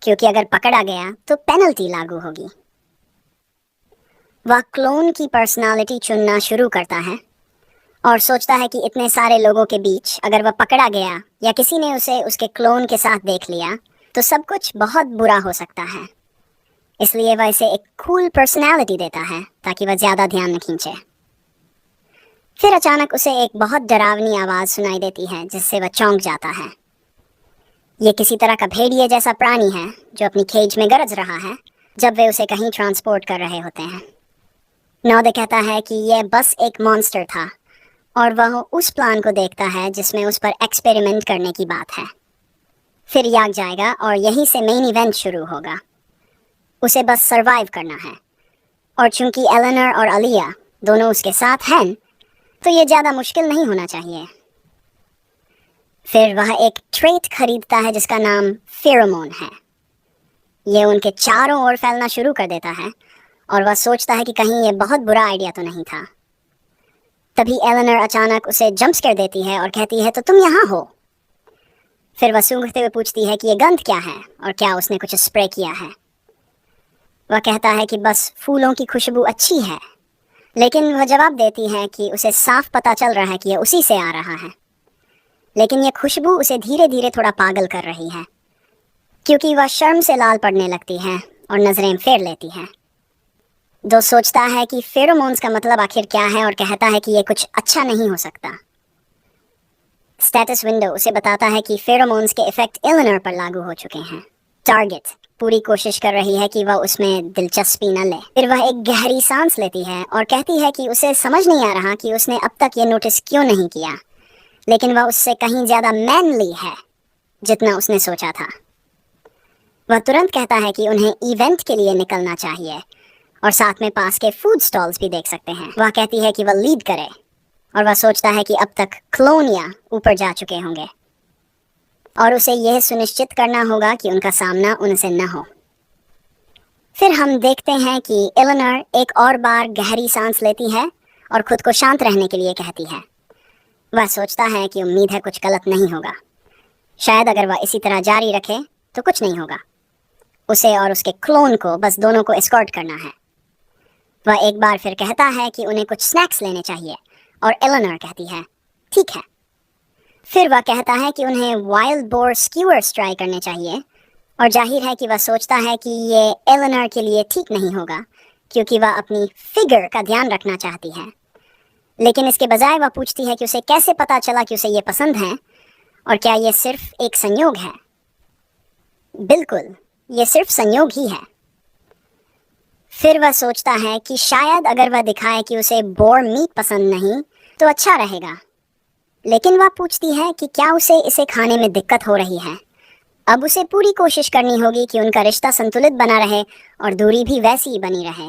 क्योंकि अगर पकड़ा गया तो पेनल्टी लागू होगी। वह क्लोन की पर्सनालिटी चुनना शुरू करता है और सोचता है कि इतने सारे लोगों के बीच अगर वह पकड़ा गया या किसी ने उसे उसके क्लोन के साथ देख लिया तो सब कुछ बहुत बुरा हो सकता है। इसलिए वह इसे एक कूल पर्सनालिटी देता है ताकि वह ज़्यादा ध्यान न खींचे। फिर अचानक उसे एक बहुत डरावनी आवाज़ सुनाई देती है जिससे वह चौंक जाता है। ये किसी तरह का भेड़िए जैसा प्राणी है जो अपनी केज में गरज रहा है जब वे उसे कहीं ट्रांसपोर्ट कर रहे होते हैं। नौदे कहता है कि यह बस एक मॉन्स्टर था और वह उस प्लान को देखता है जिसमें उस पर एक्सपेरिमेंट करने की बात है। फिर याग जाएगा और यहीं से मेन इवेंट शुरू होगा। उसे बस सरवाइव करना है, और चूंकि एलेनोर और आलिया दोनों उसके साथ हैं तो ये ज़्यादा मुश्किल नहीं होना चाहिए। फिर वह एक ट्रेट खरीदता है जिसका नाम फेरोमोन है। ये उनके चारों ओर फैलना शुरू कर देता है और वह सोचता है कि कहीं ये बहुत बुरा आइडिया तो नहीं था। तभी एलेनोर अचानक उसे जंप स्केयर देती है और कहती है तो तुम यहाँ हो। फिर वह सूंघते हुए पूछती है कि ये गंध क्या है और क्या उसने कुछ स्प्रे किया है। वह कहता है कि बस फूलों की खुशबू अच्छी है, लेकिन वह जवाब देती है कि उसे साफ पता चल रहा है कि यह उसी से आ रहा है, लेकिन यह खुशबू उसे धीरे धीरे थोड़ा पागल कर रही है, क्योंकि वह शर्म से लाल पड़ने लगती है और नजरें फेर लेती है। दोस्त सोचता है कि फेरोमोन्स का मतलब आखिर क्या है और कहता है कि यह कुछ अच्छा नहीं हो सकता। स्टेटस विंडो उसे बताता है कि फेरोमोन्स के इफेक्ट एलेनोर पर लागू हो चुके हैं। टारगेट पूरी कोशिश कर रही है कि वह उसमें दिलचस्पी न ले। फिर वह एक गहरी सांस लेती है और कहती है कि उसे समझ नहीं आ रहा कि उसने अब तक ये नोटिस क्यों नहीं किया, लेकिन वह उससे कहीं ज्यादा मैनली है जितना उसने सोचा था। वह तुरंत कहता है कि उन्हें इवेंट के लिए निकलना चाहिए और साथ में पास के फूड स्टॉल्स भी देख सकते हैं। वह कहती है कि वह लीड करे और वह सोचता है कि अब तक क्लोनिया ऊपर जा चुके होंगे और उसे यह सुनिश्चित करना होगा कि उनका सामना उनसे न हो। फिर हम देखते हैं कि एलेनोर एक और बार गहरी सांस लेती है और खुद को शांत रहने के लिए कहती है। वह सोचता है कि उम्मीद है कुछ गलत नहीं होगा, शायद अगर वह इसी तरह जारी रखे तो कुछ नहीं होगा। उसे और उसके क्लोन को बस दोनों को एस्कॉर्ट करना है। वह एक बार फिर कहता है कि उन्हें कुछ स्नैक्स लेने चाहिए और एलेनोर कहती है ठीक है। फिर वह कहता है कि उन्हें वाइल्ड बोर स्क्यूअर्स ट्राई करने चाहिए और जाहिर है कि वह सोचता है कि ये एलेनोर के लिए ठीक नहीं होगा, क्योंकि वह अपनी फिगर का ध्यान रखना चाहती है। लेकिन इसके बजाय वह पूछती है कि उसे कैसे पता चला कि उसे ये पसंद है और क्या ये सिर्फ एक संयोग है। बिल्कुल, ये सिर्फ संयोग ही है। फिर वह सोचता है कि शायद अगर वह दिखाए कि उसे बोर मीट पसंद नहीं तो अच्छा रहेगा, लेकिन वह पूछती है कि क्या उसे इसे खाने में दिक्कत हो रही है। अब उसे पूरी कोशिश करनी होगी कि उनका रिश्ता संतुलित बना रहे और दूरी भी वैसी ही बनी रहे।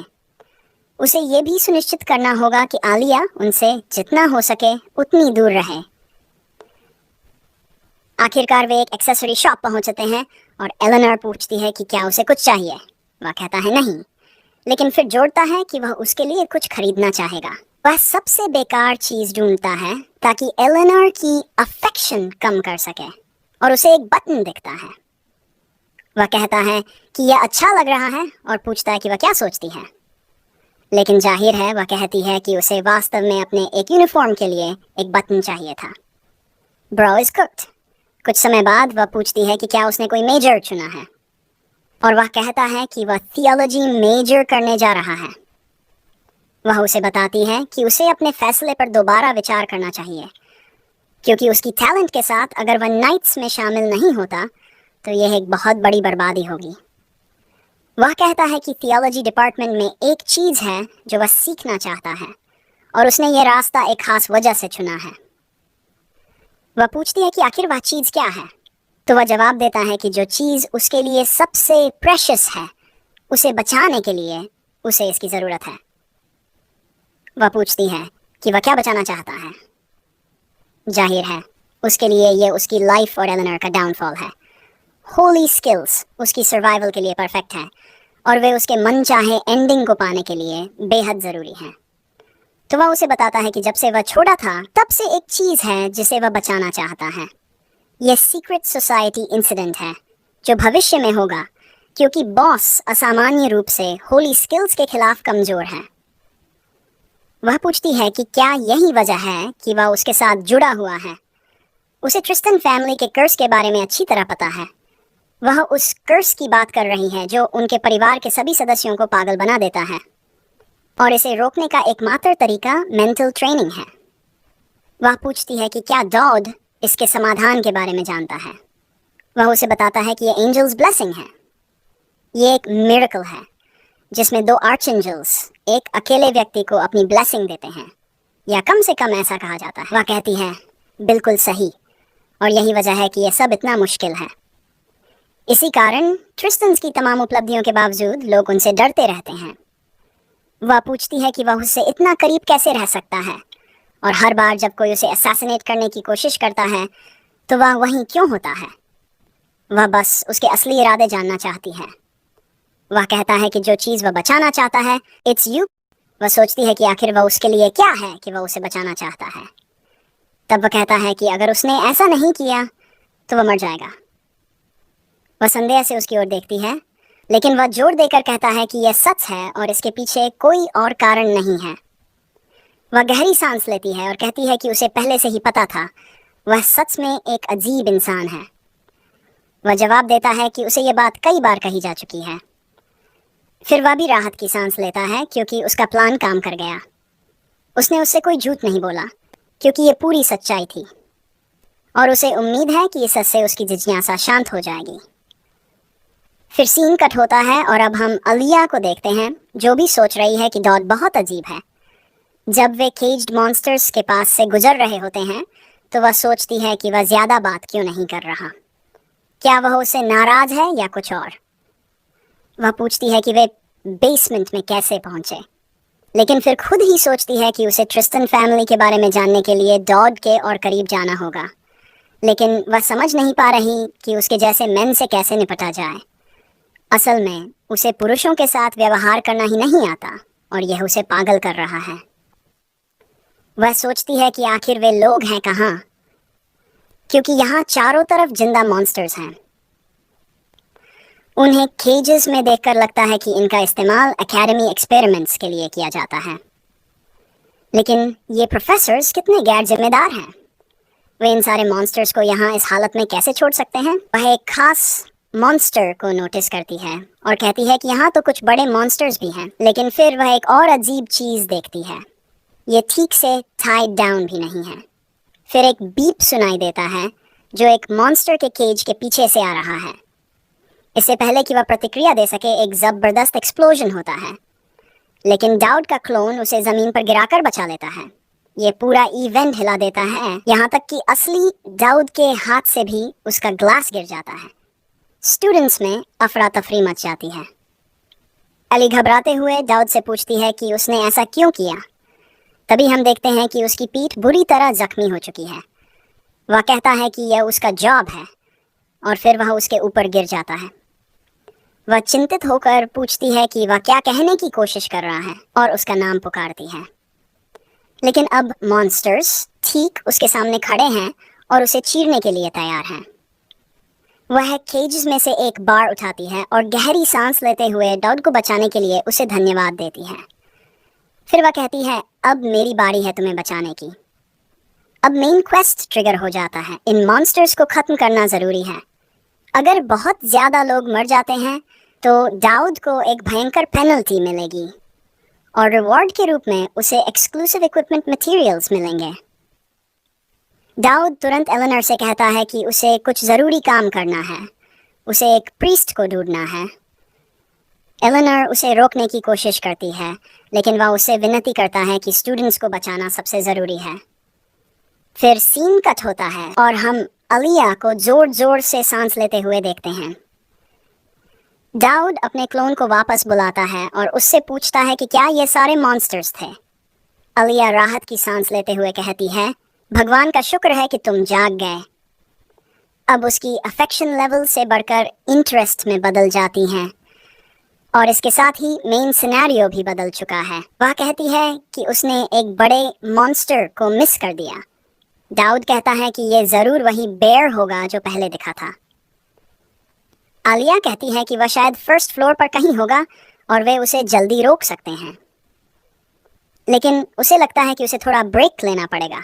उसे ये भी सुनिश्चित करना होगा कि आलिया उनसे जितना हो सके उतनी दूर रहे। आखिरकार वे एक एक्सेसरी शॉप पहुंचते हैं और एलेनोर पूछती है कि क्या उसे कुछ चाहिए। वह कहता है नहीं, लेकिन फिर जोड़ता है कि वह उसके लिए कुछ खरीदना चाहेगा। वह सबसे बेकार चीज ढूंढता है ताकि एलेनोर की अफेक्शन कम कर सके और उसे एक बटन दिखता है। वह कहता है कि यह अच्छा लग रहा है और पूछता है कि वह क्या सोचती है, लेकिन जाहिर है वह कहती है कि उसे वास्तव में अपने एक यूनिफॉर्म के लिए एक बटन चाहिए था। Bro is cooked. कुछ समय बाद वह पूछती है कि क्या उसने कोई मेजर चुना है और वह कहता है कि वह थियोलॉजी मेजर करने जा रहा है। वह उसे बताती है कि उसे अपने फैसले पर दोबारा विचार करना चाहिए, क्योंकि उसकी टैलेंट के साथ अगर वह नाइट्स में शामिल नहीं होता तो यह एक बहुत बड़ी बर्बादी होगी। वह कहता है कि थियोलॉजी डिपार्टमेंट में एक चीज है जो वह सीखना चाहता है और उसने यह रास्ता एक खास वजह से चुना है। वह पूछती है कि आखिर वह चीज क्या है, तो वह जवाब देता है कि जो चीज उसके लिए सबसे प्रेशियस है, उसे बचाने के लिए उसे इसकी जरूरत है। वह पूछती है कि वह क्या बचाना चाहता है। जाहिर है उसके लिए यह उसकी लाइफ और एलेनोर का डाउनफॉल है। होली स्किल्स उसकी सर्वाइवल के लिए परफेक्ट है और वे उसके मन चाहे एंडिंग को पाने के लिए बेहद ज़रूरी हैं। तो वह उसे बताता है कि जब से वह छोटा था तब से एक चीज़ है जिसे वह बचाना चाहता है। यह सीक्रेट सोसाइटी इंसिडेंट है जो भविष्य में होगा, क्योंकि बॉस असामान्य रूप से होली स्किल्स के खिलाफ कमज़ोर है। वह पूछती है कि क्या यही वजह है कि वह उसके साथ जुड़ा हुआ है। उसे ट्रिस्टन फैमिली के कर्स के बारे में अच्छी तरह पता है। वह उस कर्स की बात कर रही है जो उनके परिवार के सभी सदस्यों को पागल बना देता है, और इसे रोकने का एकमात्र तरीका मेंटल ट्रेनिंग है। वह पूछती है कि क्या डॉड इसके समाधान के बारे में जानता है। वह उसे बताता है कि ये एंजल्स ब्लेसिंग है। ये एक मिरेकल है जिसमें 2 आर्चएंजल्स एक अकेले व्यक्ति को अपनी ब्लेसिंग देते हैं, या कम से कम ऐसा कहा जाता है। वह कहती है बिल्कुल सही, और यही वजह है कि यह सब इतना मुश्किल है। इसी कारण ट्रिस्टन्स की तमाम उपलब्धियों के बावजूद लोग उनसे डरते रहते हैं। वह पूछती है कि वह उससे इतना करीब कैसे रह सकता है, और हर बार जब कोई उसे असैसिनेट करने की कोशिश करता है तो वह वहीं क्यों होता है। वह बस उसके असली इरादे जानना चाहती है। वह कहता है कि जो चीज़ वह बचाना चाहता है इट्स यू। वह सोचती है कि आखिर वह उसके लिए क्या है कि वह उसे बचाना चाहता है। तब वह कहता है कि अगर उसने ऐसा नहीं किया तो वह मर जाएगा। वह संदेह से उसकी ओर देखती है लेकिन वह जोर देकर कहता है कि यह सच है और इसके पीछे कोई और कारण नहीं है। वह गहरी सांस लेती है और कहती है कि उसे पहले से ही पता था, वह सच में एक अजीब इंसान है। वह जवाब देता है कि उसे यह बात कई बार कही जा चुकी है। फिर वह भी राहत की सांस लेता है क्योंकि उसका प्लान काम कर गया। उसने उससे कोई झूठ नहीं बोला क्योंकि ये पूरी सच्चाई थी और उसे उम्मीद है कि इस से उसकी जिज्ञासा शांत हो जाएगी। फिर सीन कट होता है और अब हम अलिया को देखते हैं, जो भी सोच रही है कि डॉड बहुत अजीब है। जब वे केज्ड मॉन्स्टर्स के पास से गुजर रहे होते हैं तो वह सोचती है कि वह ज़्यादा बात क्यों नहीं कर रहा। क्या वह उससे नाराज़ है या कुछ और? वह पूछती है कि वे बेसमेंट में कैसे पहुंचे, लेकिन फिर खुद ही सोचती है कि उसे ट्रिस्टन फैमिली के बारे में जानने के लिए डॉड के और करीब जाना होगा। लेकिन वह समझ नहीं पा रही कि उसके जैसे मैन से कैसे निपटा जाए। असल में उसे पुरुषों के साथ व्यवहार करना ही नहीं आता और यह उसे पागल कर रहा है। वह सोचती है कि आखिर वे लोग हैं कहाँ, क्योंकि यहाँ चारों तरफ जिंदा मॉन्स्टर्स हैं। उन्हें केजेस में देखकर लगता है कि इनका इस्तेमाल एकेडमी एक्सपेरिमेंट्स के लिए किया जाता है। लेकिन ये प्रोफेसर्स कितने गैर जिम्मेदार हैं। वे इन सारे मॉन्स्टर्स को यहाँ इस हालत में कैसे छोड़ सकते हैं? वह एक खास मॉन्स्टर को नोटिस करती है और कहती है कि यहाँ तो कुछ बड़े मॉन्स्टर्स भी हैं। लेकिन फिर वह एक और अजीब चीज़ देखती है, ये ठीक से टाइड डाउन भी नहीं है। फिर एक बीप सुनाई देता है जो एक मॉन्स्टर के केज के पीछे से आ रहा है। इससे पहले कि वह प्रतिक्रिया दे सके, एक ज़बरदस्त एक्सप्लोजन होता है, लेकिन डाउड का क्लोन उसे ज़मीन पर गिराकर बचा लेता है। ये पूरा इवेंट हिला देता है, यहाँ तक कि असली डाउड के हाथ से भी उसका ग्लास गिर जाता है। स्टूडेंट्स में अफरा तफरी मच जाती है। एली घबराते हुए डाउड से पूछती है कि उसने ऐसा क्यों किया। तभी हम देखते हैं कि उसकी पीठ बुरी तरह जख्मी हो चुकी है। वह कहता है कि यह उसका जॉब है और फिर वह उसके ऊपर गिर जाता है। वह चिंतित होकर पूछती है कि वह क्या कहने की कोशिश कर रहा है और उसका नाम पुकारती है। लेकिन अब मॉन्स्टर्स ठीक उसके सामने खड़े हैं और उसे चीरने के लिए तैयार हैं। वह केजेस में से एक बार उठाती है और गहरी सांस लेते हुए डॉड को बचाने के लिए उसे धन्यवाद देती है। फिर वह कहती है, अब मेरी बारी है तुम्हें बचाने की। अब मेन क्वेस्ट ट्रिगर हो जाता है। इन मॉन्स्टर्स को ख़त्म करना ज़रूरी है। अगर बहुत ज़्यादा लोग मर जाते हैं तो डाउड को एक भयंकर पेनल्टी मिलेगी और रिवॉर्ड के रूप में उसे एक्सक्लूसिव इक्विपमेंट मटेरियल्स मिलेंगे। डाउड तुरंत एलेनर से कहता है कि उसे कुछ ज़रूरी काम करना है, उसे एक प्रीस्ट को ढूंढना है। एलेनर उसे रोकने की कोशिश करती है, लेकिन वह उससे विनती करता है कि स्टूडेंट्स को बचाना सबसे ज़रूरी है। फिर सीन कट होता है और हम अलिया को ज़ोर ज़ोर से सांस लेते हुए देखते हैं। डाउड अपने क्लोन को वापस बुलाता है और उससे पूछता है कि क्या ये सारे मॉन्स्टर्स थे। अलिया राहत की सांस लेते हुए कहती है, भगवान का शुक्र है कि तुम जाग गए। अब उसकी अफेक्शन लेवल से बढ़कर इंटरेस्ट में बदल जाती हैं और इसके साथ ही मेन सिनेरियो भी बदल चुका है। वह कहती है कि उसने एक बड़े मॉन्स्टर को मिस कर दिया। डाउड कहता है कि ये ज़रूर वही बेयर होगा जो पहले दिखा था। आलिया कहती है कि वह शायद फर्स्ट फ्लोर पर कहीं होगा और वे उसे जल्दी रोक सकते हैं, लेकिन उसे लगता है कि उसे थोड़ा ब्रेक लेना पड़ेगा।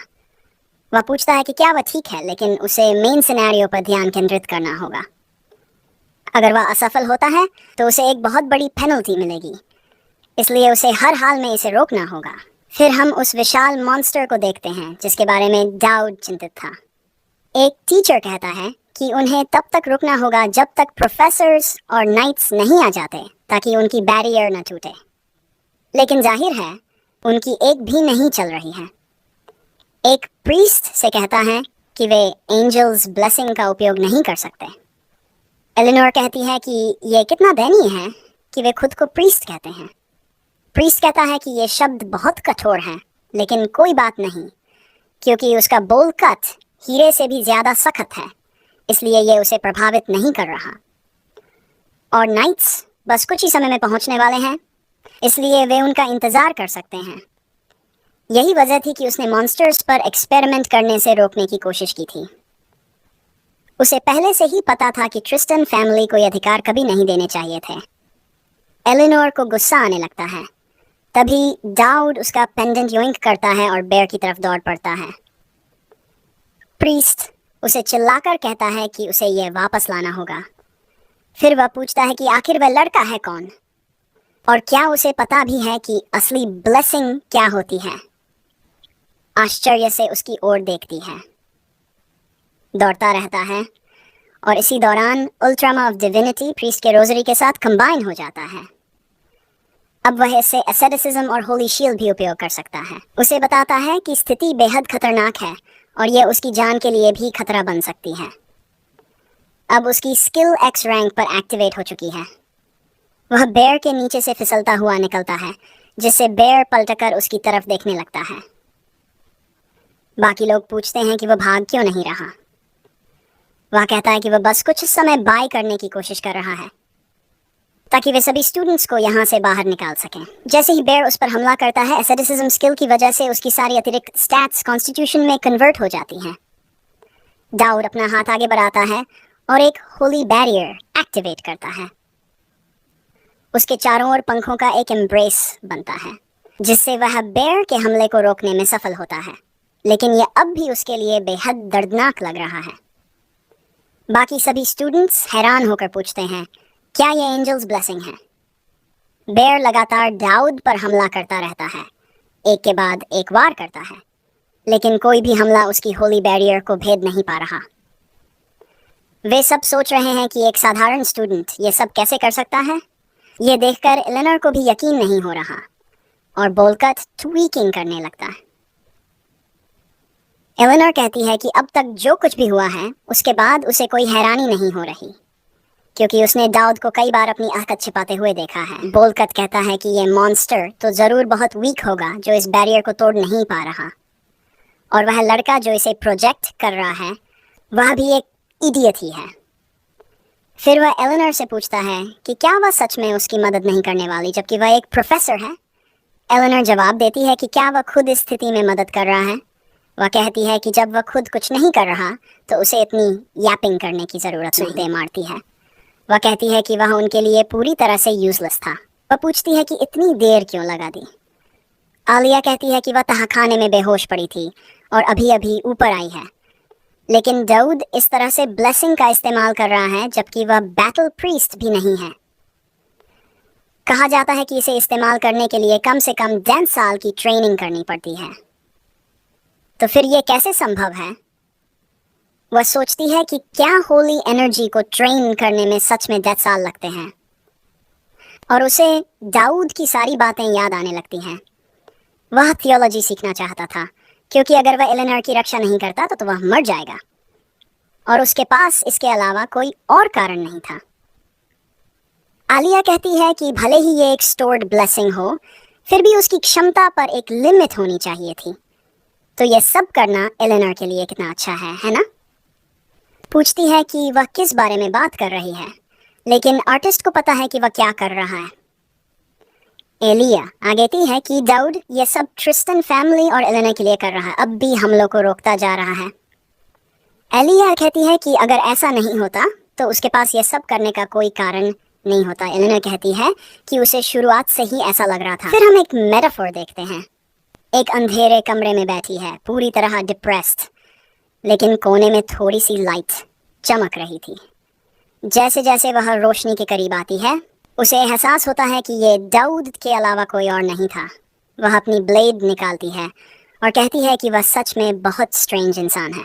वह पूछता है कि क्या वह ठीक है, लेकिन उसे मेन सिनेरियो पर ध्यान केंद्रित करना होगा। अगर वह असफल होता है तो उसे एक बहुत बड़ी पेनल्टी मिलेगी, इसलिए उसे हर हाल में इसे रोकना होगा। फिर हम उस विशाल मॉन्स्टर को देखते हैं जिसके बारे में डाउड चिंतित था। एक टीचर कहता है कि उन्हें तब तक रुकना होगा जब तक प्रोफेसर्स और नाइट्स नहीं आ जाते, ताकि उनकी बैरियर न टूटे। लेकिन जाहिर है उनकी एक भी नहीं चल रही है। एक प्रीस्ट से कहता है कि वे एंजल्स ब्लेसिंग का उपयोग नहीं कर सकते। एलेनोर कहती है कि ये कितना दयनीय है कि वे खुद को प्रीस्ट कहते हैं। प्रीस्ट कहता है कि ये शब्द बहुत कठोर है, लेकिन कोई बात नहीं, क्योंकि उसका बोल कट हीरे से भी ज़्यादा सख्त है, इसलिए ये उसे प्रभावित नहीं कर रहा। और नाइट्स बस कुछ ही समय में पहुंचने वाले हैं, इसलिए वे उनका इंतज़ार कर सकते हैं। यही वजह थी कि उसने मॉन्स्टर्स पर एक्सपेरिमेंट करने से रोकने की कोशिश की थी। उसे पहले से ही पता था कि ट्रिस्टन फैमिली को ये अधिकार कभी नहीं देने चाहिए थे। एलिनोर को गुस्सा आने लगता है। तभी दाऊद उसका पेंडेंट योइंक करता है और बेयर की तरफ दौड़ पड़ता है। प्रीस्ट उसे चिल्लाकर कहता है कि उसे यह वापस लाना होगा। फिर वह पूछता है कि आखिर वह लड़का है कौन, और क्या उसे पता भी है कि असली ब्लेसिंग क्या होती है। आश्चर्य से उसकी ओर देखती है, दौड़ता रहता है, और इसी दौरान उल्ट्रामा ऑफ डिविनिटी प्रीस्ट के रोजरी के साथ कंबाइन हो जाता है। अब वह इससे एसेटिसिज्म और होली शील्ड भी उपयोग कर सकता है। उसे बताता है कि स्थिति बेहद खतरनाक है और यह उसकी जान के लिए भी खतरा बन सकती है। अब उसकी स्किल एक्स रैंक पर एक्टिवेट हो चुकी है। वह बेयर के नीचे से फिसलता हुआ निकलता है, जिससे बेयर पलटकर उसकी तरफ देखने लगता है। बाकी लोग पूछते हैं कि वह भाग क्यों नहीं रहा। वह कहता है कि वह बस कुछ समय बाय करने की कोशिश कर रहा है ताकि वे सभी स्टूडेंट्स को यहाँ से बाहर निकाल सकें। जैसे ही बेयर उस पर हमला करता है, एसेटिसिज्म स्किल की वजह से उसकी सारी अतिरिक्त स्टैट्स कॉन्स्टिट्यूशन में कन्वर्ट हो जाती हैं। दाऊद अपना हाथ आगे बढ़ाता है और एक होली बैरियर एक्टिवेट करता है। उसके चारों ओर पंखों का एक एम्ब्रेस बनता है, जिससे वह बेयर के हमले को रोकने में सफल होता है। लेकिन यह अब भी उसके लिए बेहद दर्दनाक लग रहा है। बाकी सभी स्टूडेंट्स हैरान होकर पूछते हैं, क्या यह एंजल्स ब्लेसिंग है? बेयर लगातार दाऊद पर हमला करता रहता है, एक के बाद एक वार करता है, लेकिन कोई भी हमला उसकी होली बैरियर को भेद नहीं पा रहा। वे सब सोच रहे हैं कि एक साधारण स्टूडेंट ये सब कैसे कर सकता है। ये देखकर एलेनोर को भी यकीन नहीं हो रहा और बोलकर ट्वीकिंग करने लगता है। एलेनोर कहती है कि अब तक जो कुछ भी हुआ है उसके बाद उसे कोई हैरानी नहीं हो रही, क्योंकि उसने दाऊद को कई बार अपनी हरकत छिपाते हुए देखा है। बोलकत कहता है कि ये मॉन्स्टर तो जरूर बहुत वीक होगा जो इस बैरियर को तोड़ नहीं पा रहा, और वह लड़का जो इसे प्रोजेक्ट कर रहा है वह भी एक इडियट ही है। फिर वह एलेनोर से पूछता है कि क्या वह सच में उसकी मदद नहीं करने वाली, जबकि वह एक प्रोफेसर है। एलेनोर जवाब देती है कि क्या वह खुद इस स्थिति में मदद कर रहा है। वह कहती है कि जब वह खुद कुछ नहीं कर रहा तो उसे इतनी यापिंग करने की ज़रूरत नहीं मारती है। वह कहती है कि वह उनके लिए पूरी तरह से यूजलेस था। वह पूछती है कि इतनी देर क्यों लगा दी। आलिया कहती है कि वह तहखाने में बेहोश पड़ी थी और अभी अभी ऊपर आई है, लेकिन दाऊद इस तरह से ब्लेसिंग का इस्तेमाल कर रहा है जबकि वह बैटल प्रीस्ट भी नहीं है। कहा जाता है कि इसे इस्तेमाल करने के लिए कम से कम 10 साल की ट्रेनिंग करनी पड़ती है। तो फिर यह कैसे संभव है? वह सोचती है कि क्या होली एनर्जी को ट्रेन करने में सच में 10 साल लगते हैं, और उसे दाऊद की सारी बातें याद आने लगती हैं। वह थियोलॉजी सीखना चाहता था, क्योंकि अगर वह एलेनोर की रक्षा नहीं करता तो वह मर जाएगा, और उसके पास इसके अलावा कोई और कारण नहीं था। आलिया कहती है कि भले ही ये एक स्टोर्ड ब्लेसिंग हो, फिर भी उसकी क्षमता पर एक लिमिट होनी चाहिए थी। तो यह सब करना एलेनोर के लिए कितना अच्छा है ना? पूछती है कि वह किस बारे में बात कर रही है, लेकिन आर्टिस्ट को पता है कि वह क्या कर रहा है। एलिया आगेती है कि दाऊद ये सब ट्रिस्टन फैमिली और एलेनोर के लिए कर रहा है, अब भी हम लोग को रोकता जा रहा है। एलिया कहती है कि अगर ऐसा नहीं होता तो उसके पास ये सब करने का कोई कारण नहीं होता। एलेनोर कहती है कि उसे शुरुआत से ही ऐसा लग रहा था। फिर हम एक मेटाफोर देखते हैं। एक अंधेरे कमरे में बैठी है, पूरी तरह डिप्रेस्ड, लेकिन कोने में थोड़ी सी लाइट चमक रही थी। जैसे जैसे वह रोशनी के करीब आती है उसे एहसास होता है कि ये दाऊद के अलावा कोई और नहीं था। वह अपनी ब्लेड निकालती है और कहती है कि वह सच में बहुत स्ट्रेंज इंसान है।